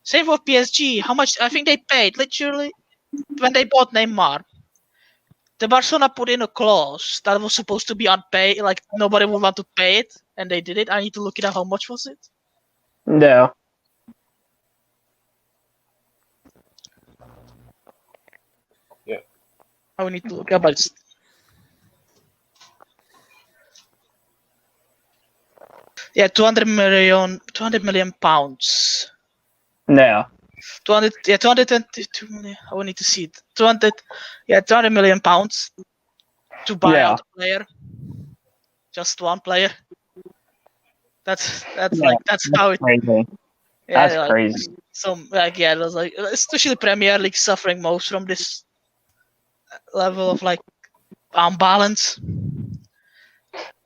same for PSG, how much I think they paid literally when they bought Neymar. The Barcelona put in a clause that was supposed to be unpaid, like nobody would want to pay it, and they did it. I need to look it up. How much was it? Yeah. I will need to look up. But yeah, 200 million pounds. Yeah. 222 million. I will need to see it. 200 million pounds to buy Yeah. out a player. Just one player. That's Yeah, like that's how it. Crazy. Yeah, That's like, crazy. it was like especially Premier League suffering most from this level of like unbalance.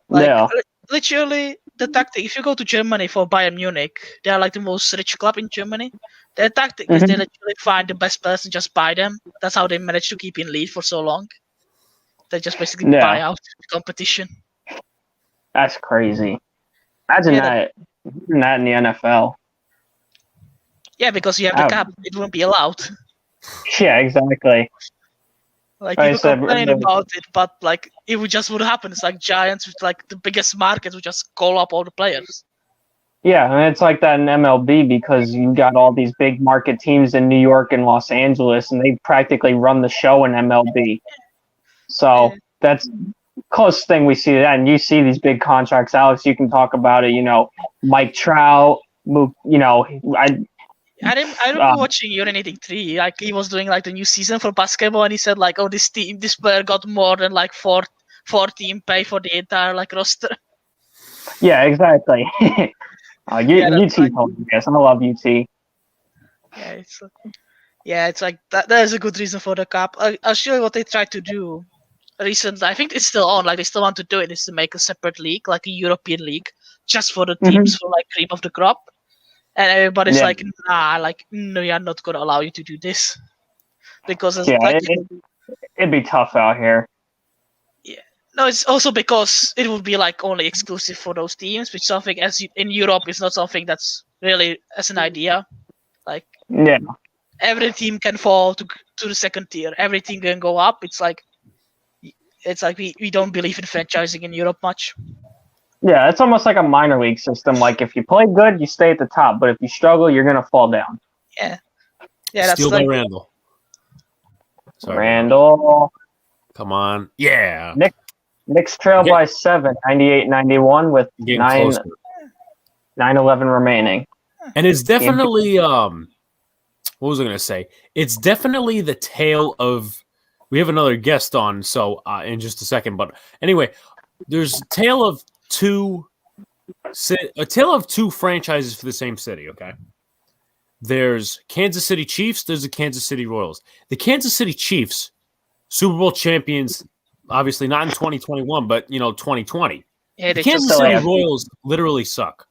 Like Yeah. literally the tactic. If you go to Germany for Bayern Munich, they are like the most rich club in Germany. Their tactic is they literally find the best players and just buy them. That's how they manage to keep in lead for so long. They just basically buy out the competition. That's crazy. Imagine that in the NFL. Yeah, because you have the cap, it wouldn't be allowed. Yeah, exactly. Like Like I people said, complain about it, but like it would just would happen. It's like Giants with like the biggest market would just call up all the players. Yeah, and it's like that in MLB because you got all these big market teams in New York and Los Angeles, and they practically run the show in MLB. So that's closest thing we see to that. And you see these big contracts, Alex. You can talk about it. Mike Trout. I remember watching Urinating 3. Like he was doing like the new season for basketball, and he said like, "Oh, this player got more than like four team pay for the entire like roster." Yeah, exactly. UT hilarious. I love UT. Yeah, it's like that. That is a good reason for the cap. I'll show you what they tried to do recently. I think it's still on. Like they still want to do it. Is to make a separate league, like a European league, just for the teams for like cream of the crop. And everybody's like, nah, like no, we are not gonna allow you to do this because it'd be tough out here. Yeah, no, it's also because it would be like only exclusive for those teams, which something as in Europe is not something that's really as an idea. Like every team can fall to the second tier. Every team can go up. It's like we don't believe in franchising in Europe much. Yeah, it's almost like a minor league system. Like if you play good, you stay at the top, but if you struggle, you're gonna fall down. Yeah, that's Steal like by Randall. Sorry, Randall. Come on. Yeah. Knicks trail by 7, 98-91 with 9:11 remaining. And it's definitely what was I gonna say? It's definitely the tale of. We have another guest on, so in just a second. But anyway, there's a tale of two a tale of two franchises for the same city, okay? There's Kansas City Chiefs, there's the Kansas City Royals. The Kansas City Chiefs, Super Bowl champions, obviously not in 2021, but 2020. Yeah, The Kansas City Royals literally suck.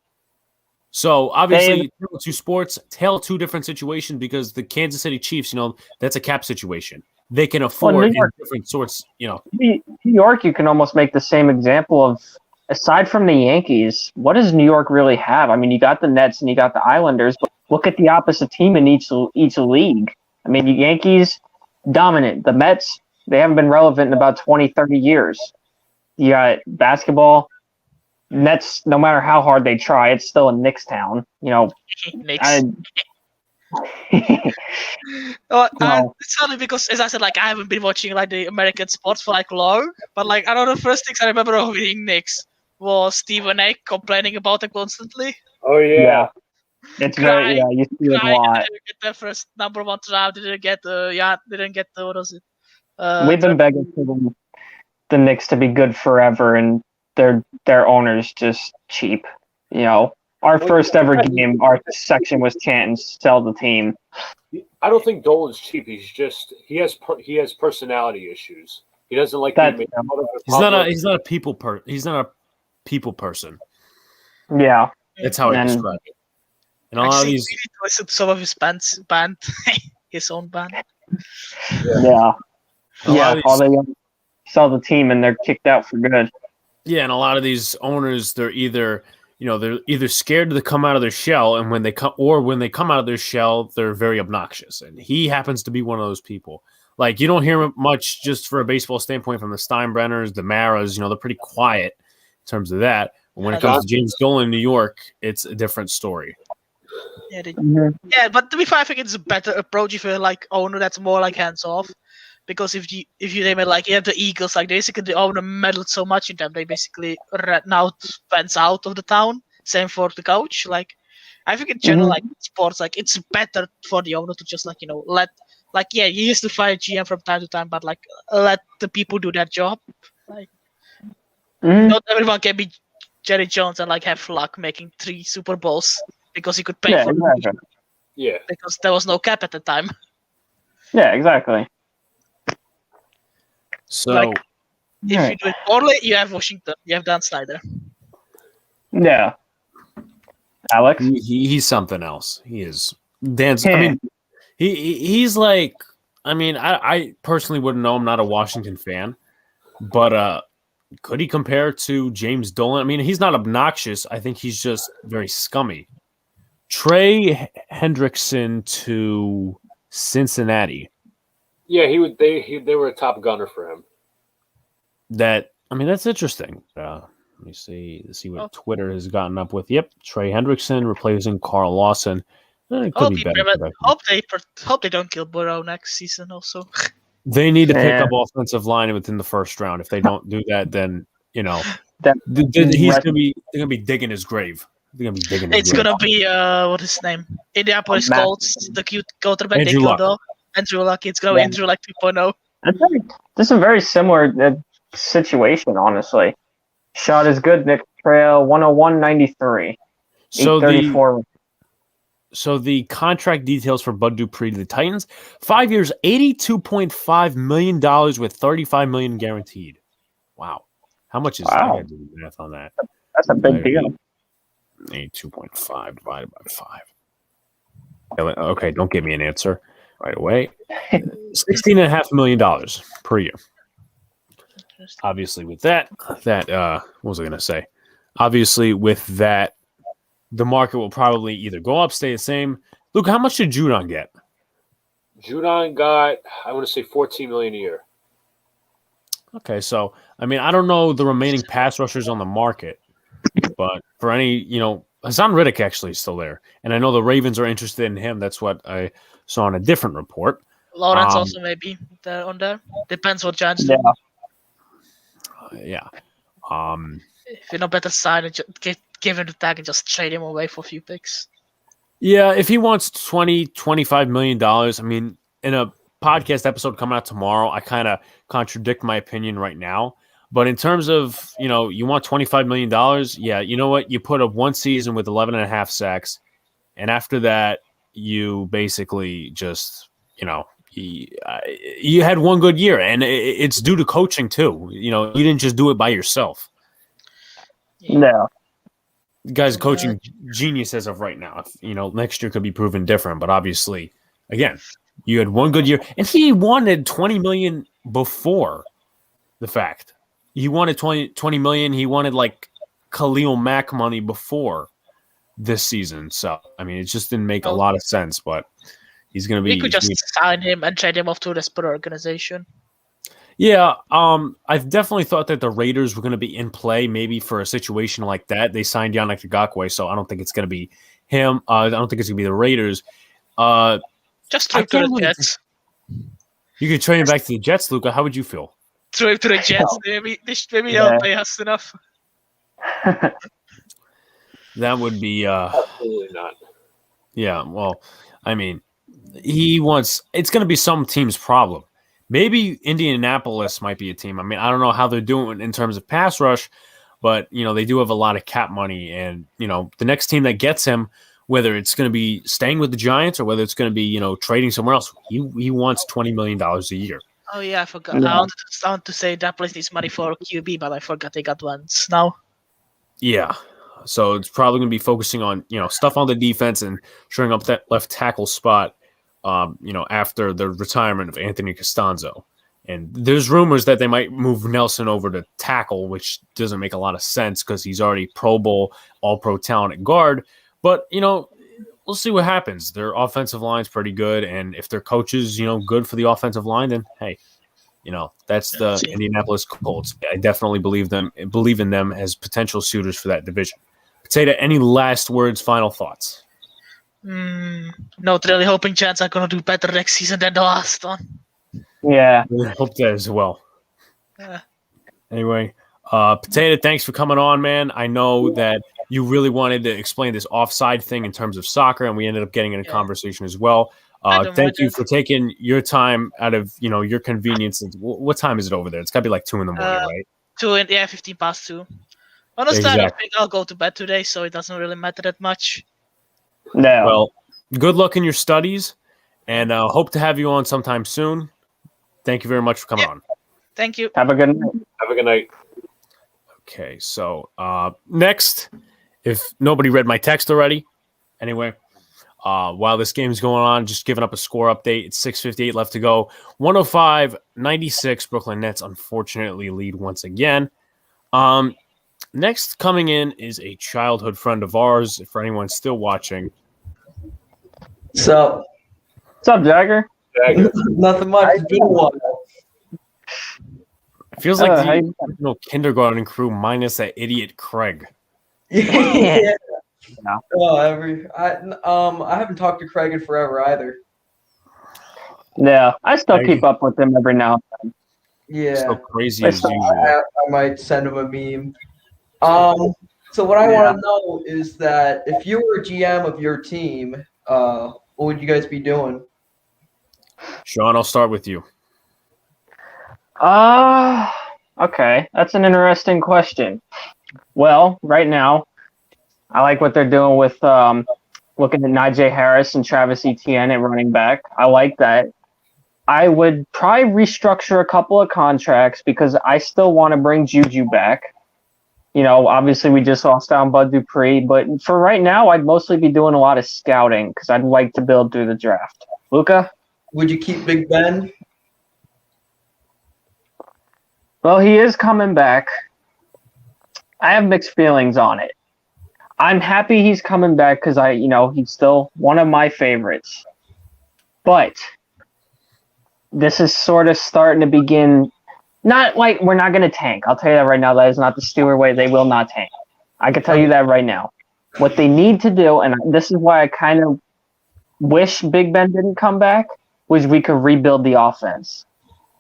So obviously, two sports, tell two different situations because the Kansas City Chiefs, that's a cap situation. They can afford in different sorts, New York, you can almost make the same example of, aside from the Yankees, what does New York really have? I mean, you got the Nets and you got the Islanders, but look at the opposite team in each league. I mean, the Yankees, dominant. The Mets, they haven't been relevant in about 20, 30 years. You got basketball. Nets, no matter how hard they try, it's still a Knicks town. Knicks. It's funny because, as I said, I haven't been watching the American sports for long, but I know the first things I remember of reading Knicks was Stephen A. complaining about it constantly. Oh yeah. It's very you see it a lot. Didn't get the first number one draft. Didn't get the what was it? We've been begging for the Knicks to be good forever, and their owner's just cheap. Our first ever game, our section was chant sell the team. I don't think Dolan's cheap. He has personality issues. He doesn't like being made fun of. He's not a people person. Yeah, that's how I describe it. And a lot of these, some of his band, his own band. Yeah. All they sell the team and they're kicked out for good. Yeah, and a lot of these owners, they're either scared to come out of their shell, and when they come out of their shell, they're very obnoxious. And he happens to be one of those people. You don't hear much just for a baseball standpoint from the Steinbrenners, the Maras. They're pretty quiet in terms of that. But when it comes to James Dolan in New York, it's a different story. Yeah, but to be fair, I think it's a better approach if you're owner that's more hands off. Because if you name it you have the Eagles, basically the owner meddled so much in them, they basically now fans out of the town. Same for the coach. I think in general, sports, it's better for the owner to just let he used to fire GM from time to time, but let the people do their job. Not everyone can be Jerry Jones and have luck making 3 Super Bowls because he could pay for it. Yeah, because there was no cap at the time. Yeah, exactly. So, if you do it poorly, you have Washington. You have Dan Snyder. Yeah. Alex? He's something else. He is. Dan's. I mean, he's I personally wouldn't know. I'm not a Washington fan, but could he compare to James Dolan? I mean, he's not obnoxious. I think he's just very scummy. Trey Hendrickson to Cincinnati. Yeah, he would. They were a top gunner for him. That's interesting. Let me see what Twitter has gotten up with. Yep, Trey Hendrickson replacing Carl Lawson. It could be better. Hope they don't kill Burrow next season. Also, they need to pick up offensive line within the first round. If they don't do that, then he's gonna be digging his grave. It's gonna be what is his name? Indianapolis Colts, the cute quarterback Andrew Luck. Andrew Luck. It's gonna be Andrew Luck 2.0. This is a very similar situation, honestly. Shot is good. Nick Trail 101.93. So the contract details for Bud Dupree to the Titans: 5 years, $82.5 million with $35 million guaranteed. Wow, how much is that? I gotta do the math on that. That's a big deal. 82.5 divided by 5. Okay, don't give me an answer right away. $16.5 million per year. Obviously, with that, what was I going to say? Obviously, with that, the market will probably either go up, stay the same. Luke, how much did Judon get? Judon got, I want to say, $14 million a year. Okay, so I don't know the remaining pass rushers on the market, but for any, Hassan Riddick actually is still there, and I know the Ravens are interested in him. That's what I saw in a different report. Lawrence also maybe on there. Depends what Giants do. Yeah. If you're not better side, give him the tag and just trade him away for a few picks. Yeah, if he wants $25 million, in a podcast episode coming out tomorrow, I kind of contradict my opinion right now. But in terms of, you want $25 million, yeah, you know what? You put up one season with 11 and a half sacks, and after that, you basically just, you had one good year, and it's due to coaching too. You didn't just do it by yourself. No. You guys, coaching genius as of right now. Next year could be proven different, but obviously, again, you had one good year, and he wanted $20 million before the fact. He wanted $20 million. He wanted like Khalil Mack money before this season. So, I mean, it just didn't make a lot of sense, but he's going to be... We could just sign him and trade him off to a desperate organization. Yeah, I've definitely thought that the Raiders were going to be in play maybe for a situation like that. They signed Yannick Ngakoue, so I don't think it's going to be him. I don't think it's going to be the Raiders. Just trade to the Jets. You could trade him back to the Jets, Luca. How would you feel? Trade to the Jets. Maybe they'll pay us enough. That would be... Absolutely not. Yeah, well, I mean, it's going to be some team's problem. Maybe Indianapolis might be a team. I mean, I don't know how they're doing in terms of pass rush, but, they do have a lot of cap money. And, the next team that gets him, whether it's going to be staying with the Giants or whether it's going to be, trading somewhere else, he wants $20 million a year. Oh, yeah, I forgot. Yeah. I want to say that place needs money for QB, but I forgot they got ones now. Yeah. So it's probably going to be focusing on, stuff on the defense and shoring up that left tackle spot. After the retirement of Anthony Costanzo. And there's rumors that they might move Nelson over to tackle, which doesn't make a lot of sense because he's already Pro Bowl, all-pro talent at guard. But, we'll see what happens. Their offensive line's pretty good, and if their coach is, good for the offensive line, then, hey, that's the Indianapolis Colts. I definitely believe in them as potential suitors for that division. Potato, any last words, final thoughts? Not really hoping Giants are going to do better next season than the last one. Yeah. I hope that as well. Anyway, Potato, thanks for coming on, man. I know that you really wanted to explain this offside thing in terms of soccer, and we ended up getting in a conversation as well. Thank you for taking your time out of, your convenience. What time is it over there? It's got to be like 2 in the morning, right? 15 past 2. Honestly, Exactly. I don't think I'll go to bed today, so it doesn't really matter that much. No. Well, good luck in your studies, and hope to have you on sometime soon. Thank you very much for coming on. Thank you. Have a good night. Have a good night. Okay, so next, if nobody read my text already, anyway, while this game's going on, just giving up a score update. It's 6:58 left to go. 105-96, Brooklyn Nets unfortunately lead once again. Next coming in is a childhood friend of ours, for anyone still watching. So, What's up, Jagger? nothing much. It's been a while. Feels like the kindergarten crew minus that idiot Craig. Yeah. No. Oh, I haven't talked to Craig in forever either. Yeah, I still keep up with him every now and then. Yeah. So crazy as usual. I might send him a meme. So what I want to know is that if you were a GM of your team, what would you guys be doing? Sean, I'll start with you. Okay. That's an interesting question. Well, right now, I like what they're doing with looking at Najee Harris and Travis Etienne at running back. I like that. I would probably restructure a couple of contracts because I still want to bring Juju back. Obviously we just lost down Bud Dupree, but for right now, I'd mostly be doing a lot of scouting because I'd like to build through the draft. Luca? Would you keep Big Ben? Well, he is coming back. I have mixed feelings on it. I'm happy he's coming back because he's still one of my favorites. But this is sort of starting to begin. Not like we're not going to tank. I'll tell you that right now. That is not the Steeler way. They will not tank. I can tell you that right now. What they need to do, and this is why I kind of wish Big Ben didn't come back, was we could rebuild the offense.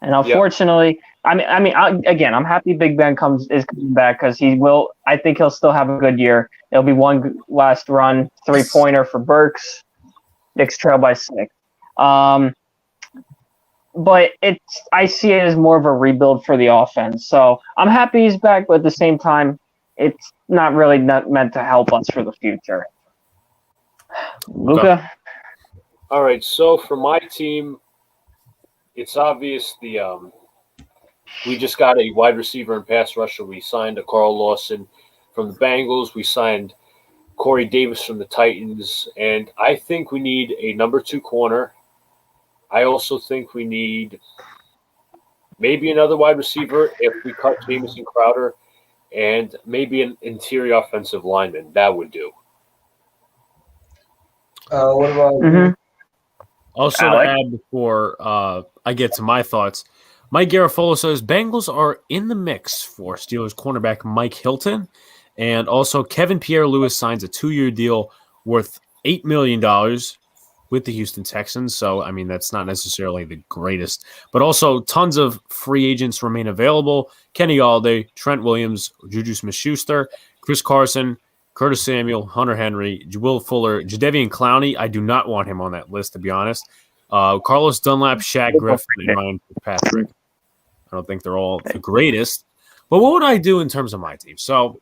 And unfortunately, I'm happy Big Ben is coming back because he will. I think he'll still have a good year. It'll be one last run 3-pointer for Burks. Knicks trail by 6. but I see it as more of a rebuild for the offense. So I'm happy he's back, but at the same time, it's not really meant to help us for the future. Luca? All right, so for my team, it's obvious we just got a wide receiver and pass rusher. We signed a Carl Lawson from the Bengals. We signed Corey Davis from the Titans. And I think we need a number 2 corner. I also think we need maybe another wide receiver if we cut Jamison Crowder, and maybe an interior offensive lineman. That would do. What about Also, to add before I get to my thoughts, Mike Garafolo says Bengals are in the mix for Steelers cornerback Mike Hilton, and also Kevin Pierre-Louis signs a 2-year deal worth $8 million with the Houston Texans. So, I mean, that's not necessarily the greatest, but also tons of free agents remain available. Kenny Galladay, Trent Williams, Juju Smith-Schuster, Chris Carson, Curtis Samuel, Hunter Henry, Will Fuller, Jadeveon Clowney. I do not want him on that list, to be honest. Carlos Dunlap, Shaq Griffin, and Ryan Fitzpatrick. I don't think they're all the greatest. But what would I do in terms of my team? So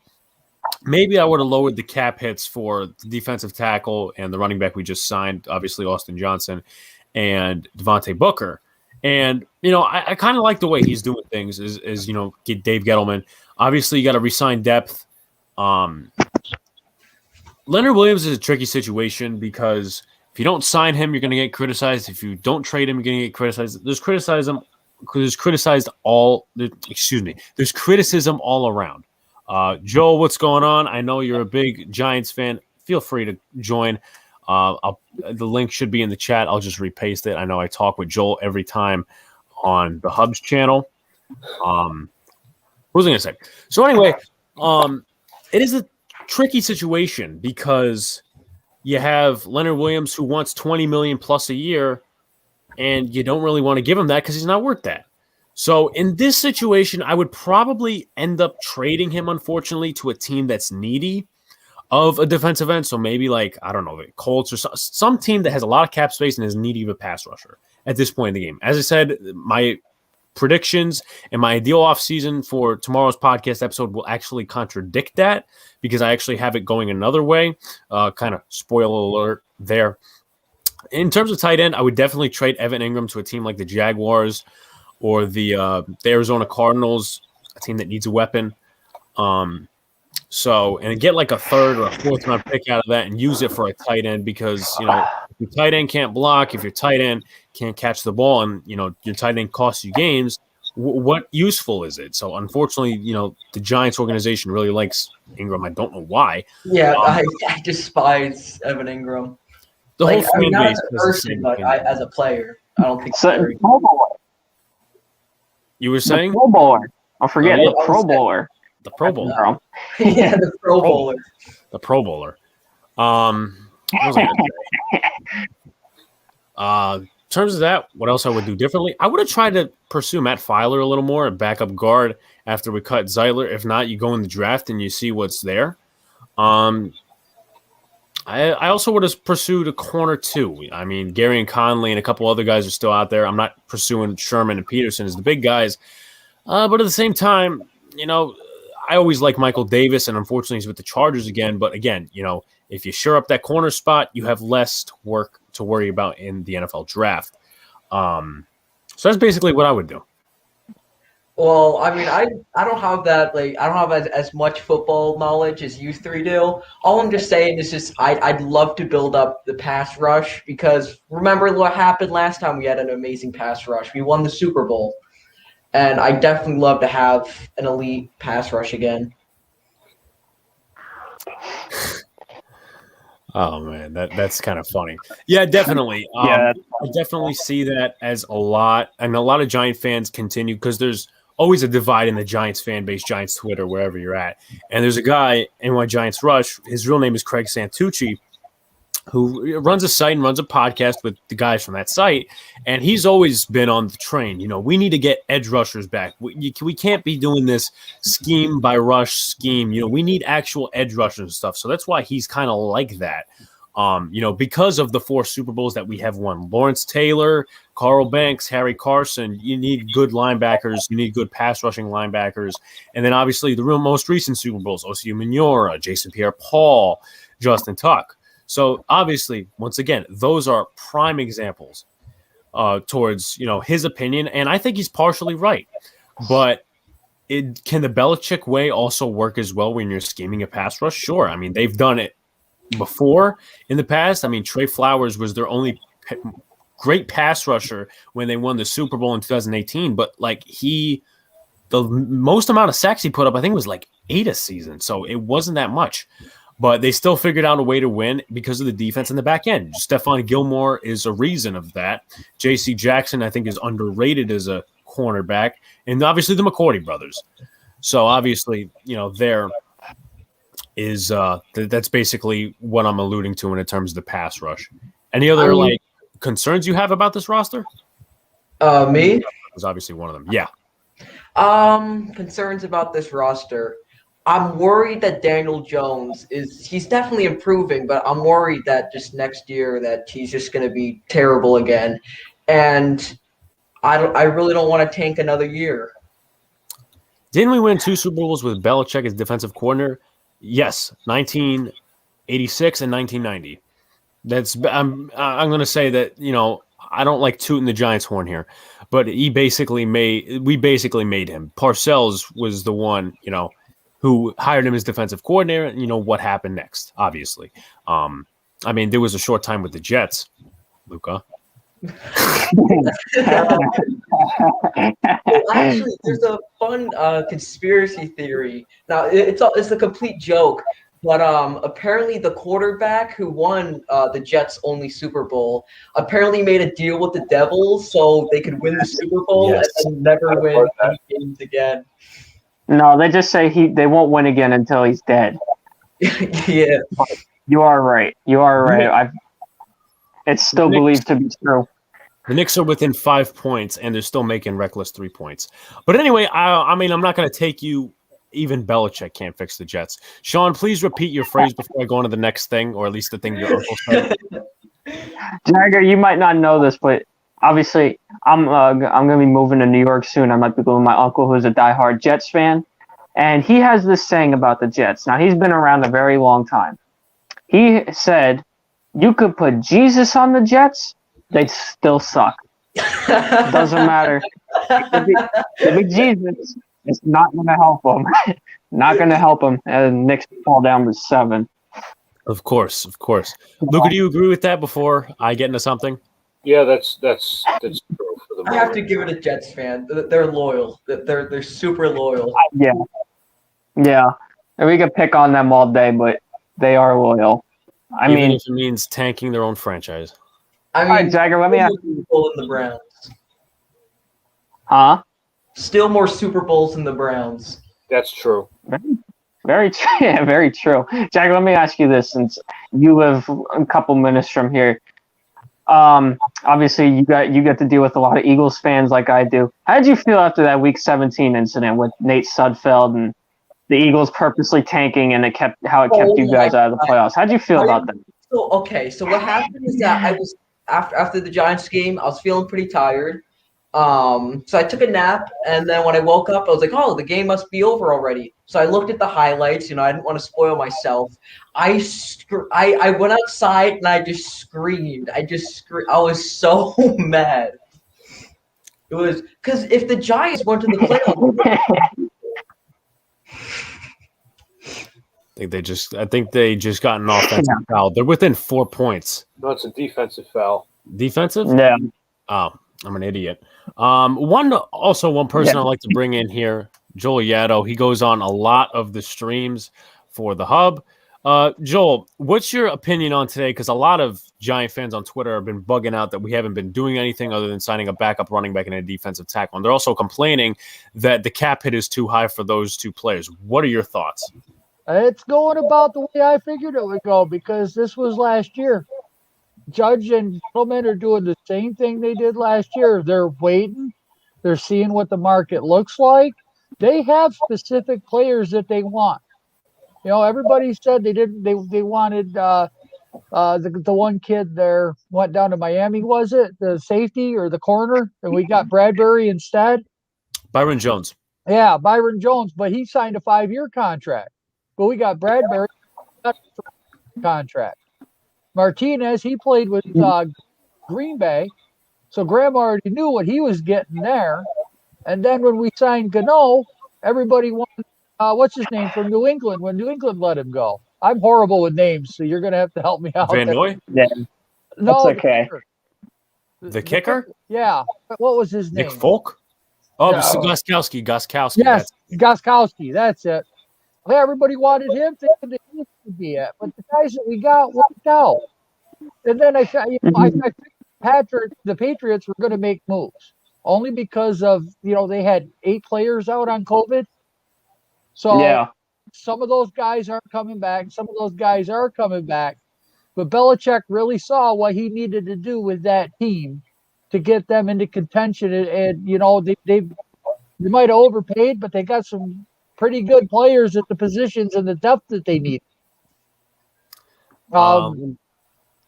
maybe I would have lowered the cap hits for the defensive tackle and the running back we just signed, obviously Austin Johnson and Devontae Booker. And, I kind of like the way he's doing things is get Dave Gettleman. Obviously, you got to re-sign depth. Leonard Williams is a tricky situation because if you don't sign him, you're going to get criticized. If you don't trade him, you're going to get criticized. There's criticism all around. Joel, what's going on? I know you're a big Giants fan. Feel free to join. The link should be in the chat. I'll just repaste it. I know I talk with Joel every time on the Hubs channel. What was I going to say? So anyway, it is a tricky situation because you have Leonard Williams who wants $20 million plus a year, and you don't really want to give him that because he's not worth that. So in this situation, I would probably end up trading him, unfortunately, to a team that's needy of a defensive end. So maybe the Colts or some team that has a lot of cap space and is needy of a pass rusher at this point in the game. As I said, my predictions and my ideal offseason for tomorrow's podcast episode will actually contradict that because I actually have it going another way. Kind of spoiler alert there. In terms of tight end, I would definitely trade Evan Ingram to a team like the Jaguars or the Arizona Cardinals, a team that needs a weapon. And get like a third or a fourth round pick out of that and use it for a tight end because, if your tight end can't block, if your tight end can't catch the ball and, your tight end costs you games, what useful is it? So, unfortunately, the Giants organization really likes Ingram. I don't know why. Yeah, I despise Evan Ingram. The whole fan not base as a person, but as a player, I don't think So, so. Pro Bowler. You were saying? The Pro Bowler. I'll forget Oh, yeah. the Pro Bowler. The Pro Bowl. Yeah, the Pro Bowler. The Pro Bowler. What was I gonna say? In terms of that, what else I would do differently? I would have tried to pursue Matt Filer a little more at backup guard after we cut Zeitler. If not, you go in the draft and you see what's there. I also would have pursued a corner too. I mean, Gary and Conley and a couple other guys are still out there. I'm not pursuing Sherman and Peterson as the big guys. But at the same time, I always like Michael Davis, and unfortunately he's with the Chargers again. But again, if you shore up that corner spot, you have less to worry about in the NFL draft. So that's basically what I would do. Well, I mean, I don't have that, I don't have as much football knowledge as you three do. All I'm just saying is I'd love to build up the pass rush because remember what happened last time we had an amazing pass rush. We won the Super Bowl. And I definitely love to have an elite pass rush again. Oh man, that's kind of funny. Yeah, definitely. Yeah, I definitely see that as a lot, and a lot of Giant fans continue because there's always a divide in the Giants fan base, Giants Twitter, wherever you're at. And there's a guy in my Giants Rush. His real name is Craig Santucci, who runs a site and runs a podcast with the guys from that site. And he's always been on the train. We need to get edge rushers back. We can't be doing this scheme by rush scheme. We need actual edge rushers and stuff. So that's why he's kind of like that. Because of the 4 Super Bowls that we have won. Lawrence Taylor, Carl Banks, Harry Carson, you need good linebackers. You need good pass rushing linebackers. And then obviously the most recent Super Bowls, Osi Umenyiora, Jason Pierre-Paul, Justin Tuck. So obviously, once again, those are prime examples towards, his opinion. And I think he's partially right. But can the Belichick way also work as well when you're scheming a pass rush? Sure. I mean, they've done it before in the past. I mean, Trey Flowers was their only great pass rusher when they won the Super Bowl in 2018. But the most amount of sacks he put up, I think, was like 8 a season. So it wasn't that much. But they still figured out a way to win because of the defense in the back end. Stephon Gilmore is a reason of that. J.C. Jackson, I think, is underrated as a cornerback. And obviously the McCourty brothers. So obviously, there is that's basically what I'm alluding to in terms of the pass rush. Any other concerns you have about this roster? Me? Was obviously one of them. Yeah. Concerns about this roster. I'm worried that Daniel Jones he's definitely improving, but I'm worried that just next year that he's just going to be terrible again. And I really don't want to tank another year. Didn't we win 2 Super Bowls with Belichick as defensive coordinator? Yes, 1986 and 1990. I'm going to say that, I don't like tooting the Giants' horn here, but we basically made him. Parcells was the one, who hired him as defensive coordinator, and what happened next, obviously. There was a short time with the Jets, Luca. Actually, there's a fun conspiracy theory. Now, it's a complete joke, but apparently the quarterback who won the Jets' only Super Bowl apparently made a deal with the Devils so they could win the Super Bowl and never win any games again. No, they just say they won't win again until he's dead. Yeah. You are right. It's still believed to be true. The Knicks are within 5 points, and they're still making reckless 3 points. But anyway, I'm not going to take you. Even Belichick can't fix the Jets. Sean, please repeat your phrase before I go on to the next thing, or at least the thing your uncle said. Jagger, you might not know this, but obviously I'm going to be moving to New York soon. I might be going with my uncle, who's a diehard Jets fan, and he has this saying about the Jets. Now, he's been around a very long time. He said, you could put Jesus on the Jets, they'd still suck. Doesn't matter. It'd be Jesus. It's not going to help them. Not going to help them. And Knicks fall down to 7. Of course. Luca, do you agree with that before I get into something? Yeah, that's true for the moment. I have to give it a Jets fan. They're loyal. They're super loyal. Yeah. And we could pick on them all day, but they are loyal. Even if it means tanking their own franchise. All right, Jagger, let me ask you. In the Browns. Huh? Still more Super Bowls than the Browns. That's true. Very true. Yeah, very true. Jagger, let me ask you this, since you live a couple minutes from here. Obviously, you get to deal with a lot of Eagles fans like I do. How did you feel after that Week 17 incident with Nate Sudfeld and the Eagles purposely tanking and how it kept you guys out of the playoffs? How did you feel about that? So what happened is that I was after the Giants game, I was feeling pretty tired. So I took a nap, and then when I woke up, I was like, "Oh, the game must be over already." So I looked at the highlights. I didn't want to spoil myself. I went outside and I just screamed. I was so mad. It was because if the Giants went to the playoffs. I think they just got an offensive foul. They're within 4 points. No, it's a defensive foul. Defensive? Yeah. Oh, I'm an idiot. One person I'd like to bring in here, Joel Yaddo. He goes on a lot of the streams for the Hub. Joel, what's your opinion on today? Because a lot of Giant fans on Twitter have been bugging out that we haven't been doing anything other than signing a backup running back and a defensive tackle. And they're also complaining that the cap hit is too high for those 2 players. What are your thoughts? It's going about the way I figured it would go, because this was last year. Judge and Gentleman are doing the same thing they did last year. They're waiting. They're seeing what the market looks like. They have specific players that they want. Everybody said they wanted The one kid there went down to Miami, was it? The safety or the corner? And we got Bradbury instead. Byron Jones. Yeah, Byron Jones, but he signed a 5-year contract. But we got Bradbury contract. Martinez, he played with Green Bay, so Graham already knew what he was getting there. And then when we signed Gano, everybody wanted, what's his name, from New England, when New England let him go. I'm horrible with names, so you're going to have to help me out. Van Noy? Yeah, No, that's okay. The kicker? Yeah. What was his name? Nick Folk? Oh, Yeah. Goskowski. Yes, Goskowski. That's it. Yeah, everybody wanted him, thinking that he should be it. But the guys that we got worked out. And then I figured the Patriots were going to make moves. Only because of, they had 8 players out on COVID. So Yeah. some of those guys aren't coming back. Some of those guys are coming back. But Belichick really saw what he needed to do with that team to get them into contention. And they might have overpaid, but they got some pretty good players at the positions and the depth that they need.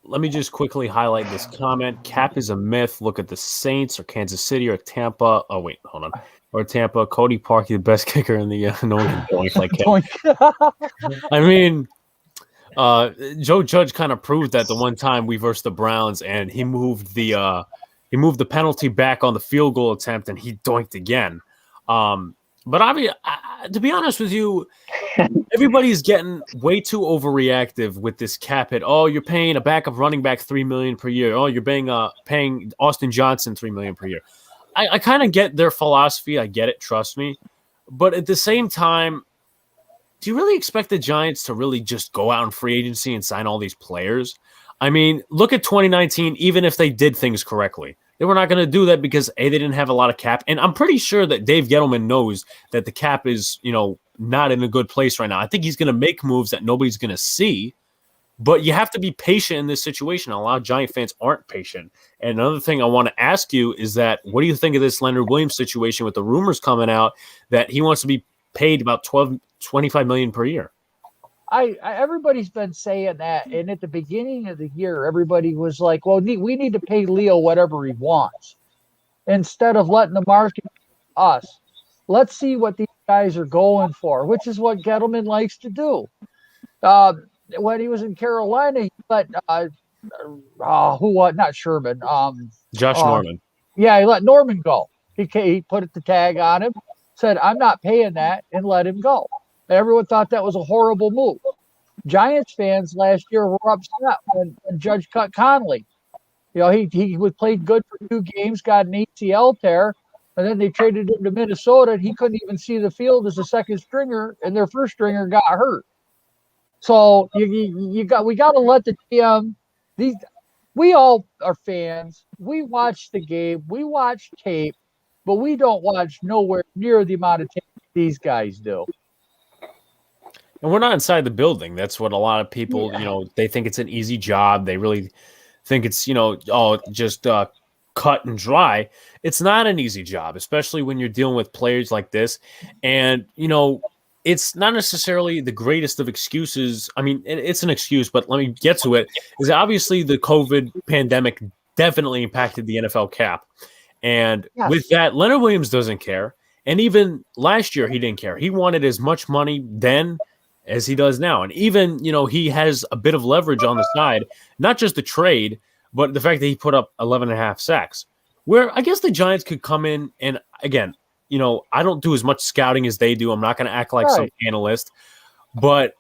Let me just quickly highlight this comment. Cap is a myth. Look at the Saints or Kansas City or Tampa. Oh, wait, hold on. Or Tampa. Cody Parkey, the best kicker in the no one can doink like Cap. I mean, Joe Judge kind of proved that the one time we versed the Browns, and he moved the penalty back on the field goal attempt, and he doinked again. But I mean, to be honest with you, everybody's getting way too overreactive with this cap hit. Oh, you're paying a backup running back $3 million per year. Oh, you're paying Austin Johnson $3 million per year. I kind of get their philosophy. I get it. Trust me. But at the same time, do you really expect the Giants to really just go out in free agency and sign all these players? I mean, look at 2019. Even if they did things correctly, they were not going to do that because they didn't have a lot of cap. And I'm pretty sure that Dave Gettleman knows that the cap is, not in a good place right now. I think he's going to make moves that nobody's going to see, but you have to be patient in this situation. A lot of Giant fans aren't patient. And another thing I want to ask you is that what do you think of this Leonard Williams situation with the rumors coming out that he wants to be paid about $25 million per year? Everybody's been saying that, and at the beginning of the year, everybody was like, well, we need to pay Leo whatever he wants instead of letting the market us. Let's see what these guys are going for, which is what Gettleman likes to do. When he was in Carolina, he let not Sherman. Josh Norman. Yeah, he let Norman go. He put the tag on him, said, I'm not paying that, and let him go. Everyone thought that was a horrible move. Giants fans last year were upset when Judge cut Conley. He was played good for 2 games, got an ACL tear, and then they traded him to Minnesota, and he couldn't even see the field as a second stringer, and their first stringer got hurt. So we got to let the GM. We all are fans. We watch the game. We watch tape, but we don't watch nowhere near the amount of tape these guys do. And we're not inside the building. That's what a lot of people, they think it's an easy job. They really think it's, just cut and dry. It's not an easy job, especially when you're dealing with players like this. And, it's not necessarily the greatest of excuses. I mean, it's an excuse, but let me get to it. Is obviously the COVID pandemic definitely impacted the NFL cap. And with that, Leonard Williams doesn't care. And even last year, he didn't care. He wanted as much money then as he does now. And even, he has a bit of leverage on the side, not just the trade, but the fact that he put up 11.5 sacks, where I guess the Giants could come in and, again, I don't do as much scouting as they do. I'm not going to act like some analyst. But,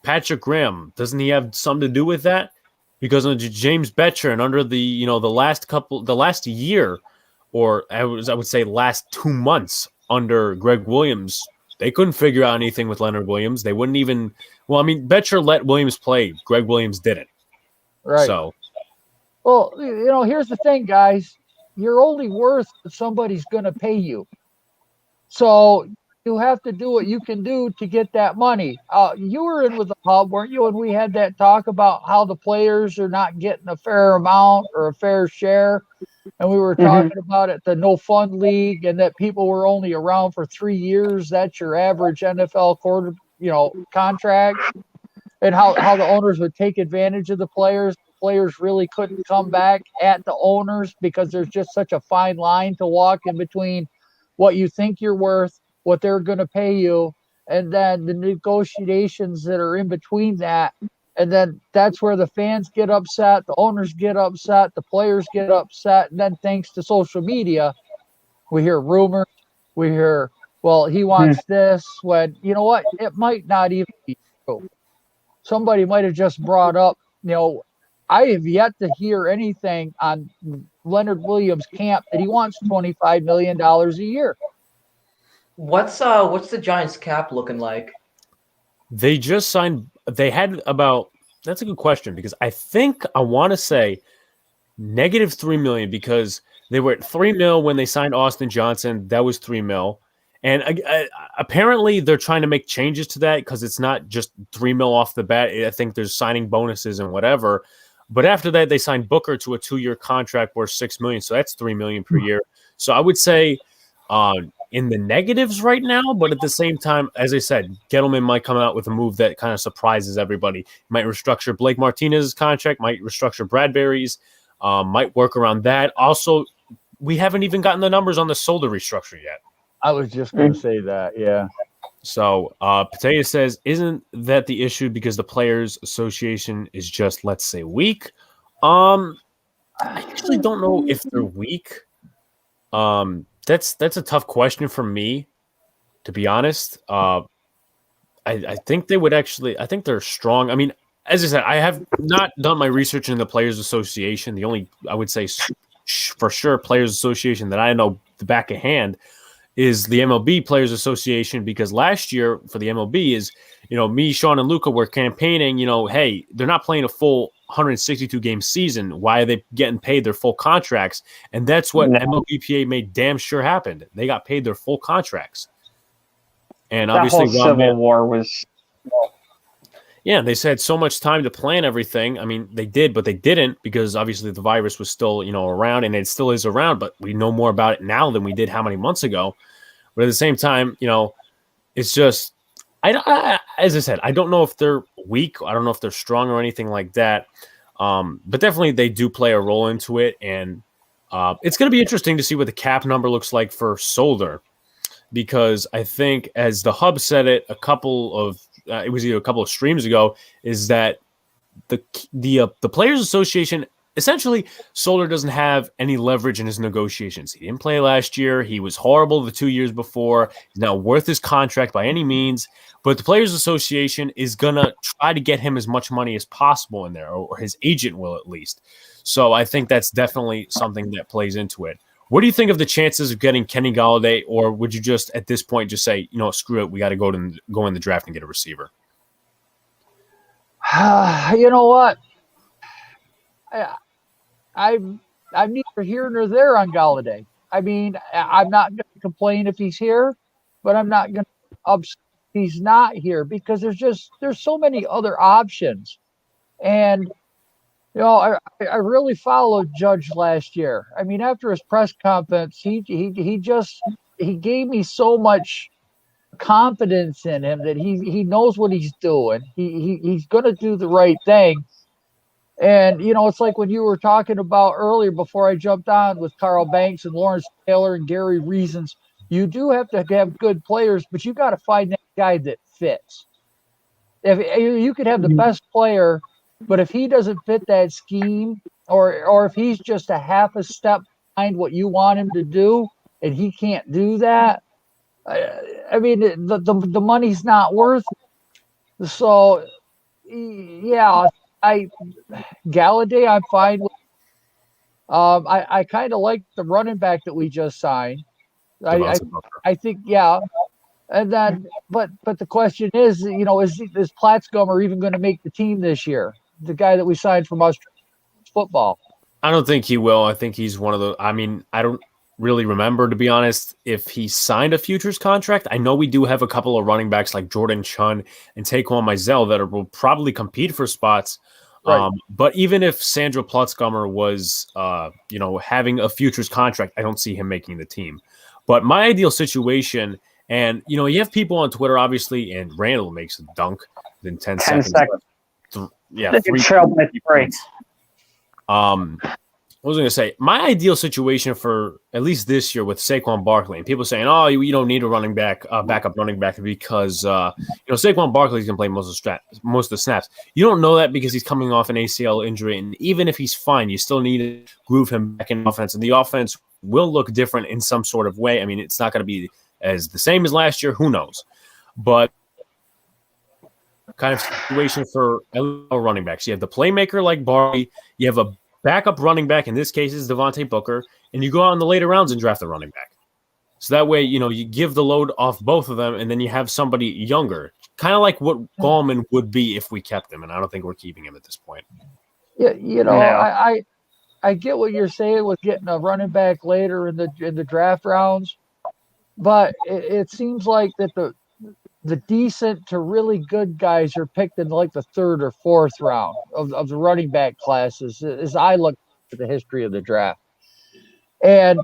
Patrick Graham, doesn't he have something to do with that? Because under James Betcher and under the last year, or I would say last 2 months under Greg Williams, they couldn't figure out anything with Leonard Williams. They wouldn't even – Betcher let Williams play. Greg Williams didn't. Right. So. Well, here's the thing, guys. You're only worth what somebody's going to pay you. So you have to do what you can do to get that money. You were in with the hub, weren't you? And we had that talk about how the players are not getting a fair amount or a fair share. And we were talking about it, the no fun league, and that people were only around for 3 years. That's your average NFL contract. and how the owners would take advantage of the players. Players really couldn't come back at the owners because there's just such a fine line to walk in between what you think you're worth, what they're going to pay you, and then the negotiations that are in between that. And then that's where the fans get upset, the owners get upset, the players get upset. And then thanks to social media, we hear rumors, we hear, well, he wants this, when you know what, it might not even be true. Somebody might have just brought up, I have yet to hear anything on Leonard Williams' camp that he wants $25 million a year. What's the Giants cap looking like? They just signed. They had about. That's a good question because I want to say -$3 million because they were at $3 million when they signed Austin Johnson. That was $3 million, and apparently they're trying to make changes to that because it's not just $3 million off the bat. I think there's signing bonuses and whatever. But after that, they signed Booker to a 2-year contract worth $6 million, so that's $3 million per year. So I would say in the negatives right now, but at the same time, as I said, Gettleman might come out with a move that kind of surprises everybody. He might restructure Blake Martinez's contract, might restructure Bradbury's, might work around that. Also, we haven't even gotten the numbers on the Solder restructure yet. I was just going to say that, yeah. So Pataya says, isn't that the issue because the Players Association is just, let's say, weak? I actually don't know if they're weak. That's a tough question for me, to be honest. I think they would actually – I think they're strong. I mean, as I said, I have not done my research in the Players Association. The only, I would say, for sure Players Association that I know the back of hand is the MLB Players Association, because last year for the MLB is, me, Sean, and Luca were campaigning, hey, they're not playing a full 162-game season. Why are they getting paid their full contracts? And that's what MLBPA made damn sure happened. They got paid their full contracts. And that obviously whole Civil War was... Yeah, they said so much time to plan everything. I mean, they did, but they didn't because obviously the virus was still, around, and it still is around, but we know more about it now than we did how many months ago. But at the same time, it's just, as I said, I don't know if they're weak. I don't know if they're strong or anything like that. But definitely they do play a role into it. And it's going to be interesting to see what the cap number looks like for Solder, because I think, as the Hub said it it was either a couple of streams ago, is that the Players Association, essentially, Solder doesn't have any leverage in his negotiations. He didn't play last year. He was horrible the 2 years before. He's not worth his contract by any means. But the Players Association is going to try to get him as much money as possible in there, or his agent will at least. So I think that's definitely something that plays into it. What do you think of the chances of getting Kenny Golladay, or would you just at this point just say, screw it, we got to go in the draft and get a receiver? You know what? I'm neither here nor there on Golladay. I mean, I'm not going to complain if he's here, but I'm not going to upset if he's not here, because there's so many other options. And I really followed Judge last year. I mean, after his press conference, he gave me so much confidence in him that he knows what he's doing. He's going to do the right thing. And it's like when you were talking about earlier before I jumped on with Carl Banks and Lawrence Taylor and Gary Reasons. You do have to have good players, but you got to find that guy that fits. If you could have the best player, but if he doesn't fit that scheme, or if he's just a half a step behind what you want him to do, and he can't do that, I mean, the money's not worth it. So, yeah, Galladay, I'm fine with. I kind of like the running back that we just signed. I think, yeah. And then, but the question is, is Platzgummer even going to make the team this year? The guy that we signed from Australian football. I don't think he will. I think he's one of the. I mean, I don't really remember, to be honest, if he signed a futures contract. I know we do have a couple of running backs like Jordan Chun and Taquan Mizell that will probably compete for spots. Right. But even if Sandro Platzgummer was, having a futures contract, I don't see him making the team. But my ideal situation. And, you have people on Twitter, obviously, and Randall makes a dunk within 10 seconds. Yeah, They trailed by 3. What was I going to say? My ideal situation for at least this year with Saquon Barkley, and people saying, "Oh, you don't need a running back, backup running back because Saquon Barkley's going to play most of the snaps." You don't know that because he's coming off an ACL injury, and even if he's fine, you still need to groove him back in offense, and the offense will look different in some sort of way. I mean, it's not going to be as the same as last year. Who knows? But kind of situation for running backs. You have the playmaker like Barkley. You have a backup running back, in this case, is Devontae Booker, and you go out in the later rounds and draft a running back. So that way, you give the load off both of them, and then you have somebody younger, kind of like what Gallman would be if we kept him, and I don't think we're keeping him at this point. Yeah, I get what you're saying with getting a running back later in the draft rounds, but it seems like that the decent to really good guys are picked in like the 3rd or 4th round of the running back classes as I look at the history of the draft. And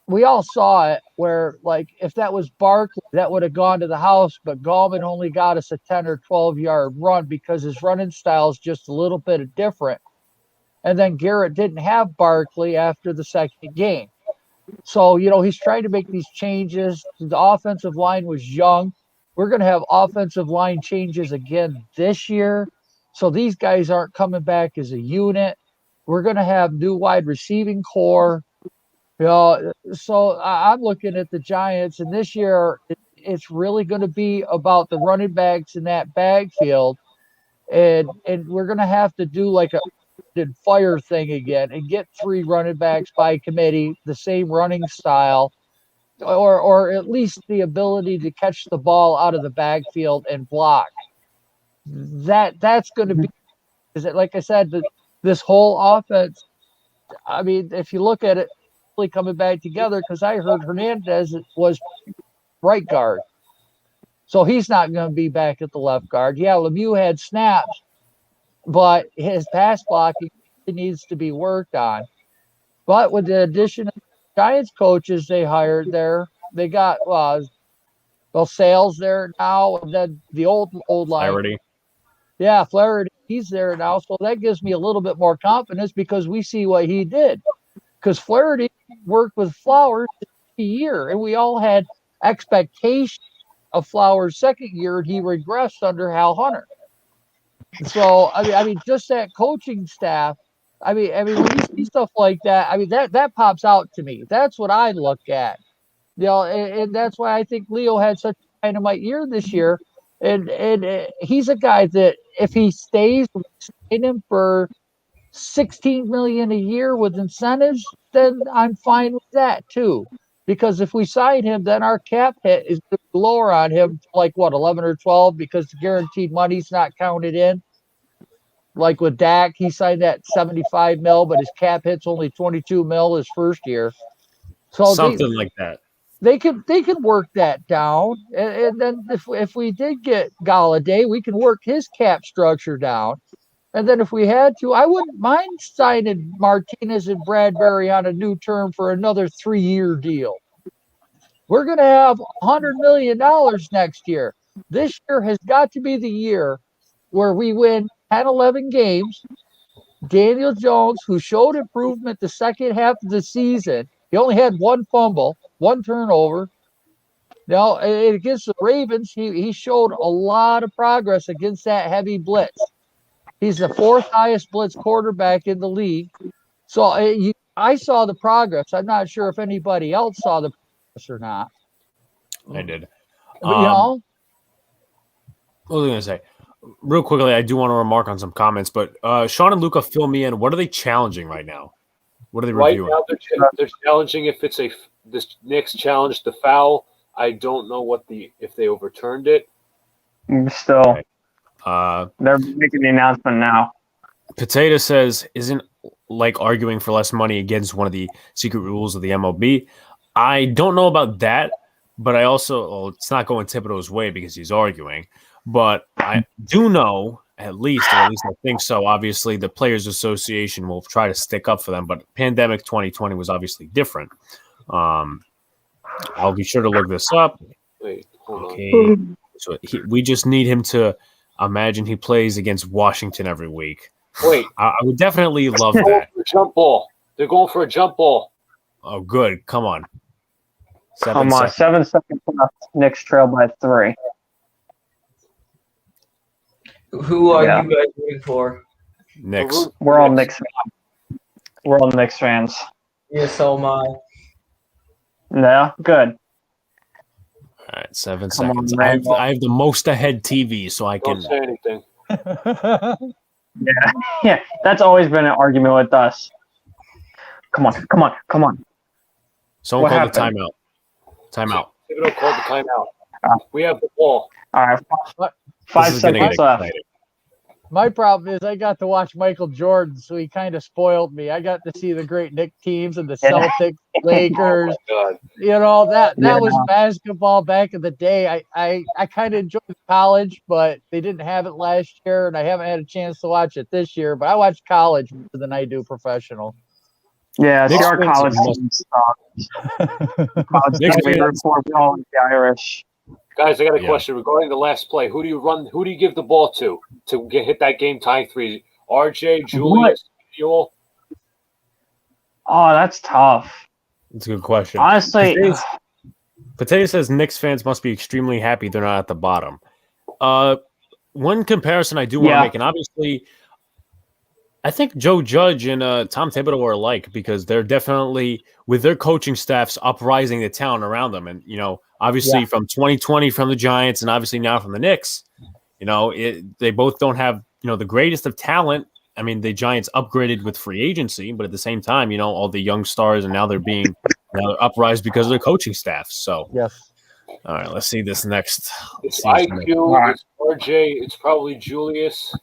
we all saw it where, like, if that was Barkley, that would have gone to the house, but Gallman only got us a 10 or 12-yard run because his running style is just a little bit different. And then Garrett didn't have Barkley after the second game. So, he's trying to make these changes. The offensive line was young. We're going to have offensive line changes again this year. So these guys aren't coming back as a unit. We're going to have new wide receiving core. So I'm looking at the Giants, and this year it's really going to be about the running backs in that backfield. And we're going to have to do like a fire thing again and get 3 running backs by committee, the same running style, or at least the ability to catch the ball out of the backfield and block. That's going to be, like I said, this whole offense. I mean, if you look at it, really coming back together, because I heard Hernandez was right guard, so he's not going to be back at the left guard. Yeah, Lemieux had snaps, but his pass blocking needs to be worked on. But with the addition of Giants coaches they hired there, they got Sales there now, and then the old line. Flaherty. Yeah, Flaherty, he's there now, so that gives me a little bit more confidence because we see what he did. Because Flaherty worked with Flowers a year, and we all had expectations of Flowers' second year, and he regressed under Hal Hunter. So I mean, just that coaching staff. I mean, when you see stuff like that, I mean that pops out to me. That's what I look at, and that's why I think Leo had such a dynamite year this year. And he's a guy that if he stays, we sign him for $16 million a year with incentives, then I'm fine with that too. Because if we sign him, then our cap hit is lower on him, like 11 or 12, because the guaranteed money's not counted in. Like with Dak, he signed that $75 million, but his cap hit's only $22 million his first year. So something like that. They could work that down, and then if we did get Galladay, we can work his cap structure down. And then if we had to, I wouldn't mind signing Martinez and Bradbury on a new term for another 3-year deal. We're going to have $100 million next year. This year has got to be the year where we win 10, 11 games. Daniel Jones, who showed improvement the second half of the season, he only had 1 fumble, 1 turnover. Now, against the Ravens, he showed a lot of progress against that heavy blitz. He's the 4th highest blitz quarterback in the league. So I saw the progress. I'm not sure if anybody else saw the progress or not. I did. But, what was I going to say? Real quickly, I do want to remark on some comments, but Sean and Luca, fill me in. What are they challenging right now? What are they reviewing? Right now, they're challenging if it's this Knicks challenge the foul. I don't know if they overturned it. Still, okay. They're making the announcement now. Potato says, isn't like arguing for less money against one of the secret rules of the MLB? I don't know about that, but I also, it's not going Thibodeau's way because he's arguing, but I do know, at least I think so. Obviously, the Players Association will try to stick up for them, but pandemic 2020 was obviously different. I'll be sure to look this up. Wait, hold on. So we just need him to Imagine he plays against Washington every week. Wait. I would definitely love They're going that. for a jump ball. They're going for a jump ball. Oh, good. Come on. 7 seconds left. Knicks trail by 3. Who are you guys rooting for? Knicks. We're all Knicks fans. We're all Knicks fans. Yeah, so am I. Yeah, good. All right, 7 Come on, seconds. Randall. I have the most ahead TV, so I Don't can. say anything. Yeah, that's always been an argument with us. Come on. Someone What called the timeout. Timeout. Thibodeau called the timeout. We have the ball. All right, This 5 is gonna get seconds left. exciting. My problem is I got to watch Michael Jordan, so he kind of spoiled me. I got to see the great Knicks teams and the Yeah. Celtics, Lakers. God. You know, that Yeah. was basketball back in the day. I kind of enjoyed college, but they didn't have it last year, and I haven't had a chance to watch it this year. But I watch college more than I do professional. Yeah, see Knicks our fans college must- team sucks. College Knicks team, we fans- root for all the Irish. Guys, I got a Yeah. question regarding the last play. Who do you run? Who do you give the ball to hit that game tying 3? RJ, Julius, Ewell? Oh, that's tough. It's a good question. Honestly, Potato says Knicks fans must be extremely happy they're not at the bottom. One comparison I do want to Yeah. make, and obviously, I think Joe Judge and Tom Thibodeau are alike because they're definitely, with their coaching staffs, uprising the talent around them. And, obviously from 2020 from the Giants and obviously now from the Knicks, they both don't have, the greatest of talent. I mean, the Giants upgraded with free agency, but at the same time, all the young stars, and now they're being uprised because of their coaching staff. So, Yes. all right, let's see this next. It's see this IQ, Right. it's RJ, it's probably Julius.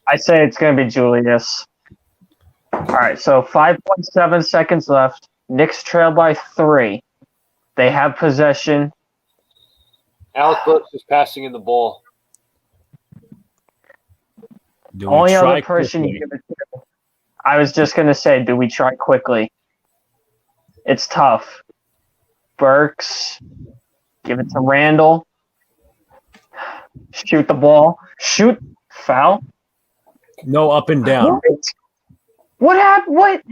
I say it's going to be Julius. All right, so 5.7 seconds left. Knicks trail by 3. They have possession. Alec Burks is passing in the ball. Do we Only try other person quickly? you give it to. I was just going to say, do we try quickly? It's tough. Burks. Give it to Randall. Shoot the ball. Shoot. Foul. No, up and down. What happened? What?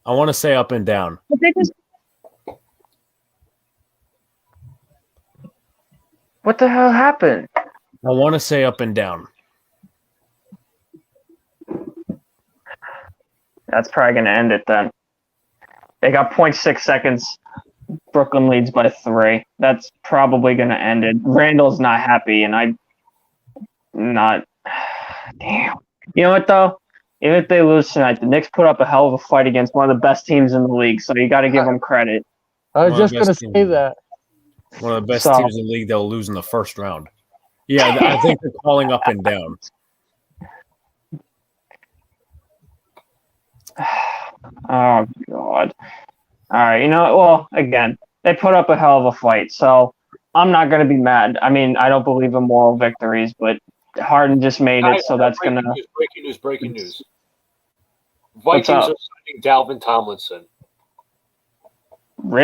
I want to say up and down. What the hell happened? I want to say up and down. That's probably going to end it then. They got 0.6 seconds. Brooklyn leads by 3. That's probably going to end it. Randall's not happy, and I'm not. Damn. You know what, though? Even if they lose tonight, the Knicks put up a hell of a fight against one of the best teams in the league, so you got to give them credit. I was One of just the going to best say teams. that. One of the best So- teams in the league, they'll lose in the first round. Yeah, I think they're calling up and down. Oh, God. All right, well, again, they put up a hell of a fight, so I'm not going to be mad. I mean, I don't believe in moral victories, but Harden just made it, so that's going to... Breaking news. What's Vikings up? are signing Dalvin Tomlinson.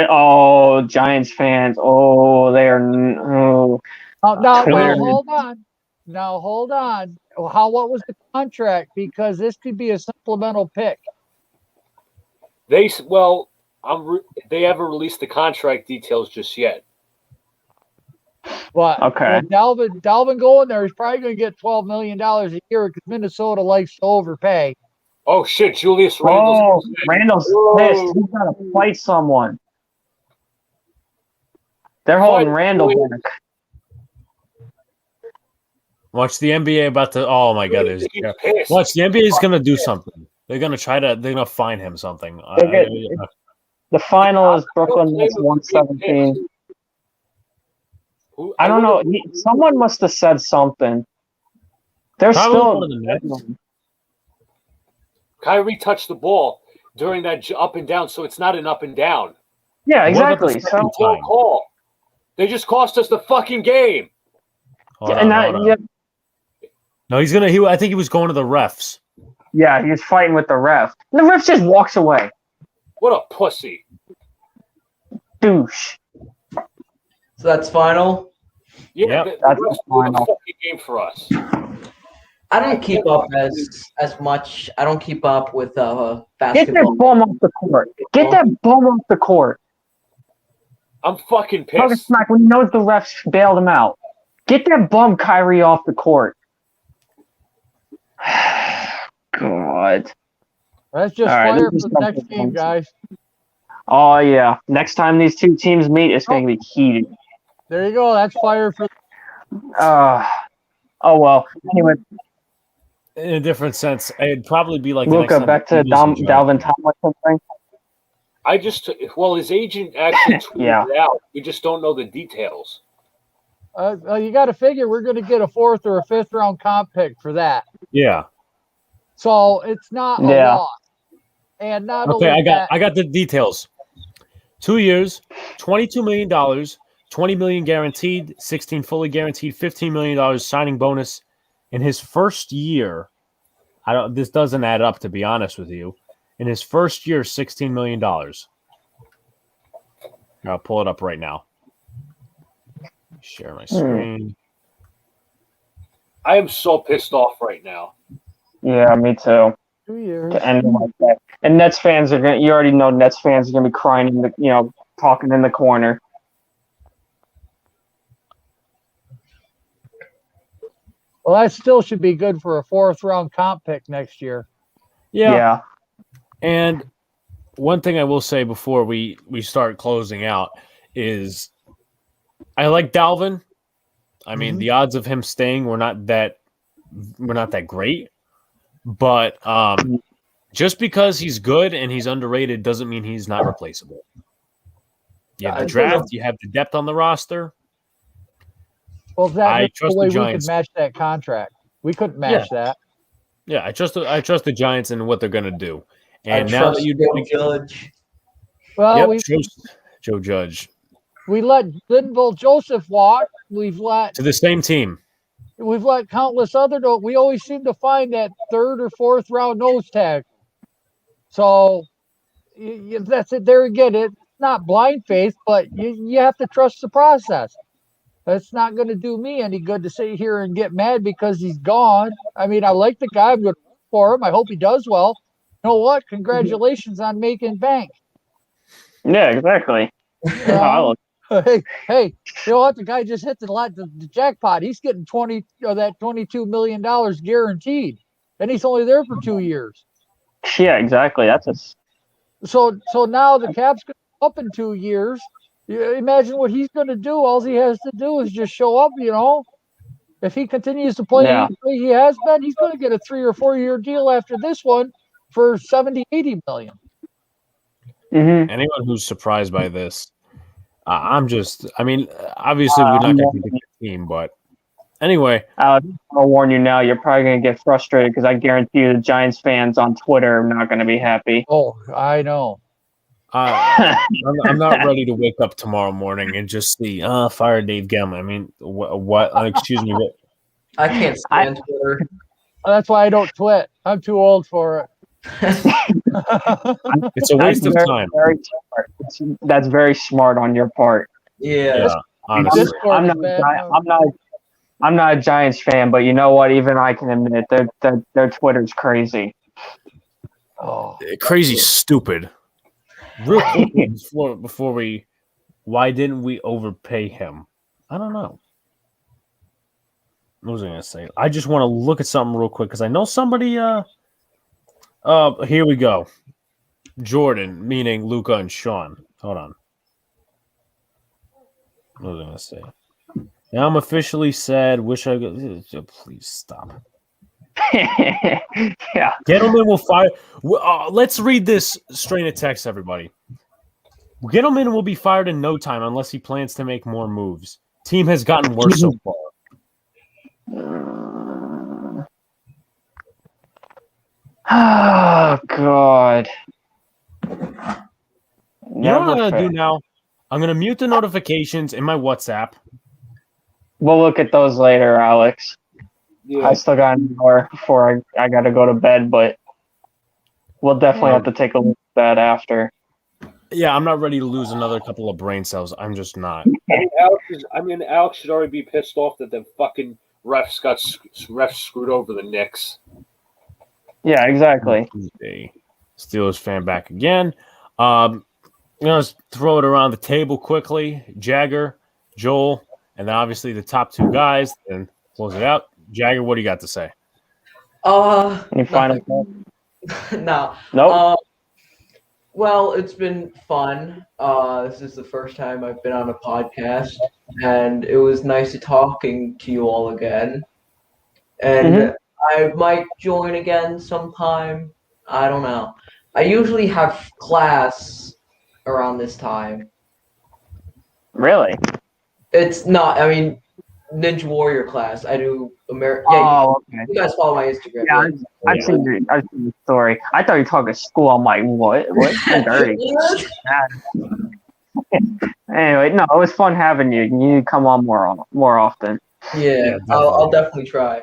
Oh, Giants fans. Oh, they are... Oh. Now, Twitter. hold on. Now, hold on. What was the contract? Because this could be a supplemental pick. They haven't released the contract details just yet. But Okay. with Dalvin going there, he's probably going to get $12 million a year because Minnesota likes to overpay. Oh shit, Julius Oh, Randle's Randall's Whoa. pissed. He's got to fight someone. They're holding Fight Randall Julius. back. Watch the NBA about to. Oh my God! He's pissed. Watch the NBA is going to do something. They're going to try to. They're going to find him something. The final is Brooklyn Nets 117. I don't know. Someone must have said something. They're Probably one of the still. Nets. Kyrie touched the ball during that up and down, so it's not an up and down. Yeah, What about the exactly. second So, time? Call. They just cost us the fucking game. Hold and on, hold on. yeah, No, he's gonna. I think he was going to the refs. yeah, he was fighting with the ref. And the ref just walks away. What a pussy. Douche. So that's final. Yeah, Yep. That's that's the a final. fucking game for us. I don't keep up as much. I don't keep up with Get that basketball. bum off the court. Get that bum off the court. I'm fucking Talking pissed. smack when he knows the refs bailed him out. Get that bum Kyrie off the court. God. That's just All right, fire let me for the stop next this game, one. guys. Oh, yeah. Next time these two teams meet, it's going to be heated. There you go. That's fire for. Oh, well. Anyway, In a different sense, it'd probably be like the next Luca, time back the to Eagles and Giants Dalvin meet. Tomlinson thing. His agent actually tweeted Yeah. it out. We just don't know the details. You got to figure we're going to get a 4th or a 5th round comp pick for that. Yeah. So it's not a Yeah. loss. And not Okay, only that, I got the details. 2 years, $22 million, $20 million guaranteed, 16 fully guaranteed, $15 million signing bonus. In his first year, this doesn't add up, to be honest with you. In his first year, $16 million. I'll pull it up right now. Share my screen. I am so pissed off right now. Yeah, me too. 2 years. To end it like that. And Nets fans are going to, you already know Nets fans are going to be crying in the, talking in the corner. Well, that still should be good for a 4th round comp pick next year. Yeah. And one thing I will say before we start closing out is I like Dalvin. I mean, the odds of him staying were not that great. But just because he's good and he's underrated doesn't mean he's not replaceable. You have the draft, you have the depth on the roster. Well, I that's trust the way the we Giants. could match that contract. We couldn't match that. Yeah, I trust the Giants and what they're going to do. And I now trust that you Joe Judge. Well, Joe Judge we let Linval Joseph walk. We've let to the same team. countless other. We always seem to find that 3rd or 4th round nose tag. So that's it. There again, it's not blind faith, but you have to trust the process. It's not going to do me any good to sit here and get mad because he's gone. I mean, I like the guy. I'm going to root for him. I hope he does well. You know what? Congratulations on making bank. Yeah, exactly. Hey, you know what? The guy just hit the jackpot. He's getting $22 million guaranteed, and he's only there for 2 years. Yeah, exactly. So now the cap's going to up in 2 years. You imagine what he's going to do. All he has to do is just show up. If he continues to play the way he has been, he's going to get a 3 or 4 year deal after this one for 70, 80 million. Anyone who's surprised by this, obviously we're not going to pick the team, but anyway. I'll warn you now, you're probably going to get frustrated because I guarantee you the Giants fans on Twitter are not going to be happy. Oh, I know. I'm not ready to wake up tomorrow morning and just see, fire Dave Gettleman. I mean, what excuse me. What? I can't stand Twitter. That's why I don't twit. I'm too old for it. It's a waste of time. Very smart. That's very smart on your part. Yeah. Honestly. I'm not a Giants fan, but you know what? Even I can admit their Twitter's crazy. Oh, crazy, stupid. Real quick before why didn't we overpay him? I don't know. What was I gonna say? I just want to look at something real quick because I know somebody. Here we go. Jordan, meaning Luca and Sean. Hold on. What was I gonna say? Now I'm officially sad. Wish I could. Please stop. Yeah. Gettleman will fire. Let's read this strain of text, everybody. Gettleman will be fired in no time unless he plans to make more moves. Team has gotten worse so far. Oh, God. You know what I'm going to do now? I'm going to mute the notifications in my WhatsApp. We'll look at those later, Alex. Yeah. I still got an hour before I got to go to bed, but we'll definitely have to take a look at that after. Yeah, I'm not ready to lose another couple of brain cells. I'm just not. Alex should already be pissed off that the fucking refs screwed over the Knicks. Yeah, exactly. Steelers fan back again. Let's throw it around the table quickly. Jagger, Joel, and then obviously the top two guys, and close it out. Jagger, what do you got to say? Any final thoughts? No. Nope. Well, it's been fun. This is the first time I've been on a podcast, and it was nice talking to you all again. And I might join again sometime. I don't know. I usually have class around this time. Really? It's not. I mean, Ninja Warrior class. I do American. Okay. You guys follow my Instagram. Yeah, I've seen the story. I thought you were talking school. I'm like, what? So dirty. Anyway, no, it was fun having you. You need to come on more often. Yeah, I'll definitely try.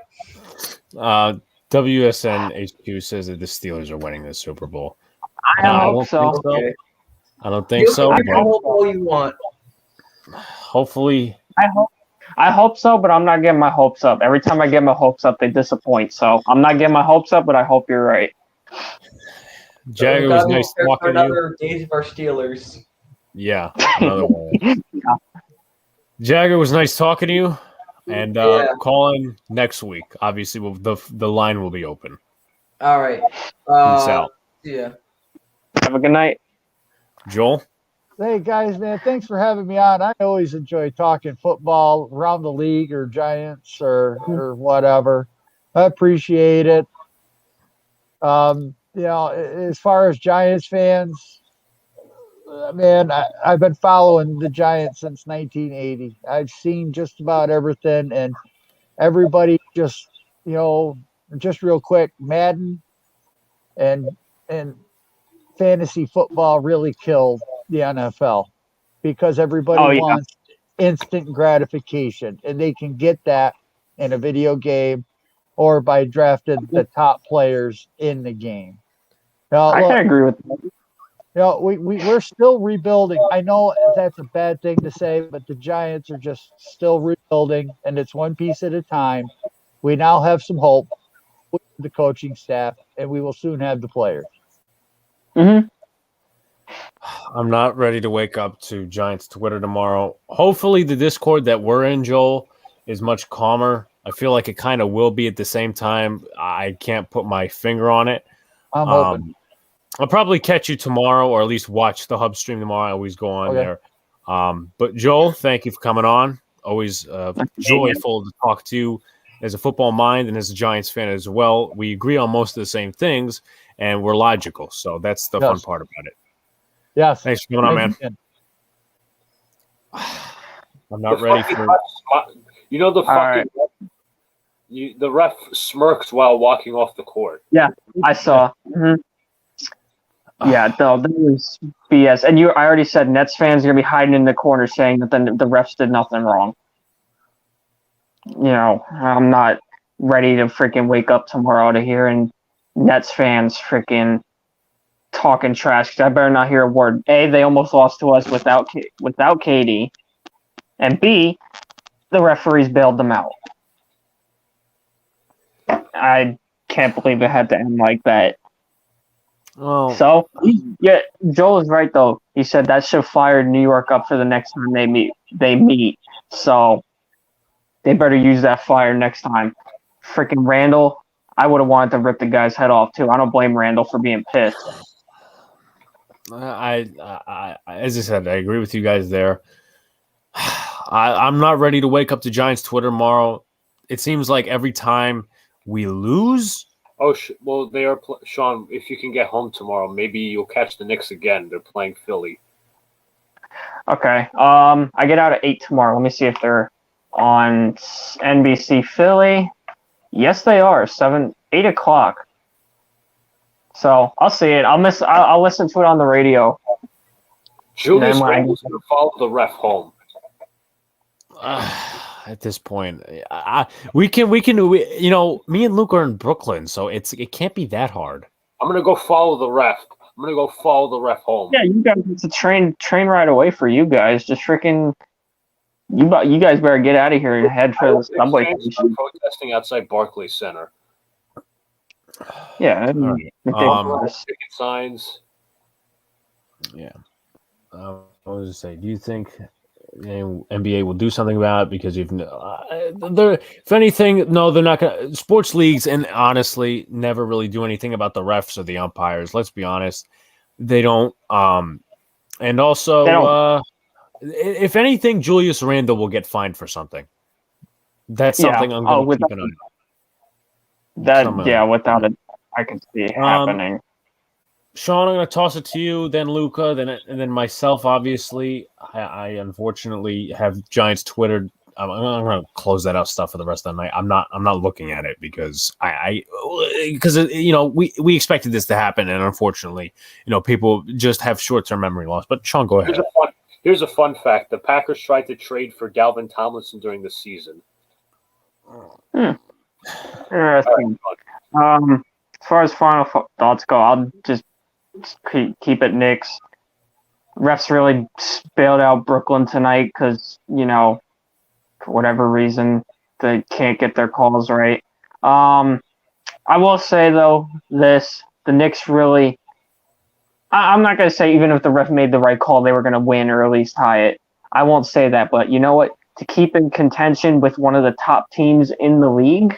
WSN HQ says that the Steelers are winning the Super Bowl. I hope so. Okay. I don't think so. You can hope all you want. Hopefully. I hope so, but I'm not getting my hopes up. Every time I get my hopes up, they disappoint. So I'm not getting my hopes up, but I hope you're right. Jagger, it was nice talking to you. Another Days of Our Steelers. Yeah, another one. Jagger, was nice talking to you. And call in next week. Obviously, the line will be open. All right. Peace out. Yeah. Have a good night. Joel? Hey, guys, man, thanks for having me on. I always enjoy talking football around the league or Giants or whatever. I appreciate it. As far as Giants fans, man, I've been following the Giants since 1980. I've seen just about everything, and everybody just real quick, Madden and fantasy football really killed the NFL because everybody wants instant gratification, and they can get that in a video game or by drafting the top players in the game. Now, I can agree with that. We're still rebuilding. I know that's a bad thing to say, but the Giants are just still rebuilding, and it's one piece at a time. We now have some hope with the coaching staff, and we will soon have the players. I'm not ready to wake up to Giants Twitter tomorrow. Hopefully the Discord that we're in, Joel, is much calmer. I feel like it kind of will be at the same time. I can't put my finger on it. I'm hoping. I'll probably catch you tomorrow, or at least watch the hub stream tomorrow. I always go on there. But Joel, thank you for coming on. Always joyful to talk to you as a football mind and as a Giants fan as well. We agree on most of the same things, and we're logical. So that's the fun part about it. Yes. Thanks for coming on, man. I'm not ready for the fucking the ref smirks while walking off the court. Yeah, I saw. Yeah, that was BS. And I already said Nets fans are gonna be hiding in the corner saying that the refs did nothing wrong. I'm not ready to freaking wake up tomorrow to hearing Nets fans freaking talking trash. 'Cause I better not hear a word. A, they almost lost to us without KD, and B, the referees bailed them out. I can't believe it had to end like that. Oh. So, yeah, Joel is right though. He said that should fire New York up for the next time they meet. So they better use that fire next time. Freaking Randall, I would have wanted to rip the guy's head off too. I don't blame Randall for being pissed. As I said, I agree with you guys there. I'm not ready to wake up to Giants Twitter tomorrow. It seems like every time we lose. Oh, well, they are Sean. If you can get home tomorrow, maybe you'll catch the Knicks again. They're playing Philly. Okay. I get out at 8 tomorrow. Let me see if they're on NBC Philly. Yes, they are. 8 o'clock. So I'll see it. I'll listen to it on the radio. Julius Randle's going to follow the ref home. At this point, me and Luke are in Brooklyn, so it can't be that hard. I'm going to go follow the ref. I'm gonna go follow the ref home. Yeah, you guys, it's a train ride away for you guys. Just freaking, you guys better get out of here and head for the subway station. Protesting outside Barclays Center. Yeah, ridiculous. Ticket signs. Yeah. I was to say, do you think NBA will do something about it? Because if anything, no, they're not going to. Sports leagues, and honestly, never really do anything about the refs or the umpires. Let's be honest, they don't. And also, if anything, Julius Randle will get fined for something. That's something I'm going to keep an eye on. Without it, I can see it happening. Sean, I'm going to toss it to you, then Luca, then myself. Obviously, I unfortunately have Giants Twitter. I'm going to close that out stuff for the rest of the night. I'm not looking at it because we expected this to happen, and unfortunately, people just have short-term memory loss. But Sean, go ahead. Here's a fun fact: the Packers tried to trade for Galvin Tomlinson during the season. Interesting. As far as final thoughts go, I'll just keep it Knicks. Refs really bailed out Brooklyn tonight because, for whatever reason, they can't get their calls right. I will say, though, the Knicks really, I'm not going to say even if the ref made the right call, they were going to win or at least tie it. I won't say that, but you know what? To keep in contention with one of the top teams in the league,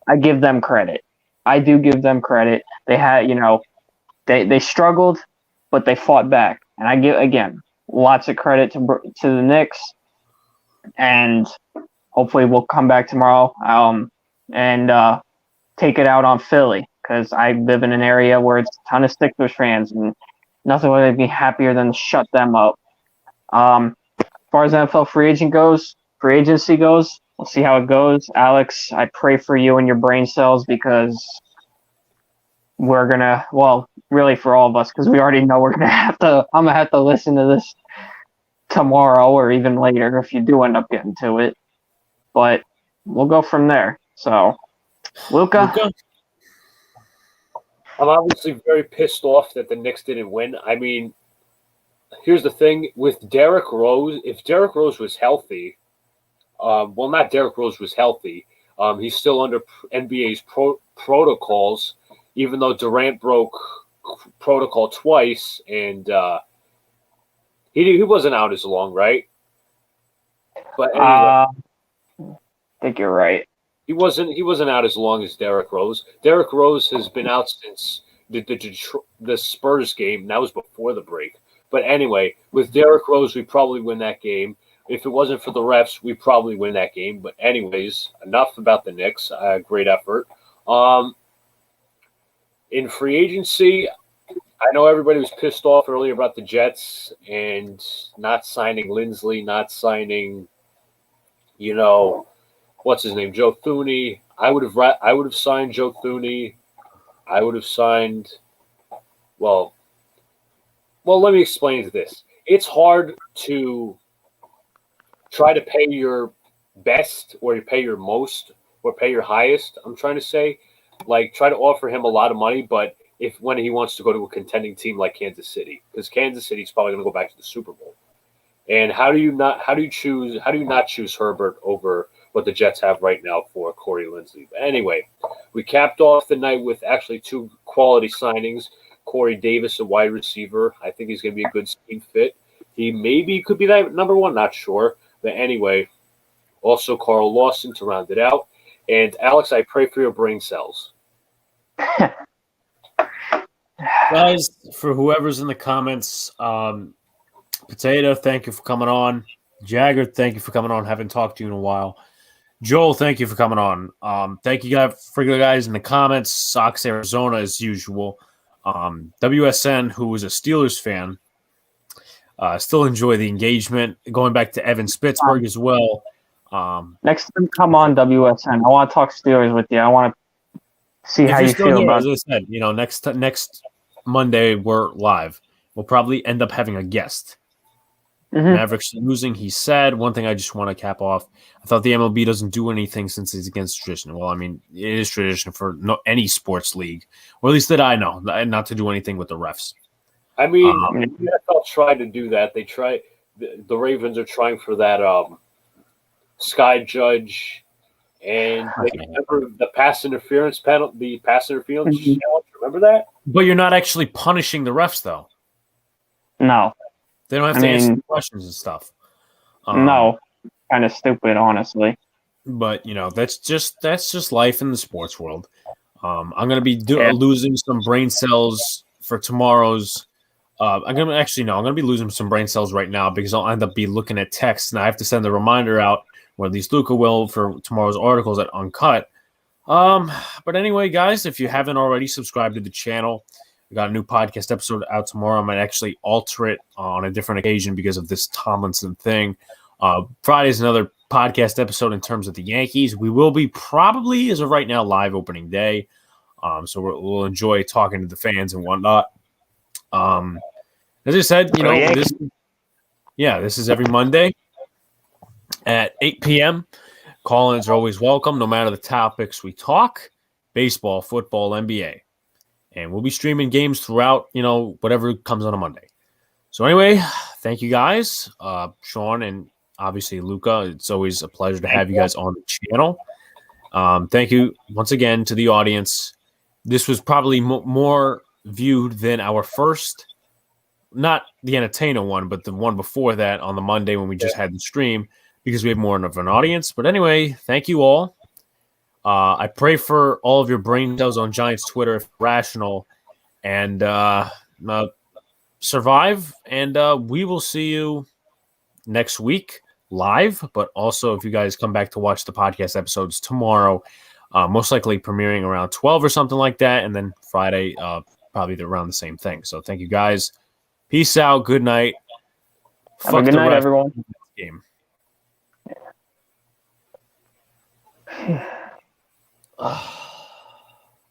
I give them credit. I do give them credit. They had, they struggled, but they fought back. And I give, again, lots of credit to the Knicks. And hopefully we'll come back tomorrow and take it out on Philly, because I live in an area where it's a ton of Sixers fans, and nothing would make me happier than to shut them up. As far as NFL free agency goes, we'll see how it goes. Alex, I pray for you and your brain cells, because we're going to, really for all of us, because we already know I'm going to have to listen to this tomorrow or even later if you do end up getting to it. But we'll go from there. So, Luca? I'm obviously very pissed off that the Knicks didn't win. I mean, here's the thing with Derrick Rose. If Derrick Rose was healthy, not Derrick Rose was healthy. He's still under NBA's protocols, even though Durant broke protocol twice, and he wasn't out as long, right? But anyway, I think you're right. He wasn't out as long as Derrick Rose. Derrick Rose has been out since the Spurs game. That was before the break. But anyway, with Derrick Rose, we probably win that game. If it wasn't for the refs, we probably win that game. But anyways, enough about the Knicks. Great effort. In free agency, I know everybody was pissed off earlier about the Jets and not signing Lindsley, not signing, what's his name, Joe Thuney. I would have signed Joe Thuney. I would have signed. Well, let me explain this. It's hard to try to pay your best, or you pay your most, or pay your highest. I'm trying to say, try to offer him a lot of money, but when he wants to go to a contending team like Kansas City, because Kansas City's probably going to go back to the Super Bowl. And how do you not choose Herbert over what the Jets have right now for Corey Linsley? But anyway, we capped off the night with actually two quality signings. Corey Davis, a wide receiver. I think he's going to be a good scheme fit. He maybe could be that number one, not sure. But anyway, also Carl Lawson to round it out. And Alex, I pray for your brain cells. Guys, for whoever's in the comments, Potato, thank you for coming on. Jagger, thank you for coming on. Haven't talked to you in a while. Joel, thank you for coming on. Thank you guys for the guys in the comments. Sox Arizona as usual. WSN, who was a Steelers fan, still enjoy the engagement. Going back to Evan Spitzberg as well. Next time, come on, WSN. I want to talk Steelers with you. I want to see how you feel about it. As I said, next Monday we're live. We'll probably end up having a guest. Mm-hmm. Mavericks losing, he said. One thing I just want to cap off. I thought the MLB doesn't do anything since it's against tradition. Well, I mean, it is tradition for any sports league, or at least that I know, not to do anything with the refs. I mean, the NFL tried to do that. They tried. The Ravens are trying for that sky judge, and they remember the pass interference penalty, the pass interference challenge. Remember that? But you're not actually punishing the refs, though. No. They don't have to answer questions and stuff. No. Kind of stupid, honestly. But that's just life in the sports world. I'm gonna be losing some brain cells for tomorrow's. I'm gonna be losing some brain cells right now because I'll end up looking at text, and I have to send a reminder out, or at least Luca will, for tomorrow's articles at Uncut. But anyway, guys, if you haven't already subscribed to the channel, we got a new podcast episode out tomorrow. I might actually alter it on a different occasion because of this Tomlinson thing. Friday is another podcast episode in terms of the Yankees. We will be probably, as of right now, live opening day. So we'll enjoy talking to the fans and whatnot. As I said, this is every Monday at 8 p.m. Call-ins are always welcome, no matter the topics we talk: baseball, football, NBA. And we'll be streaming games throughout, whatever comes on a Monday. So anyway, thank you guys, Sean and obviously Luca. It's always a pleasure to have you guys on the channel. Thank you once again to the audience. This was probably more viewed than our first, not the entertainer one, but the one before that on the Monday when we just had the stream, because we have more of an audience. But anyway, thank you all. I pray for all of your brain cells on Giants Twitter, if rational, and survive. And we will see you next week live. But also, if you guys come back to watch the podcast episodes tomorrow, most likely premiering around 12 or something like that. And then Friday, probably around the same thing. So thank you guys. Peace out. Good night. Have a good night, everyone. Game.